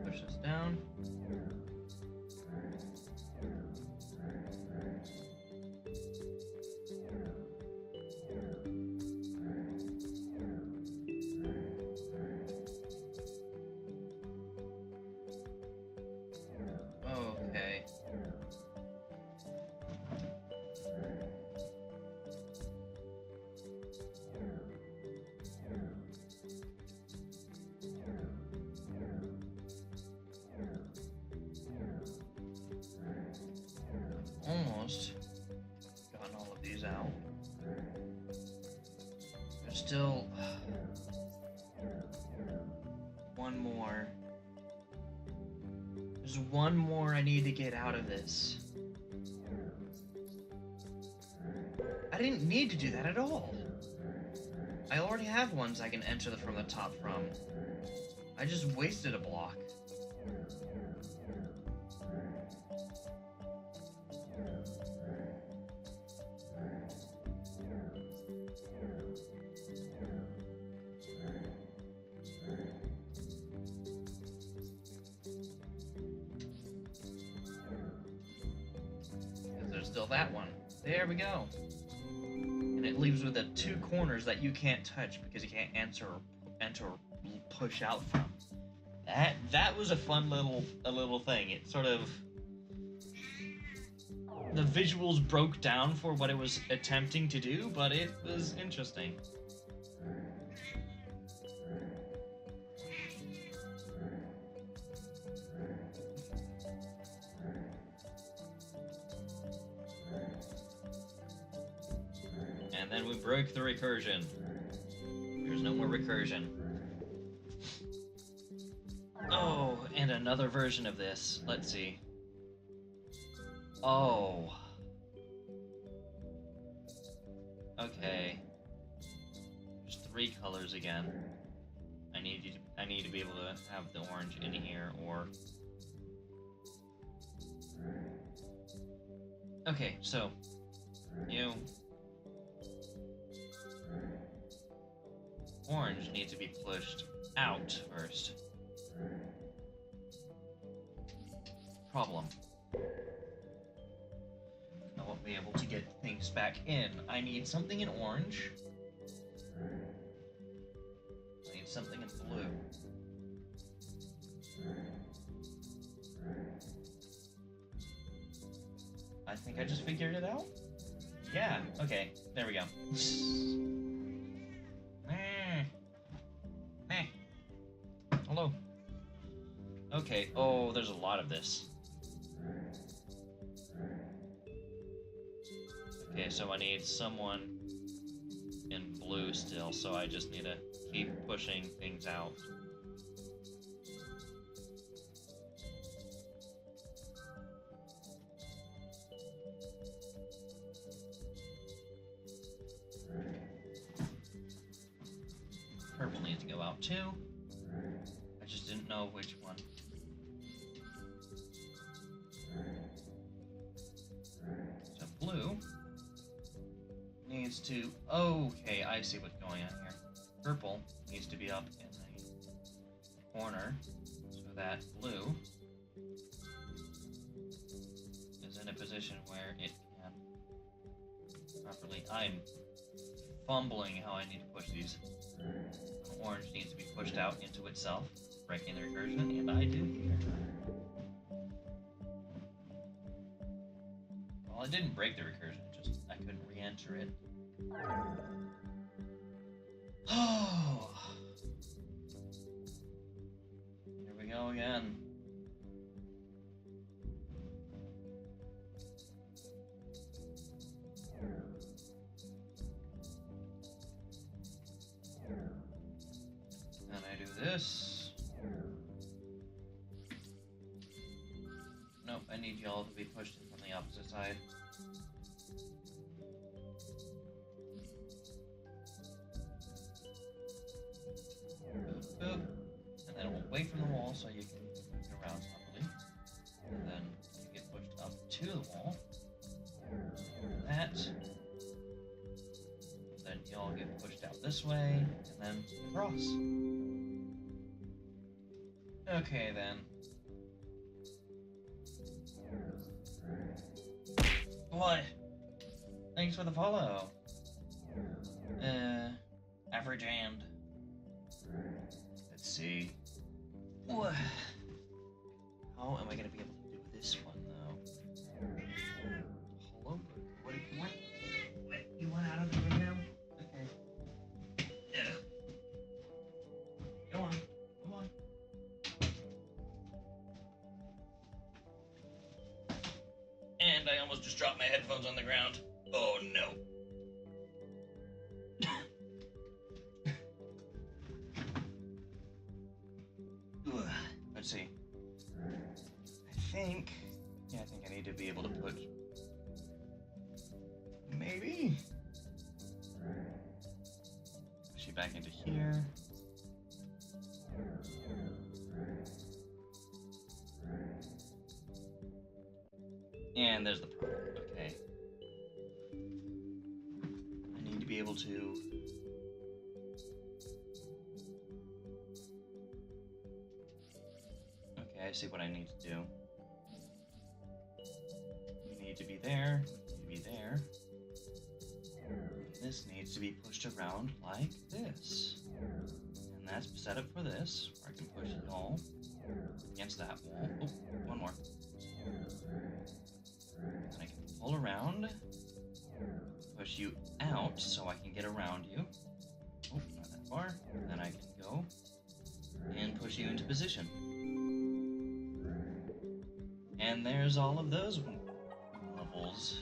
Push this down. Okay. Almost gotten all of these out. There's still one more. There's one more I need to get out of this. I didn't need to do that at all. I already have ones I can enter from the top from. I just wasted a block. There's still that one. There we go. And it leaves with the 2 corners that you can't touch because you can't enter or push out from. That was a fun little thing. It sort of, the visuals broke down for what it was attempting to do, but it was interesting. And then we broke the recursion. There's no more recursion. Oh, and another version of this. Let's see. Oh. Okay. There's 3 colors again. I need to be able to have the orange in here, or... Okay, so... You... Orange needs to be pushed out first. Problem. I won't be able to get things back in. I need something in orange. I need something in blue. I think I just figured it out. Yeah, okay, there we go. Hello. Okay, oh, there's a lot of this. Okay, so I need someone in blue still, so I just need to keep pushing things out. Purple needs to go out too. I just didn't know which one. So blue needs to... Okay, I see what's going on here. Purple needs to be up in the corner so that blue is in a position where it can properly... I'm fumbling how I need to push these. Orange needs to be pushed out into itself, breaking the recursion, and I do here. Well, I didn't break the recursion, just I couldn't re-enter it. Oh, here we go again. And I do this. Nope, I need y'all to be pushed in from the opposite side. Boop. And then away from the wall so you can get around properly. And then you get pushed up to the wall. That. Then y'all get pushed out this way, and then across. Okay then. What? Thanks for the follow. Average and. Let's see. What? How am I gonna be able to do this one though? Hello? What do you want? What? You want out of the room now? Okay. Yeah. Go on. Come on. And I almost just dropped my headphones on the ground. Oh no. Let's see. I think I need to be able to put... Maybe? Push you back into here. And there's the problem. Okay. I need to be able to... Okay, I see what I need to do. You need to be there. You need to be there. This needs to be pushed around like this. And that's set up for this, where I can push it all against that wall. Oh, one more. And I can pull around, push you out so I can get around you. Oh, not that far. Then I can go and push you into position. And there's all of those levels.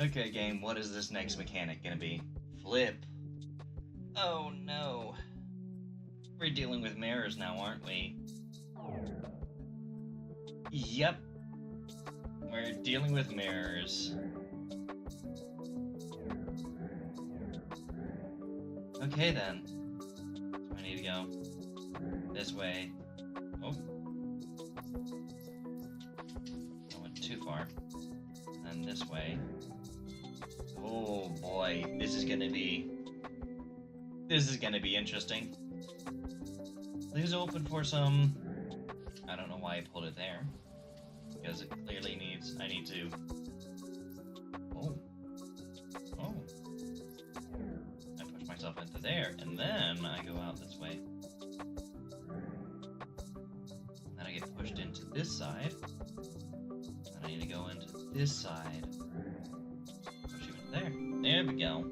Okay, game, what is this next mechanic gonna be? Flip. Oh no. We're dealing with mirrors now, aren't we? Yep. We're dealing with mirrors. Okay then. So I need to go this way. Oh. I went too far. And then this way. Oh boy, this is gonna be interesting. Please open for some... I don't know why I pulled it there. Because it clearly needs... I need to... Oh. Oh. I push myself into there, and then I go out this way. Then I get pushed into this side. Then I need to go into this side. Push you into there. There we go.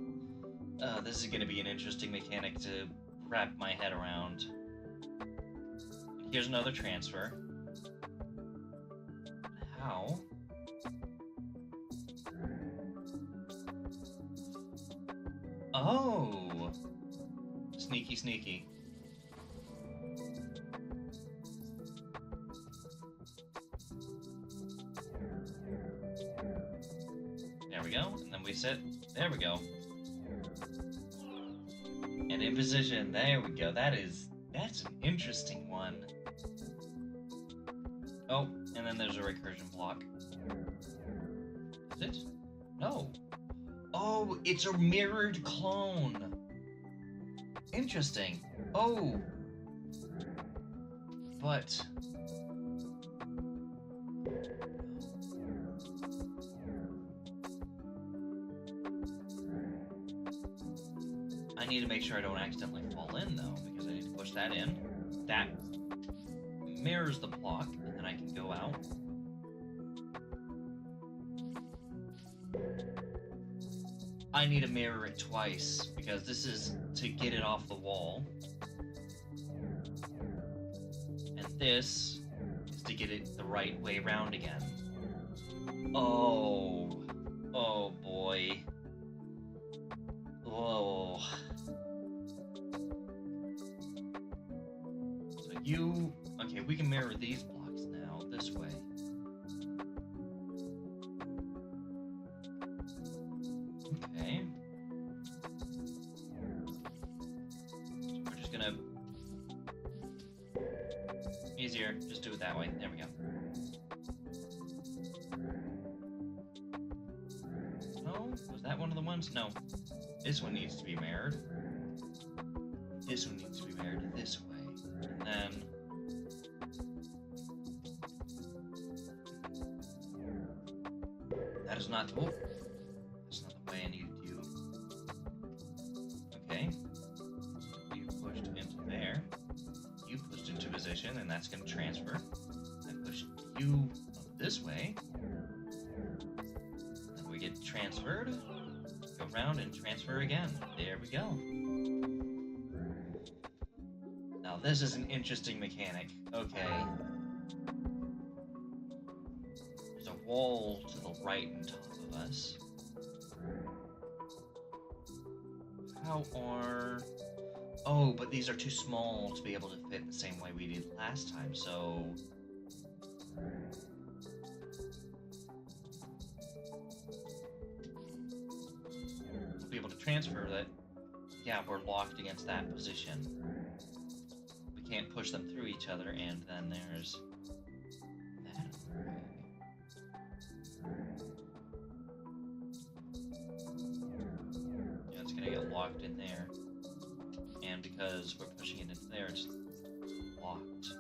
This is going to be an interesting mechanic to wrap my head around. Here's another transfer. How? Oh! Sneaky, sneaky. There we go, and then we sit. There we go. And in position, there we go. That's an interesting one. Oh, and then there's a recursion block. Is it? No. Oh, it's a mirrored clone. Interesting. Oh. But... I need to make sure I don't accidentally fall in, though, because I need to push that in. That mirrors the block, and then I can go out. I need to mirror it twice, because this is to get it off the wall. And this is to get it the right way around again. Oh. Oh, boy. Whoa. So you... Okay, we can mirror these blocks now, this way. Okay. So we're just gonna... Easier, just do it that way. There we go. Oh, was that one of the ones? No. This one needs to be mirrored. This one needs to be mirrored this way. And then... That is not... Oh! That's not the way I needed you. Okay. You pushed into there. You pushed into position, and that's going to transfer. I pushed you up this way. Then we get transferred. Go round and transfer again. There we go. Now this is an interesting mechanic. Okay. There's a wall to the right and top of us. How are... Oh, but these are too small to be able to fit the same way we did last time, so... Be able to transfer that. Yeah, we're locked against that position. We can't push them through each other, and then there's that. Yeah, it's gonna get locked in there, and because we're pushing it into there, it's locked.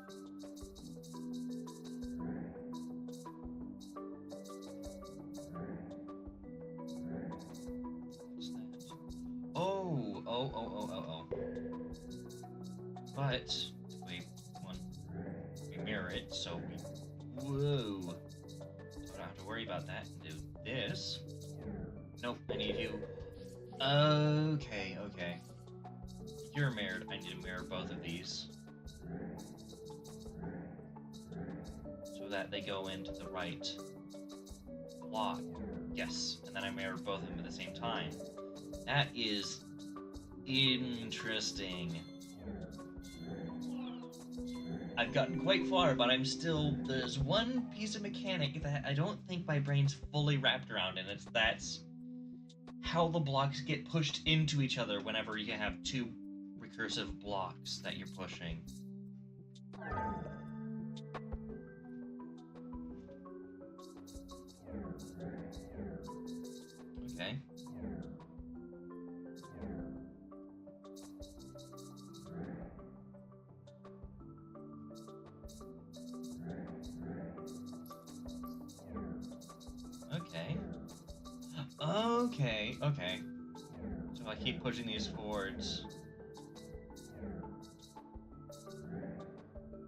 But we mirror it, so we... Whoa! So I don't have to worry about that. Do this. Nope, I need you. Okay, okay. You're mirrored. I need to mirror both of these. So that they go into the right block. Yes, and then I mirror both of them at the same time. That is interesting. I've gotten quite far, but I'm still... There's one piece of mechanic that I don't think my brain's fully wrapped around, and that's how the blocks get pushed into each other whenever you have two recursive blocks that you're pushing. Okay. Okay, okay. So if I keep pushing these forwards...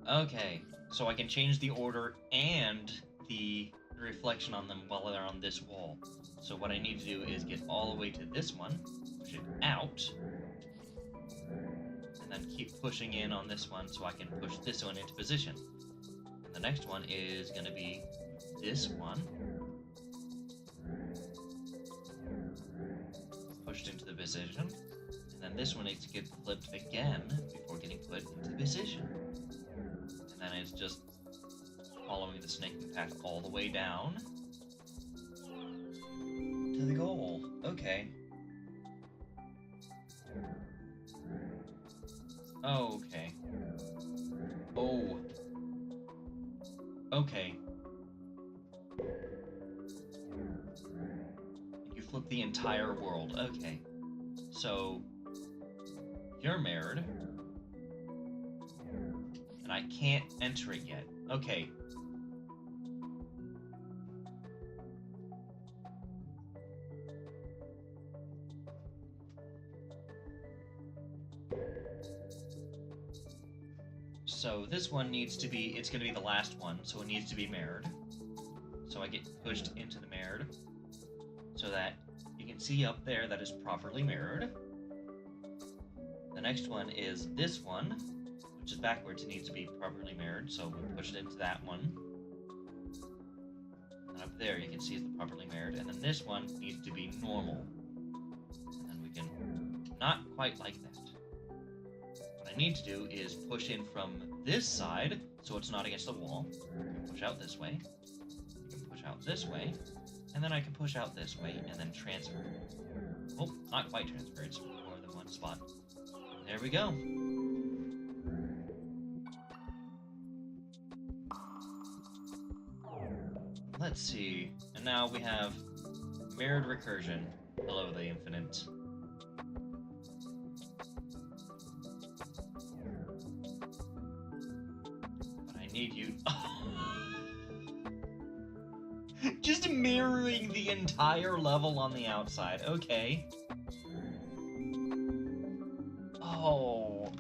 Okay, so I can change the order and the reflection on them while they're on this wall. So what I need to do is get all the way to this one, push it out, and then keep pushing in on this one so I can push this one into position. And the next one is going to be this one. pushed into the position, and then this one needs to get flipped again before getting put into the position. And then it's just following the snaking path all the way down to the goal. Okay. Oh, okay. Oh. Okay. You flip the entire world. Okay. So, you're mirrored. And I can't enter it yet. Okay. So this one needs to be, it's going to be the last one, so it needs to be mirrored. So I get pushed into the mirrored, so that you can see up there that is properly mirrored. The next one is this one, which is backwards. It needs to be properly mirrored, so we'll push it into that one. And up there you can see it's properly mirrored, and then this one needs to be normal. And then we can, not quite like that. What I need to do is push in from this side, so it's not against the wall. You can push out this way. You can push out this way. And then I can push out this way, and then transfer. Oh, not quite transfer, it's more than one spot. There we go. Let's see. And now we have mirrored recursion. Hello, the infinite. But I need you. Just mirroring the entire level on the outside. Okay. Oh.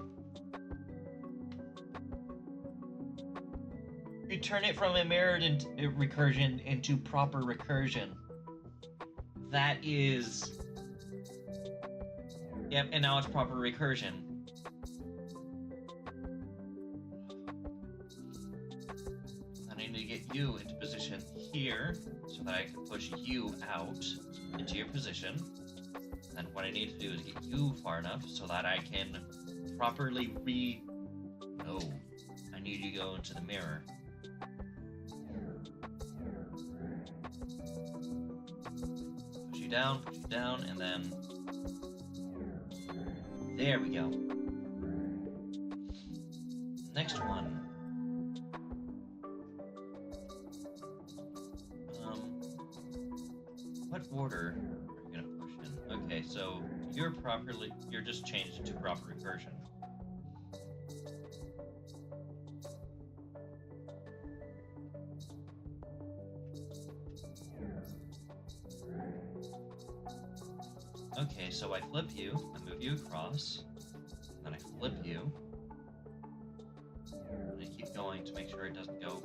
You turn it from a mirrored recursion into proper recursion. That is... Yep, and now it's proper recursion. I need to get you into position here, so that I can push you out into your position. And what I need to do is get you far enough so that I can properly No. I need you to go into the mirror. Push you down, and then... There we go. Next one. What order are you gonna push in? Okay, so you're just changed to proper recursion. Okay, so I flip you, I move you across, then I flip you, and I keep going to make sure it doesn't go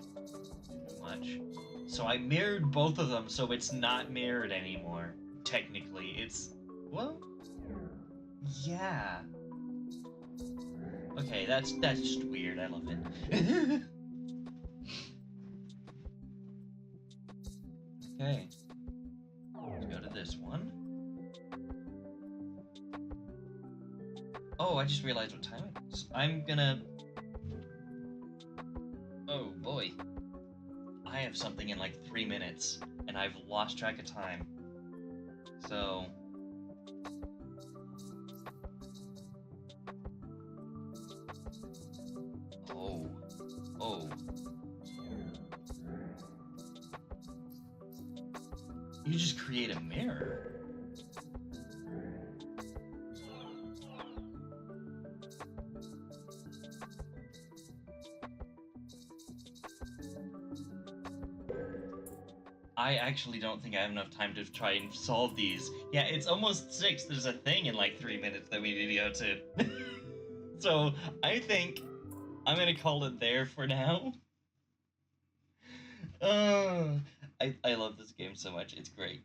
too much. So I mirrored both of them, so it's not mirrored anymore. Technically, it's... well... yeah. Okay, that's just weird, I love it. Okay. Let's go to this one. Oh, I just realized what time it is. I'm gonna... Oh, boy. I have something in like 3 minutes, and I've lost track of time. So... Oh. You just create a mirror. I actually don't think I have enough time to try and solve these. Yeah, it's almost 6. There's a thing in like 3 minutes that we need to go to. So, I think I'm gonna call it there for now. I love this game so much. It's great.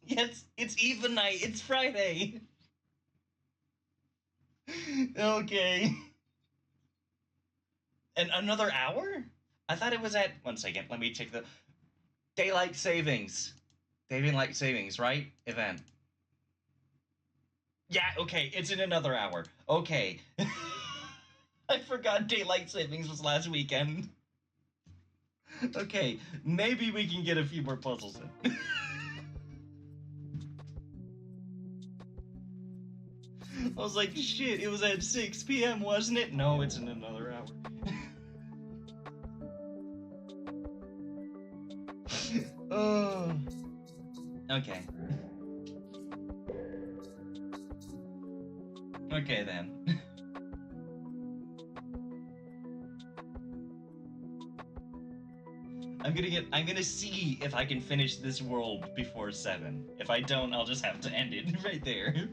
Yes, it's even night. It's Friday. Okay. And another hour? I thought it was at... One second, let me check the... Daylight savings, right? Event. Yeah, okay, it's in another hour. Okay. I forgot daylight savings was last weekend. Okay, maybe we can get a few more puzzles in. I was like, shit, it was at 6 p.m., wasn't it? No, it's in another hour. Oh. Okay. Okay then. I'm gonna see if I can finish this world before 7. If I don't, I'll just have to end it right there.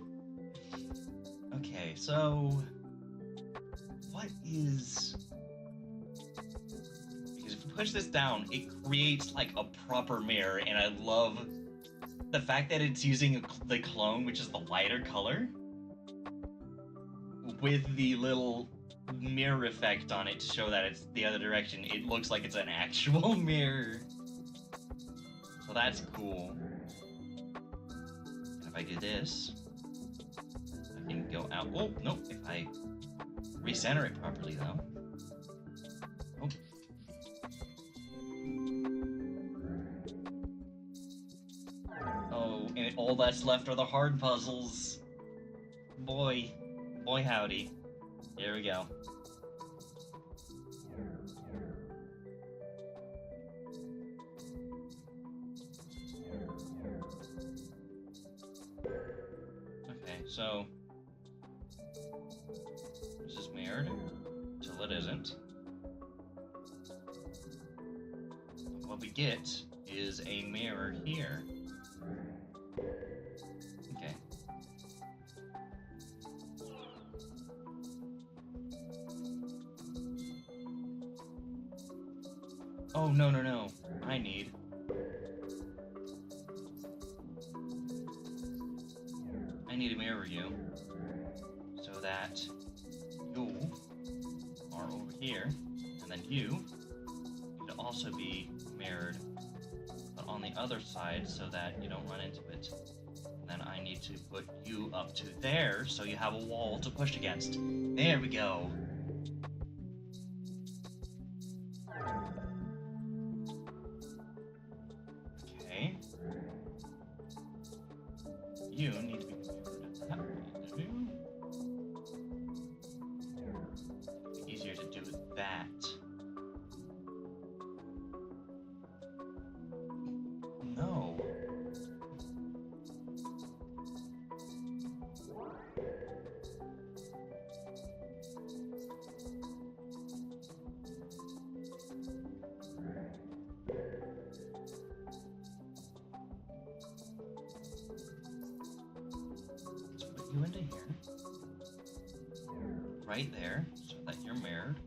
Okay, so what is, because if you push this down, it creates like a proper mirror, and I love the fact that it's using the clone, which is the lighter color, with the little mirror effect on it to show that it's the other direction. It looks like it's an actual mirror. So that's cool. And if I do this, I can go out. Oh, no, if I recenter it properly, though. Oh. Oh, and all that's left are the hard puzzles. Boy howdy. Here we go. Okay, so this is mirrored till it isn't. What we get is a mirror here. Okay. Oh, no. I need to mirror you so that you are over here, and then you need to also be mirrored, but on the other side so that you don't run into it. And then I need to put you up to there so you have a wall to push against. There we go. Okay. You need to be that way. Easier to do that. No. Let's put you into here. Right there, so that you're mirrored.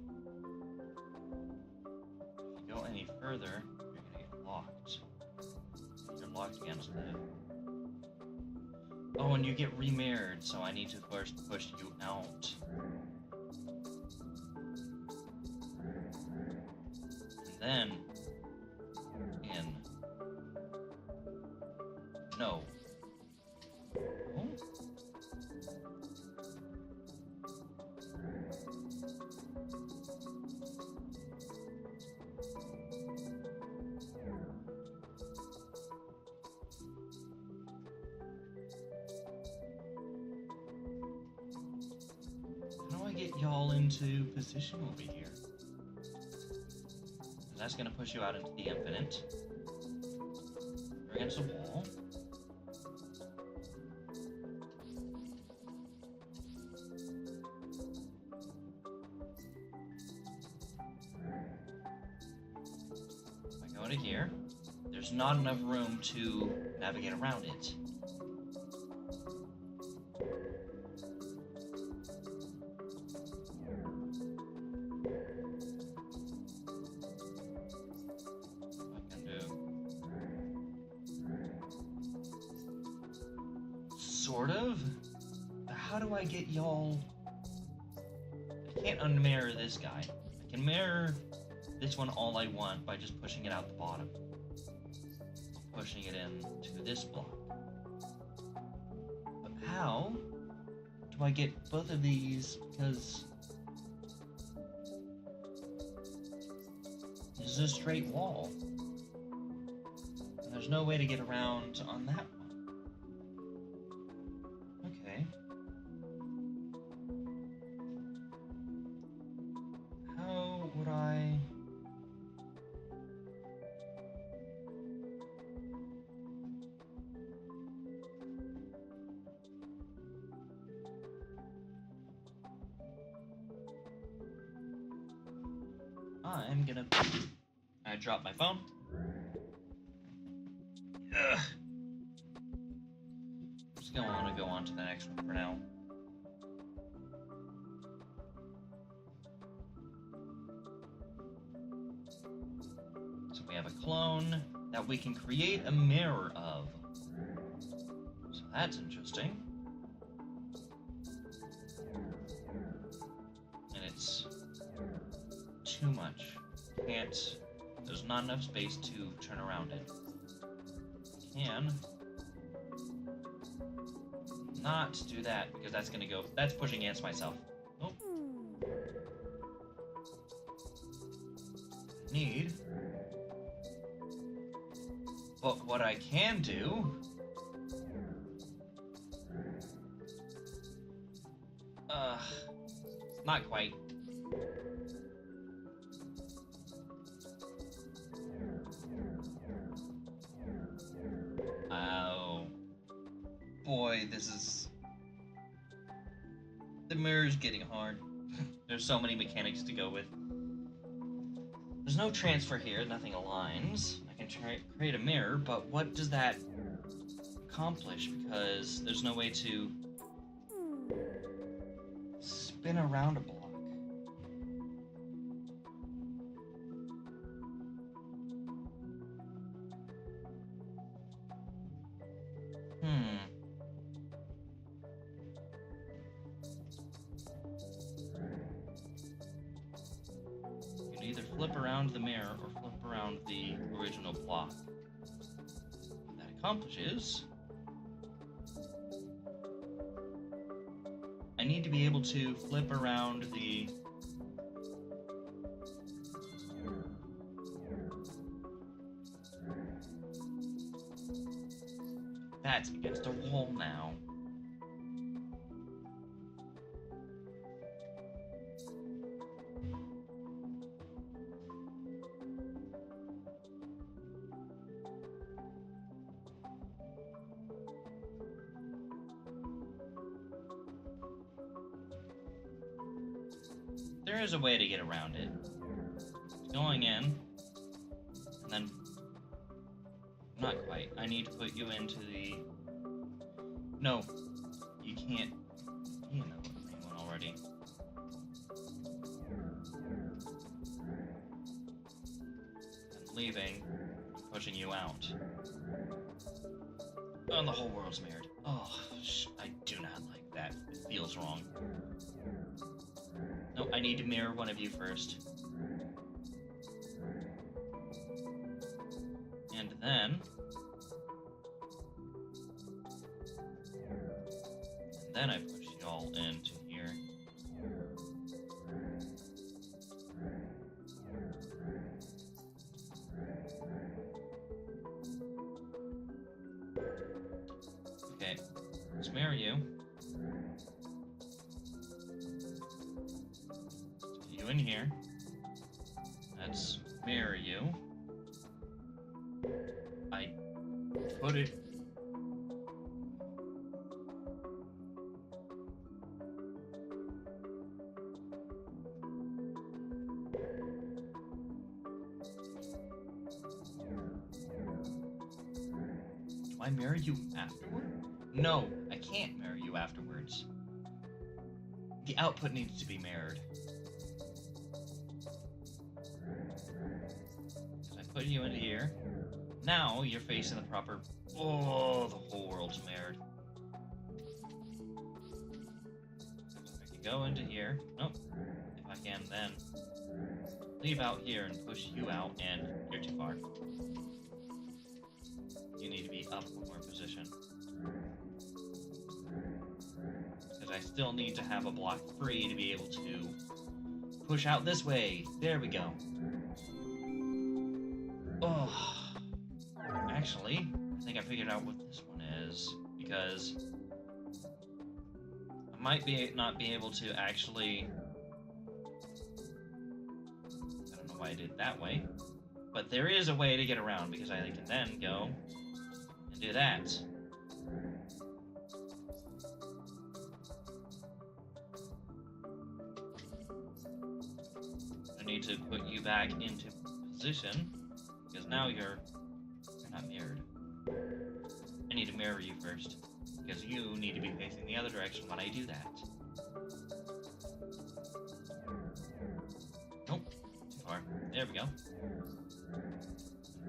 If you go any further, you're gonna get locked. You're locked against it. Oh, and you get remirrored, so I need to first push you out. And then in. No. Oh? How do I get y'all into position over here? That's gonna push you out into the infinite. You're against a wall. If I go into here, there's not enough room to navigate around it. Sort of? How do I get y'all? I can't unmirror this guy. I can mirror this one all I want by just pushing it out the bottom. Pushing it into this block. But how do I get both of these? Because this is a straight wall. And there's no way to get around on that one. Okay. How would I... I'm gonna... I dropped my phone. Ugh. I'm just gonna want to go on to the next one for now. So we have a clone that we can create a mirror of. So that's interesting. And it's too much. Can't. There's not enough space to turn around it. Can not do that because that's gonna go. That's pushing against myself. Oh. Need. But what I can do. Not quite. Oh. Boy, this is... The mirror's getting hard. There's so many mechanics to go with. There's no transfer here, nothing aligns. I can create a mirror, but what does that accomplish? Because there's no way to spin around a block. You can either flip around the mirror or flip around the original block. What that accomplishes... I need to be able to flip around the... That's against a wall now. There is a way to get around it. Going in, and then... Not quite. I need to put you into the... No, you can't. You know the main one already. I'm leaving, pushing you out. Oh, and the whole world's mirrored. Oh, I do not like that. It feels wrong. No, I need to mirror one of you first. And then... I push you all into here. Okay, let's mirror you. Put you in here. Let's mirror you. I put it... Do I mirror you afterward? No, I can't mirror you afterwards. The output needs to be mirrored. So I put you into here. Now you're facing the proper... Oh, the whole world's mirrored. So I can go into here. Nope. If I can, then leave out here and push you out, and you're too far. You need to be up one more position. Because because I still need to have a block free to be able to push out this way. There we go. Oh, actually, I think I figured out what this one is, because I might not be able to actually... I don't know why I did it that way, but there is a way to get around, because I can then go and do that. I need to put you back into position, because now you're not mirrored. I need to mirror you first, because you need to be facing the other direction when I do that. Nope, too far. There we go.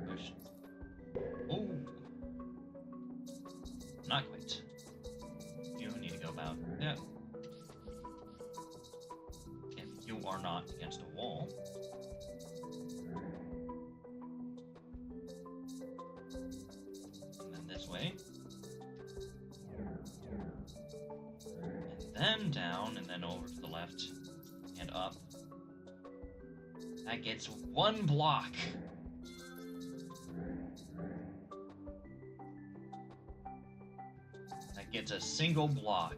Push. Oh! Not quite. You need to go about. Yeah. If you are not against a wall. And then this way. And then down, and then over to the left. And up. That gets one block. That gets a single block.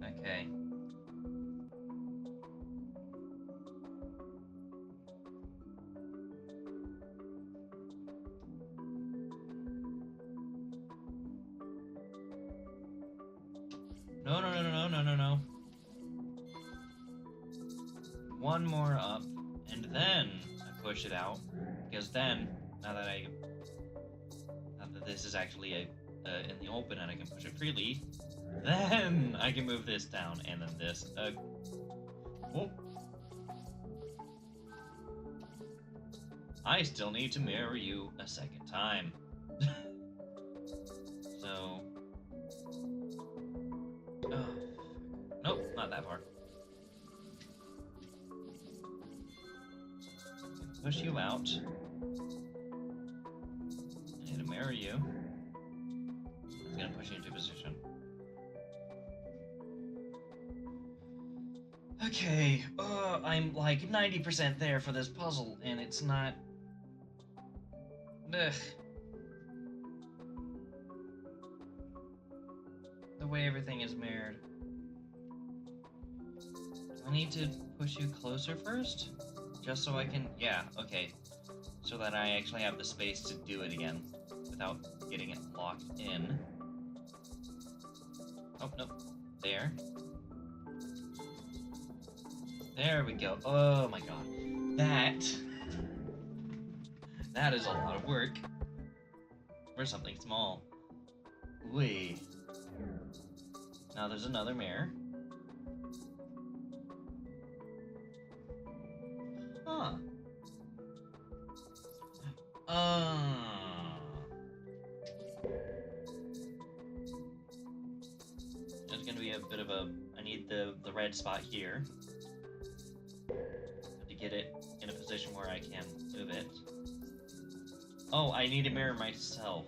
Okay. No. One more up, and then I push it out, because then, now that this is actually in the open and I can push it freely, then I can move this down, and then this. Oh. I still need to mirror you a second time. So. Nope, not that far. Push you out. I need to mirror you. It's gonna push you into position. Okay, I'm like 90% there for this puzzle, and it's not... Ugh. The way everything is mirrored. Do I need to push you closer first? Just so I can... Yeah, okay. So that I actually have the space to do it again without getting it locked in. Oh, nope. There. There we go. Oh my god. That is a lot of work for something small. Wait. Now there's another mirror. Huh. There's gonna be a bit of a... I need the red spot here to get it in a position where I can move it. Oh, I need to mirror myself.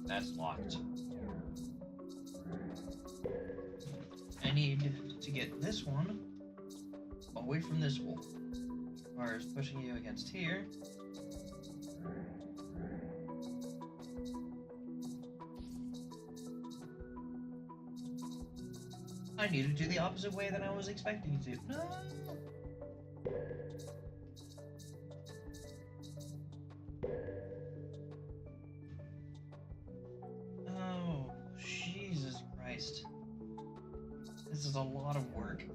That's locked. I need to get this one away from this wall. Requires pushing you against here. I need to do the opposite way than I was expecting to. No. Oh, Jesus Christ. This is a lot of work.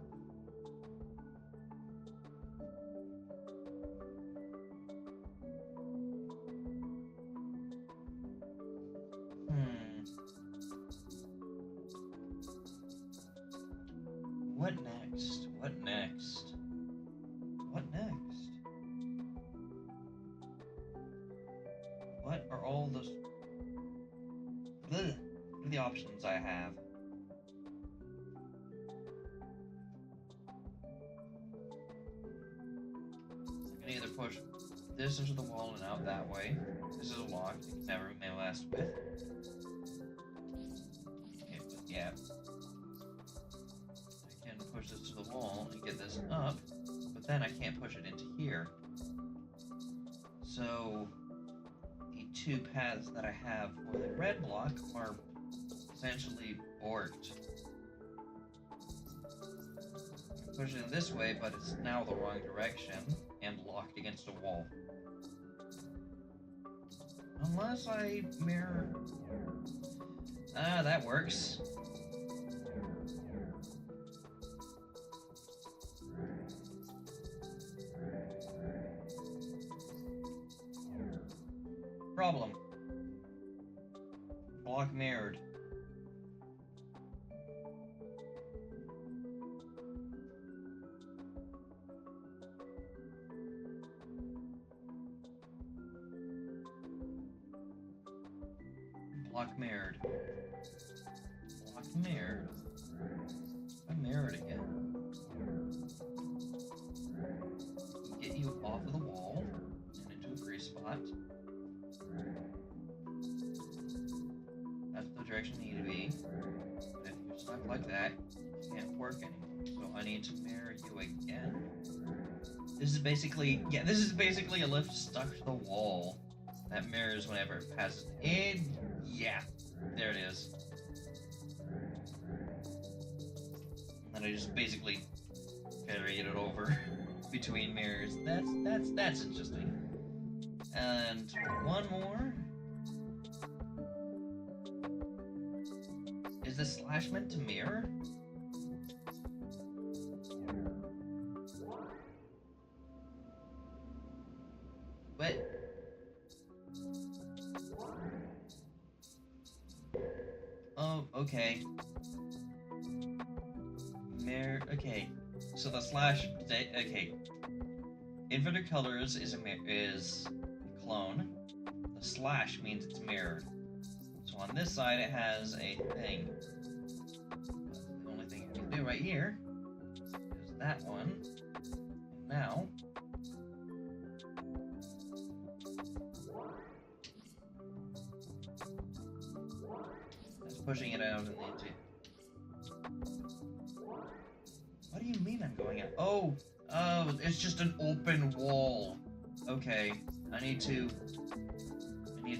What next? What next? What next? What are all those... What are the options I have? push this into the wall and out that way. This is locked. It can never be messed with. Okay, but yeah. I can push this to the wall and get this up, but then I can't push it into here. So the two paths that I have for the red block are essentially borked. I push it in this way, but it's now the wrong direction and locked against a wall. Unless I mirror... Ah, that works. Problem. Block mirrored. Block mirrored. Block mirrored. I mirrored again. Get you off of the wall and into a free spot. That's the direction you need to be. But if you're stuck like that, it can't work anymore. So I need to mirror you again. This is basically, yeah, this is basically a lift stuck to the wall that mirrors whenever it passes. Yeah, there it is. And I just basically carried it over between mirrors. That's interesting. And one more. Is the slash meant to mirror? What? Oh, okay. Okay. So the slash. Okay. Inverted colors is a clone. The slash means it's mirrored. So on this side, it has a thing. The only thing you can do right here is that one. And now. That's pushing it out in the two. What do you mean I'm going out? Oh, it's just an open wall. Okay, I need to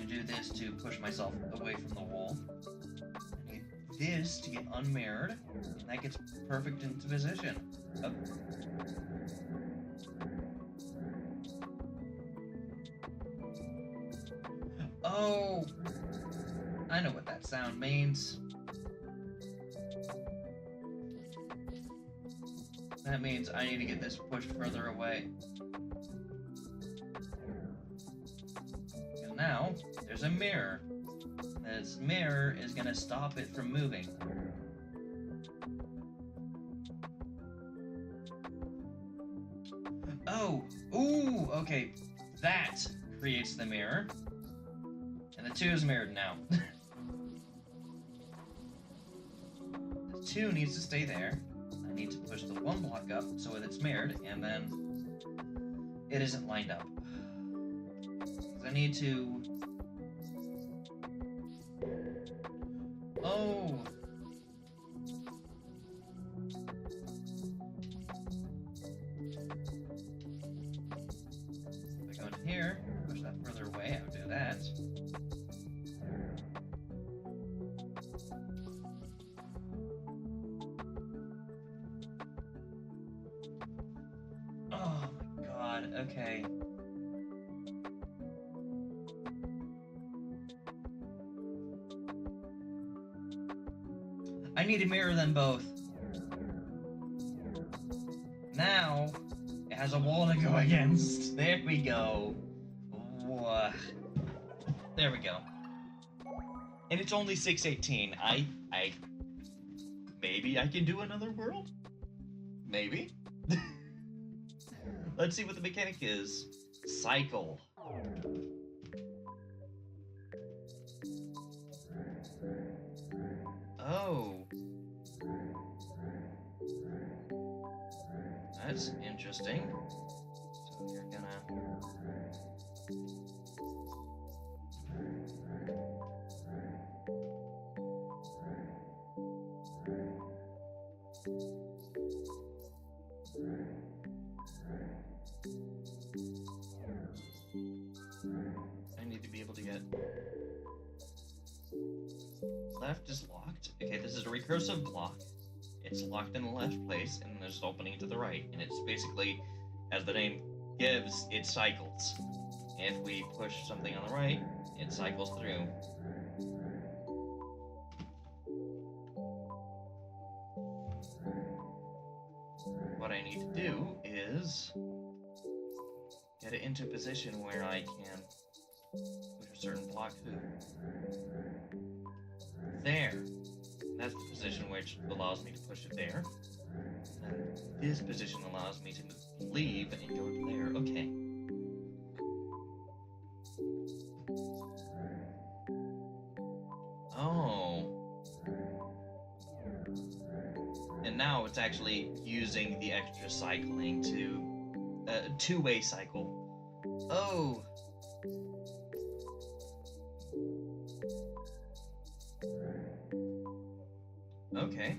do this to push myself away from the wall. I need this to get unmirrored, and that gets perfect into position. Oh, I know what that sound means. That means I need to get this pushed further away. Because now, there's a mirror. This mirror is going to stop it from moving. Oh! Ooh! Okay. That creates the mirror. And the 2 is mirrored now. The 2 needs to stay there. I need to push the 1 block up so that it's mirrored, and then it isn't lined up. I need to... Oh! If I go in here, push that further away, I would do that. Oh my god, okay. I need to mirror them both. Now, it has a wall to go against. There we go. There we go. And it's only 6:18. Maybe I can do another world? Maybe? Let's see what the mechanic is. Cycle. Oh. That's interesting. So we're gonna... I need to be able to get... Left is locked. Okay, this is a recursive block. It's locked in the left place, and there's an opening to the right. And it's basically, as the name gives, it cycles. If we push something on the right, it cycles through. What I need to do is get it into a position where I can push a certain block through. There. That's the position which allows me to push it there. And this position allows me to leave and go to there. Okay. Oh. And now it's actually using the extra cycling to two-way cycle. Oh. Okay.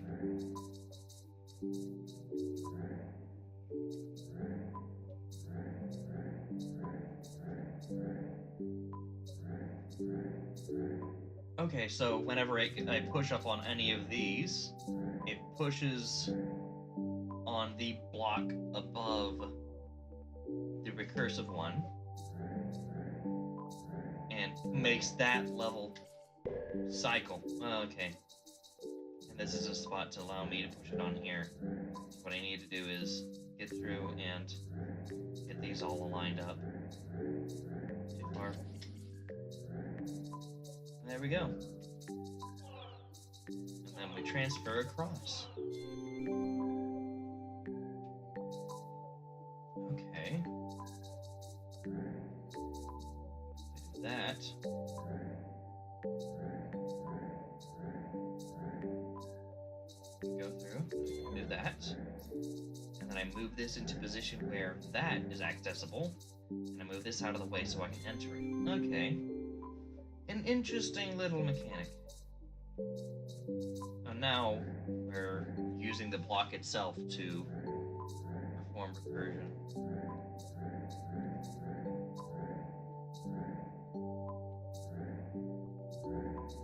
Okay, so whenever I push up on any of these, it pushes on the block above the recursive one and makes that level cycle. Okay. And this is a spot to allow me to push it on here. What I need to do is get through and get these all aligned up. Too far. There we go. And then we transfer across. Okay. Do that. Go through, do that. And then I move this into position where that is accessible. And I move this out of the way so I can enter it. Okay. An interesting little mechanic. And now we're using the block itself to perform recursion.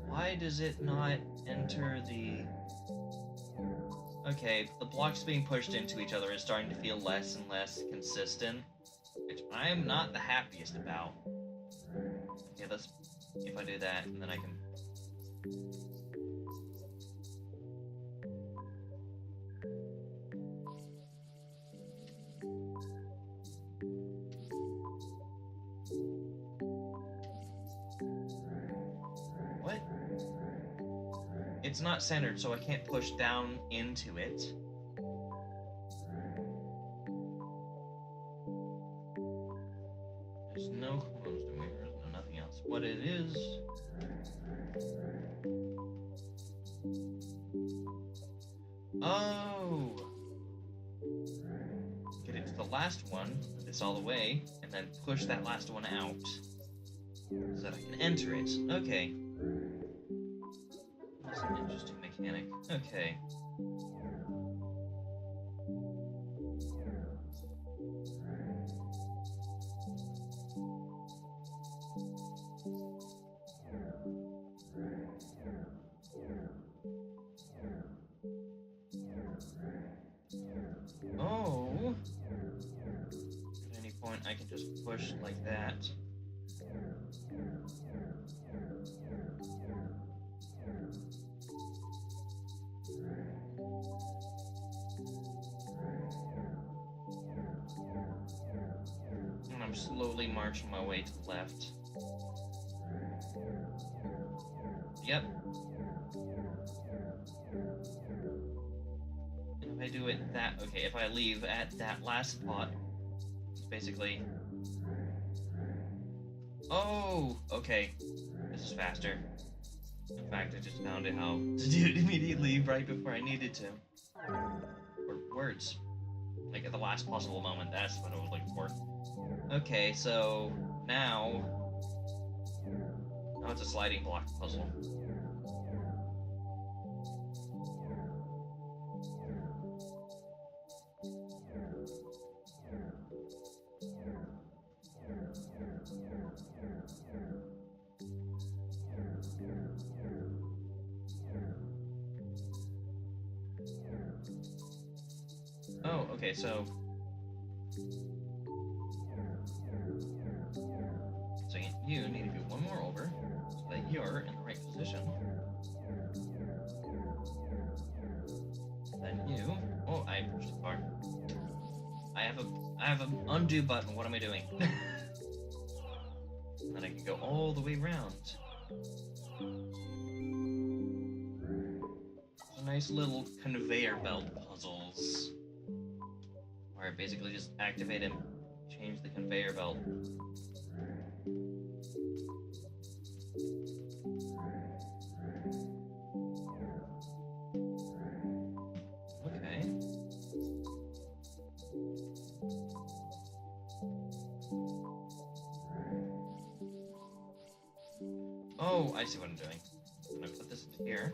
Why does it not enter the... Okay, the blocks being pushed into each other is starting to feel less and less consistent, which I am not the happiest about. Okay, let's... If I do that, and then I can... What? It's not centered, so I can't push down into it. There's no closed mirrors, no nothing else. What it is... Oh! Get it to the last one, put this all the way, and then push that last one out. So that I can enter it. Okay. That's an interesting mechanic. Okay. Oh! At any point I can just push like that. And I'm slowly marching my way to the left. Yep. And if I do it that... Okay, if I leave at that last spot, it's basically... Oh! Okay. This is faster. In fact, I just found out how to do it immediately right before I needed to. Words. Like, at the last possible moment, that's what I was looking for. Okay, so now it's a sliding block puzzle. Oh, okay, so you need to do one more over so that you're in the right position. Then you. Oh, I pushed too far. I have an undo button. What am I doing? Then I can go all the way around. Some nice little conveyor belt puzzles, where I basically just activate and change the conveyor belt. Okay. Oh, I see what I'm doing. I'm gonna put this into here.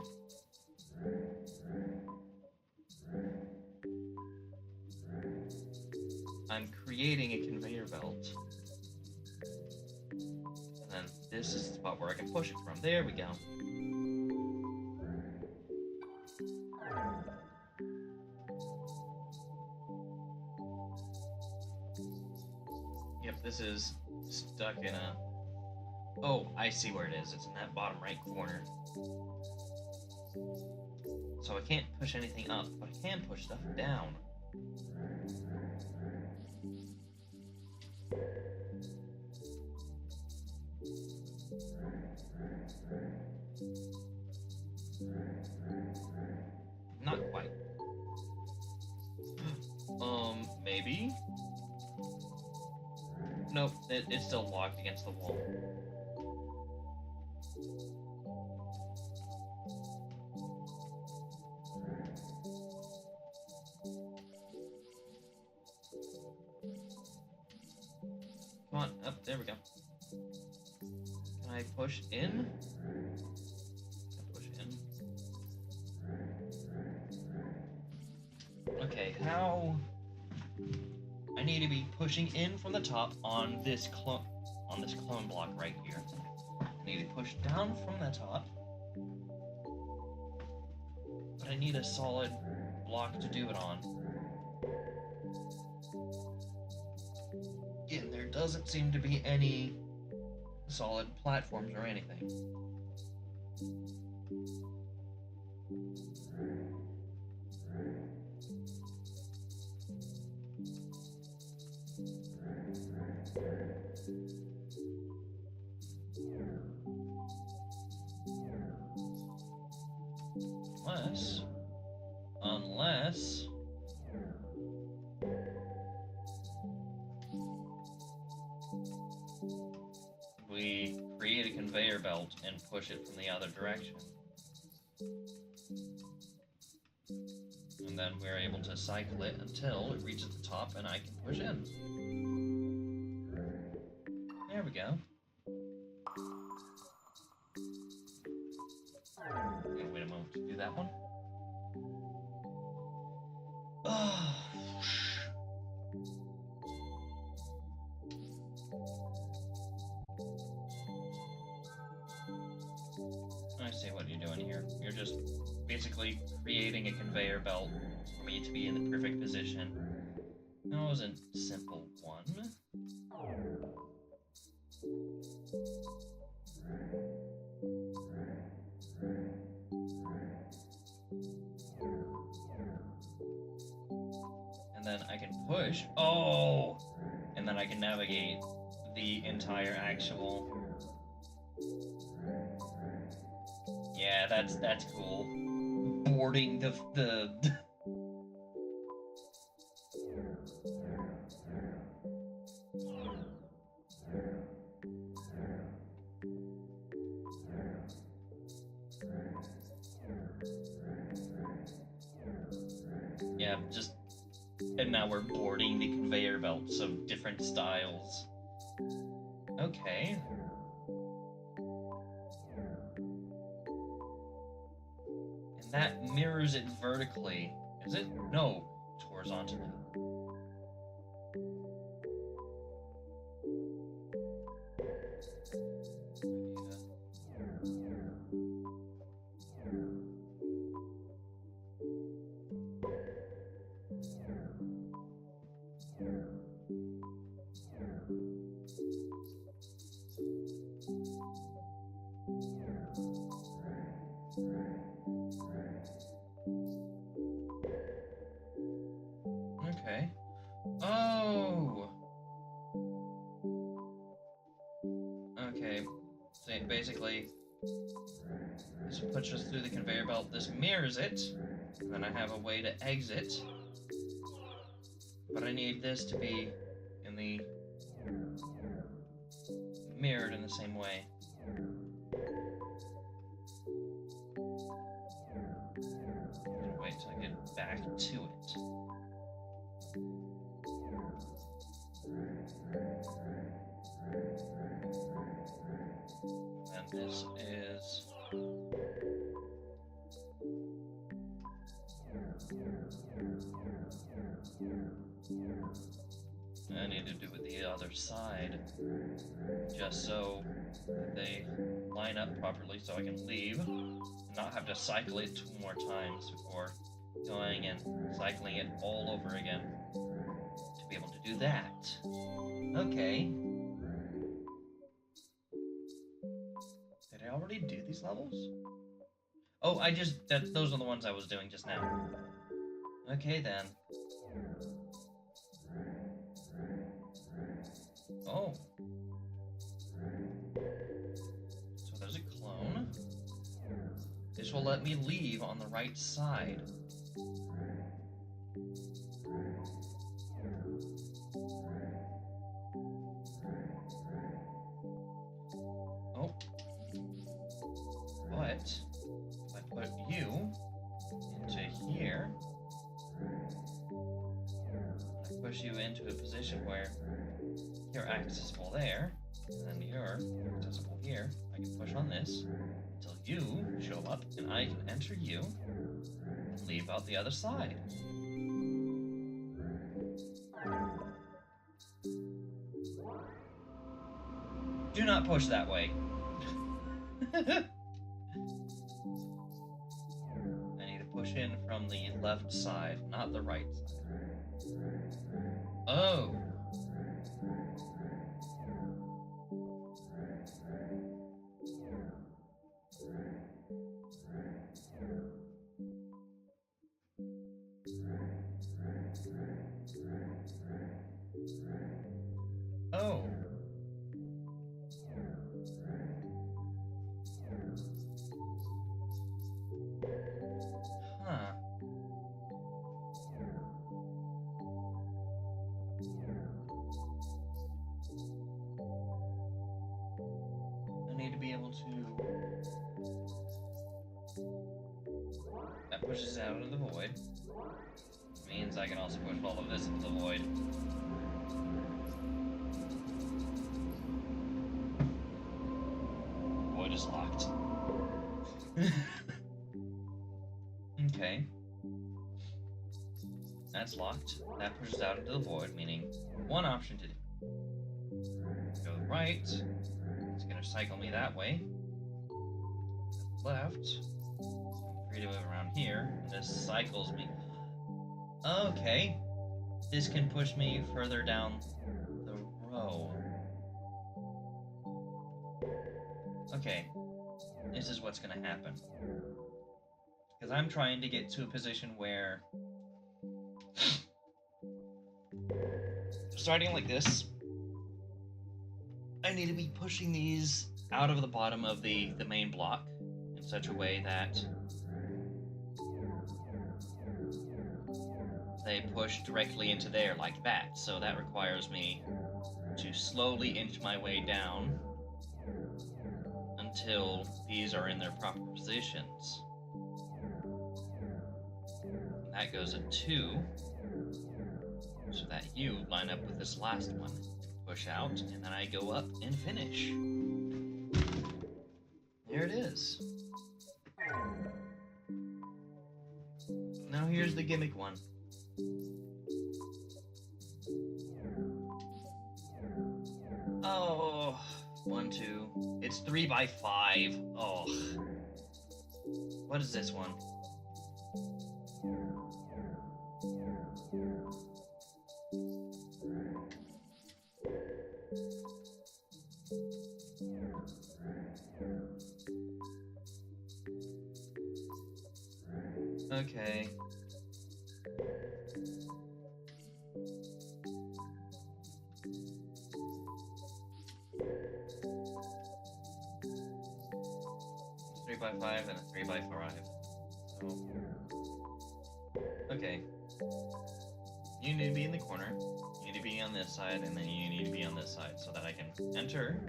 I'm creating a conveyor belt. And then this is the spot where I can push it from. There we go. Yep, this is stuck in a... Oh, I see where it is. It's in that bottom right corner. So I can't push anything up, but I can push stuff down. Not quite. Maybe? Nope, it's still locked against the wall. Come on, up, there we go. Can I push in? Push in. Okay, how... I need to be pushing in from the top on this clone block right here. I need to push down from the top. But I need a solid block to do it on. Again, there doesn't seem to be any solid platforms or anything. Unless we create a conveyor belt and push it from the other direction. And then we're able to cycle it until it reaches the top and I can push in. There we go. Okay, wait a moment to do that one. I see what you're doing here. You're just basically creating a conveyor belt for me to be in the perfect position. That was a simple one. And then I can push. Oh! And then I can navigate the entire actual... Yeah, that's cool. Boarding the Yeah, just And now we're boarding the conveyor belts of different styles. Okay. And that mirrors it vertically. Is it? No, it's horizontally. Okay. Oh! Okay. So basically, this puts us through the conveyor belt. This mirrors it. And then I have a way to exit. But I need this to be in the... mirrored in the same way. Wait till I get back to it. And this is... I need to do it the other side, just so they line up properly so I can leave, and not have to cycle it 2 more times before going and cycling it all over again to be able to do that. Okay. Did I already do these levels? Oh, those are the ones I was doing just now. Okay then. Oh. So there's a clone. This will let me leave on the right side. Oh. But if I put you into here, I push you into a position where you're accessible there, and then you're accessible here. I can push on this until you show up, and I can enter you and leave out the other side. Do not push that way. I need to push in from the left side, not the right side. Oh. Oh. Huh. I need to be able to... That pushes it out into the void. Means I can also push all of this into the void. Void is locked. Okay. That's locked. That pushes out into the void, meaning one option to do. Go right. It's gonna cycle me that way. Left. I'm free to move around here. And this cycles me. Okay. This can push me further down the row. Okay. This is what's gonna happen. Because I'm trying to get to a position where... starting like this, I need to be pushing these out of the bottom of the main block in such a way that they push directly into there like that. So that requires me to slowly inch my way down until these are in their proper positions. And that goes at 2. that you line up with this last one. Push out, and then I go up and finish. There it is. Now here's the gimmick one. Oh, 1, 2. It's 3 by 5. Oh. What is this one? Okay. It's 3 by 5 and a 3 by 5. So. Okay. You need to be in the corner. You need to be on this side, and then you need to be on this side so that I can enter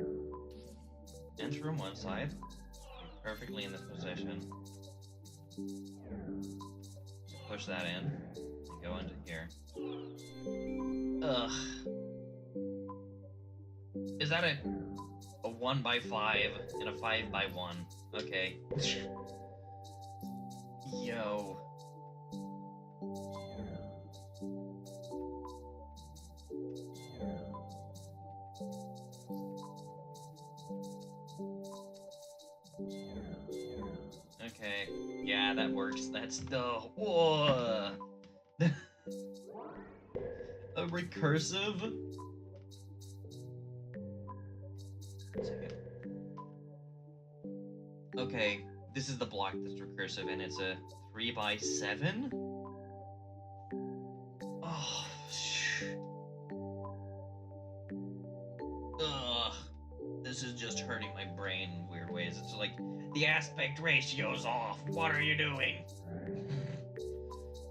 on one side, perfectly in this position. Push that in, and go into here. Ugh. Is that a 1 by 5 and a 5 by 1? Okay. Yo. Okay, yeah, that works. That's the whoa. A recursive. Second. Okay, this is the block that's recursive, and it's a 3 by 7. Oh, ugh. This is just hurting my brain in weird ways. It's like, the aspect ratio's off. What are you doing?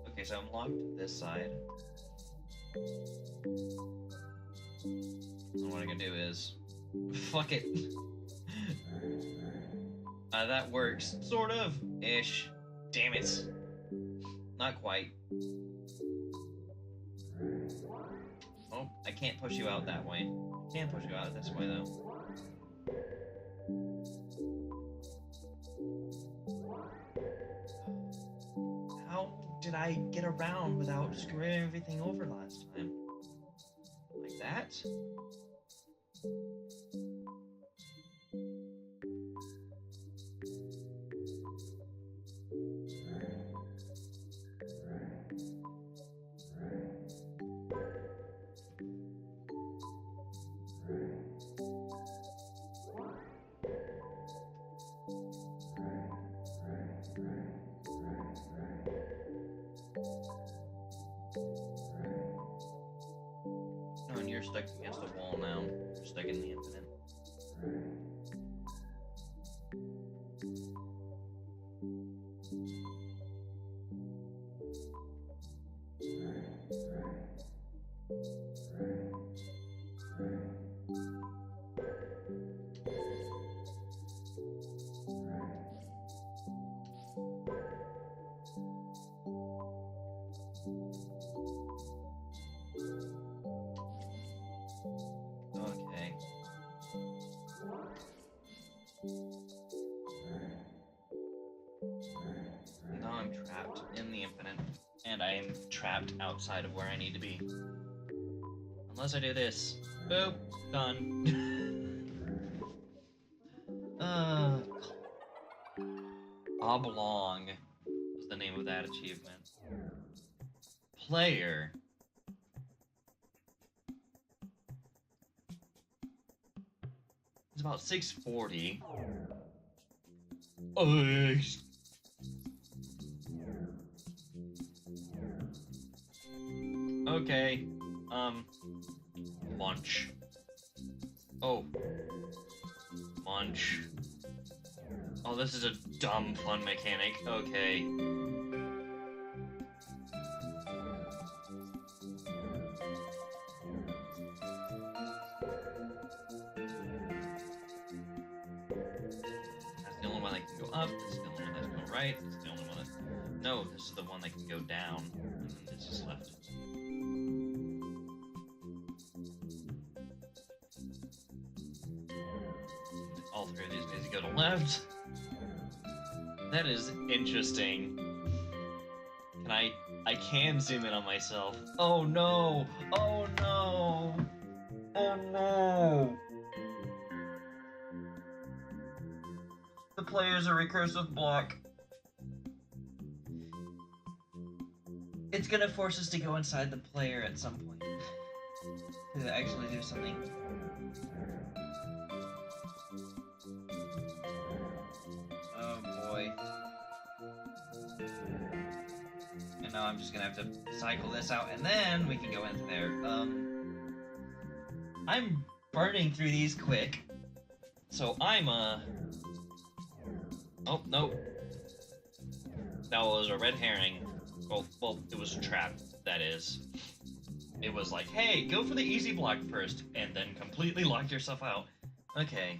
Okay, so I'm locked this side. And what I'm gonna do is... Fuck it. That works. Sort of. Ish. Damn it. Not quite. Oh, I can't push you out that way. I can push you out this way, though. How did I get around without screwing everything over last time? Like that? Oh, and you're stuck against the wall now. You're stuck in the infinite. Okay. Now I'm trapped in the infinite, and I am trapped outside of where I need to be. Unless I do this. Boop. Done. Oblong was the name of that achievement. Player. It's about 640. Okay. Munch. Oh. Munch. Oh, this is a dumb fun mechanic. Okay. That's the only one that can go up. This is the only one that can go right. This is the only one that... No, this is the one that can go down. And then this is left. three of these need to go to left. That is interesting. I can zoom in on myself. Oh no! Oh no! Oh no! The player's a recursive block. It's gonna force us to go inside the player at some point to actually do something. Oh boy. And now I'm just gonna have to cycle this out and then we can go into there. I'm burning through these quick. So I'm Oh, no. That was a red herring. Well, it was a trap, that is. It was like, hey, go for the easy block first, and then completely lock yourself out. Okay.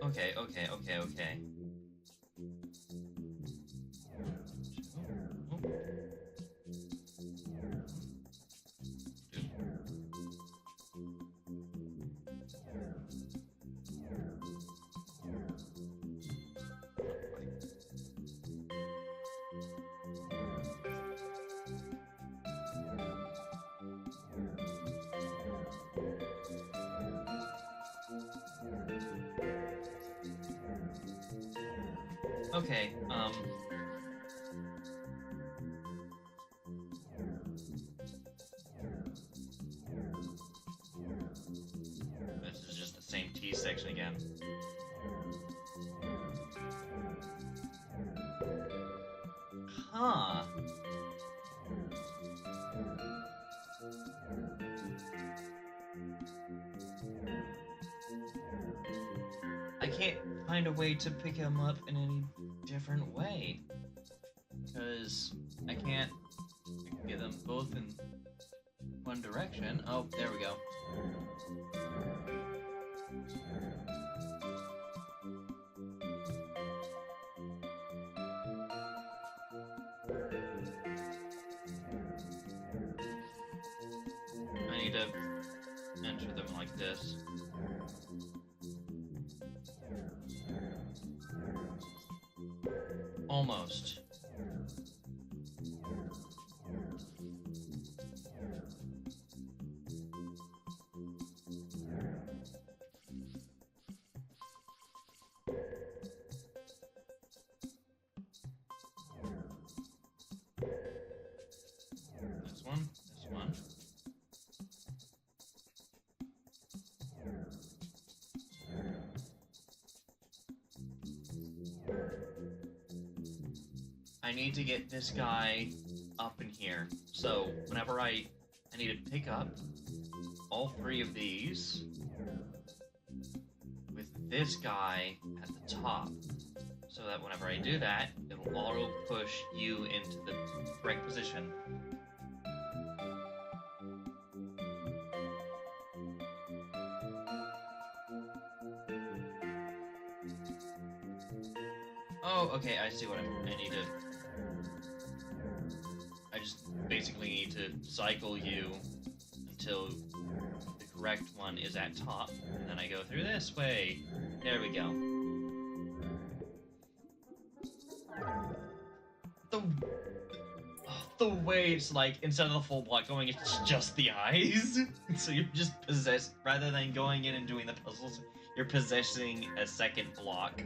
Okay. Okay, this is just the same T section again. Huh. I can't find a way to pick him up in any different way. Because I can get them both in one direction. Oh, there we go. I need to enter them like this. Almost. This one. I need to get this guy up in here. So whenever I need to pick up all three of these with this guy at the top, so that whenever I do that, it'll auto push you into the correct position. Oh, okay, I see what I need to... I just basically need to cycle you until the correct one is at top, and then I go through this way. There we go. The way it's like, instead of the full block going, it's just the eyes. So you're just possessed, rather than going in and doing the puzzles, you're possessing a second block.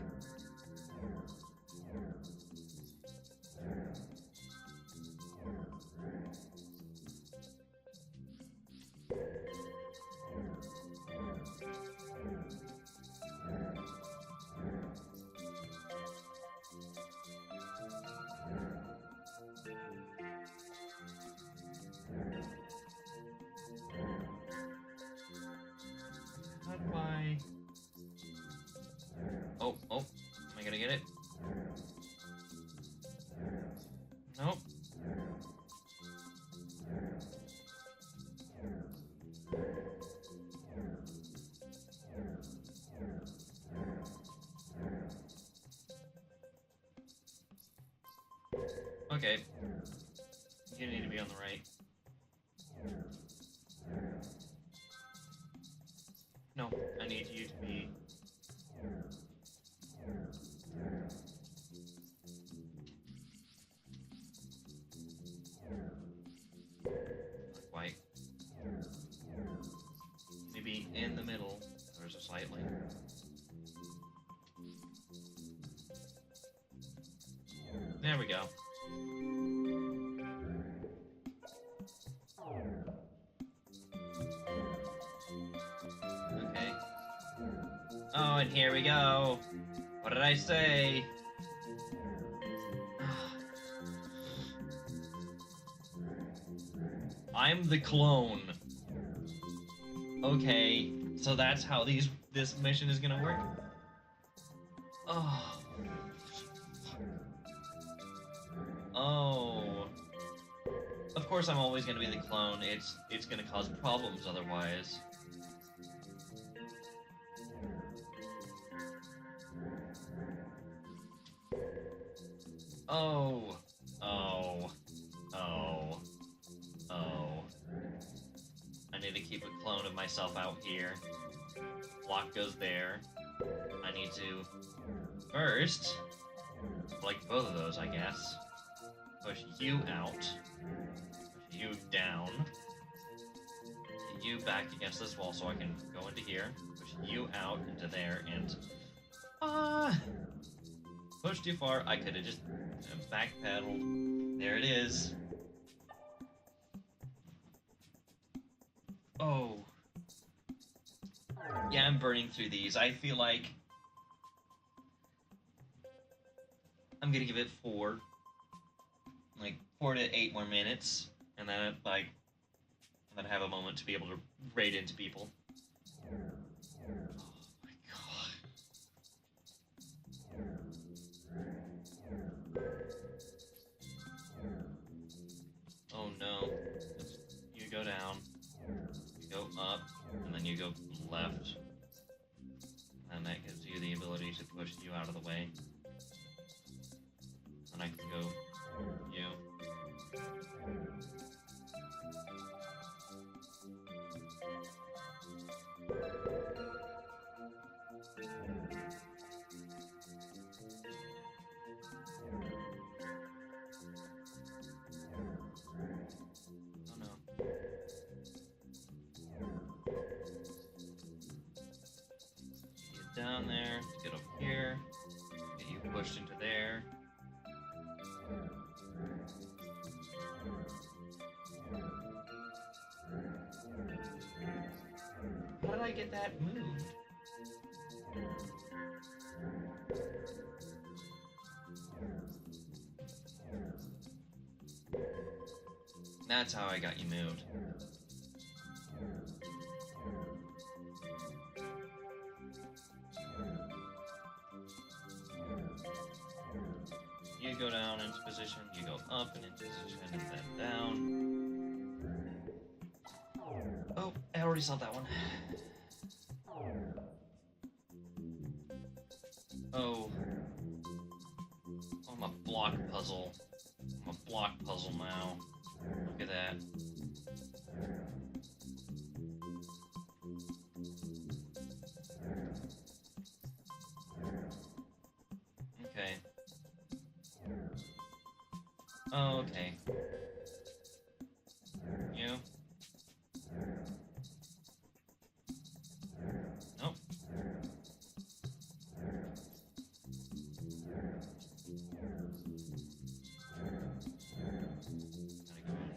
How do I... Oh. Okay. You need to be on the right. No, I need you to be... Not quite. Maybe in the middle. There's a slightly. There we go. Okay. Oh, and here we go. What did I say? I'm the clone. Okay, so that's how this mission is gonna work? Oh. Oh. Of course I'm always gonna be the clone. It's gonna cause problems otherwise. Oh. Oh. Oh. Oh. I need to keep a clone of myself out here. Block goes there. I need to first, like both of those, I guess, push you out, push you down, get you back against this wall so I can go into here, push you out into there, and pushed too far. I could have just backpedaled. There it is. Oh. Yeah, I'm burning through these. I feel like I'm gonna give it 4 to 8 more minutes, and then have a moment to be able to raid into people. Oh my god. Oh no. You go down, you go up, and then you go left. And that gives you the ability to push you out of the way. And I can go you. Oh no. Get down there, get up here, get you pushed into there. How did I get that moved? That's how I got you moved. You go down into position, you go up and into position, and then down. Oh, I already saw that one. Oh. I'm a block puzzle. I'm a block puzzle now. Look at that. Okay. Oh, okay. You? Nope.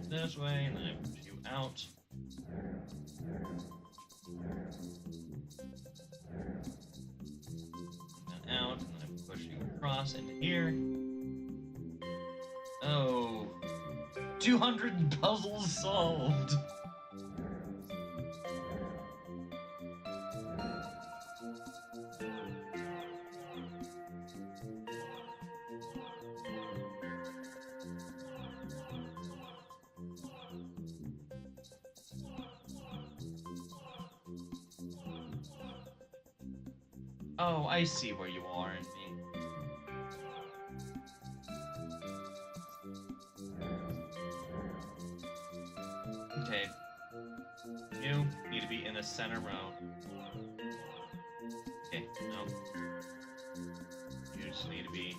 This way, and then I push you out. And then out, and then I push you across into here. Oh. 200 puzzles solved! Oh, I see where you are in me. to be in the center row. Okay, no. You just need to be...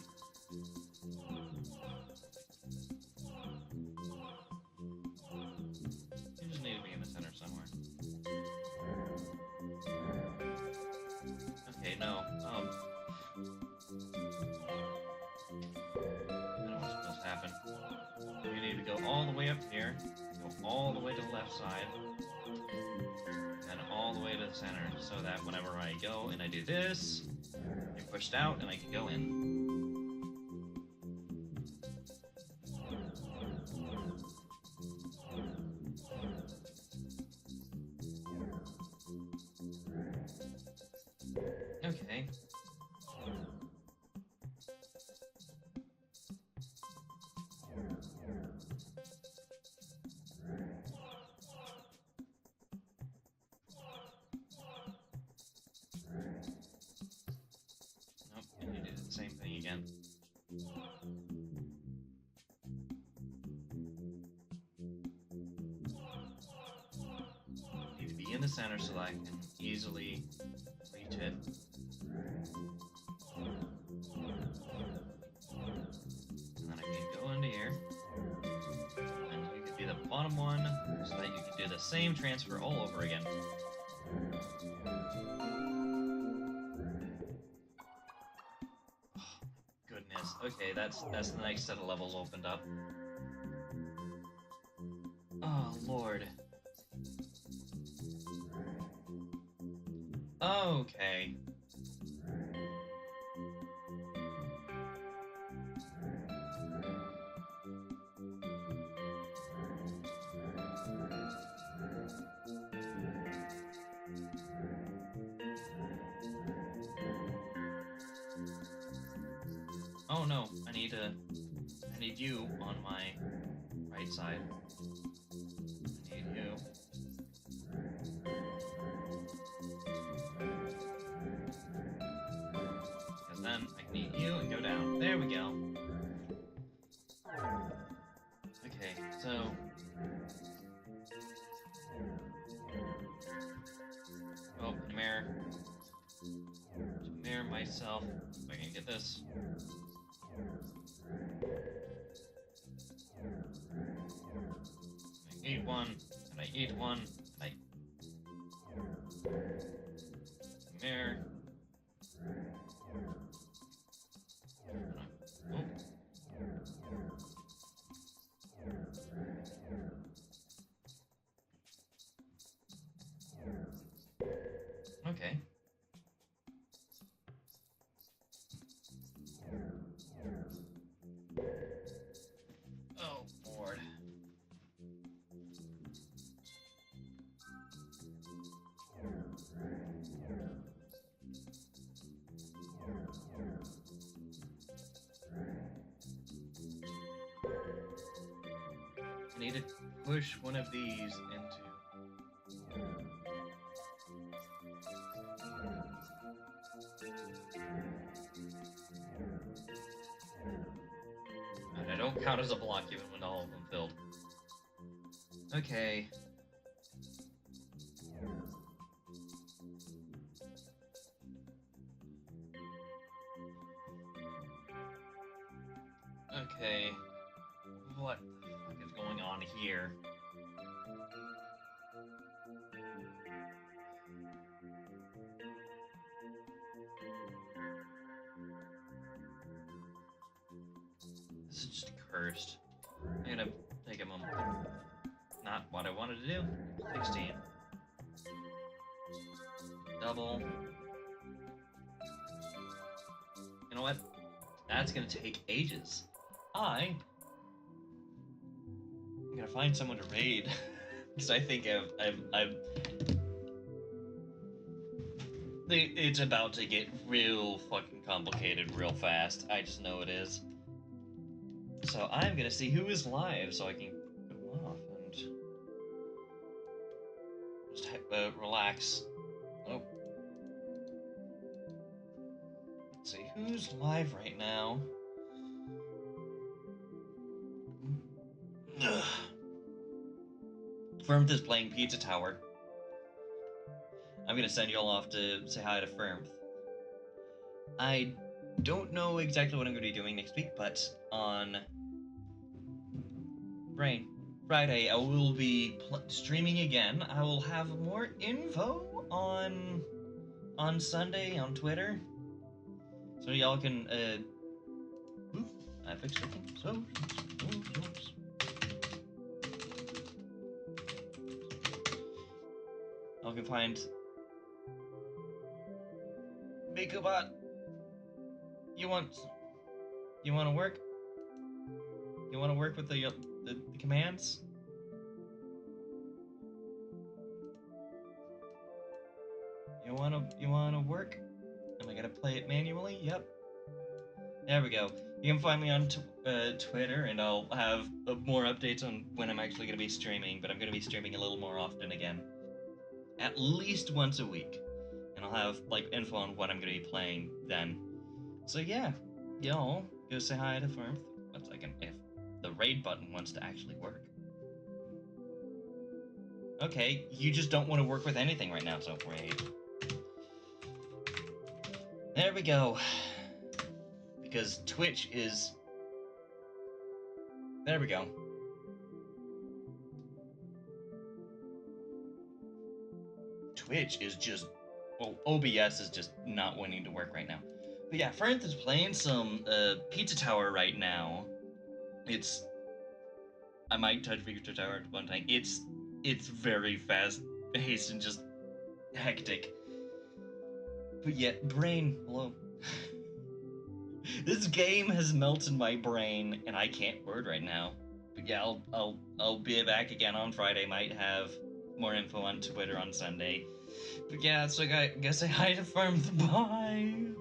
You just need to be in the center somewhere. Okay, no. I don't know what's supposed to happen. You need to go all the way up here, go all the way to the left side, and all the way to the center, so that whenever I go and I do this, you're pushed out and I can go in. Okay. Nope, and you did the same thing again. Need to be in the center so that I can easily reach it. And then I can go into here. And you can be the bottom one so that you can do the same transfer all over again. Goodness. Okay, that's the next set of levels opened up. Oh, Lord. Okay. Oh no, I need you on my right side. I need you. Because then I can eat you and go down. There we go. Okay, so... Oh, mirror. Mirror myself. So I can get this. I eat one, and I eat one, and I... Mirror. Oh. Okay. Oh, Lord. I need to push one of these into... And I don't count as a block even when all of them filled. Okay. Okay. What the fuck is going on here? This is just cursed. I'm gonna take a moment. Not what I wanted to do. 16. Double. You know what? That's gonna take ages. I'm gonna find someone to raid. Because I think it's about to get real fucking complicated real fast. I just know it is. So I'm gonna see who is live so I can go off and just relax. Oh. Let's see who's live right now. Firmth is playing Pizza Tower. I'm gonna send you all off to say hi to Firm. I don't know exactly what I'm gonna be doing next week, but on Friday I will be streaming again. I will have more info on Sunday on Twitter, so y'all can I fixed everything. So y'all can find Mikobot. You want to work? You want to work with the commands? You want to work? Am I gonna play it manually? Yep. There we go. You can find me on Twitter, and I'll have more updates on when I'm actually gonna be streaming. But I'm gonna be streaming a little more often again, at least once a week, and I'll have like info on what I'm gonna be playing then. So yeah, y'all go say hi to Firm. 1 second, if the raid button wants to actually work. Okay, you just don't want to work with anything right now, so raid. There we go. Because Twitch is... There we go. Twitch is just... Well, OBS is just not wanting to work right now. But yeah, Frank is playing some Pizza Tower right now. It's... I might touch Pizza Tower at one time. It's very fast-paced and just hectic. But yeah, brain, hello. This game has melted my brain, and I can't word right now. But yeah, I'll be back again on Friday. Might have more info on Twitter on Sunday. But yeah, so I guess say hi to Firm. Bye.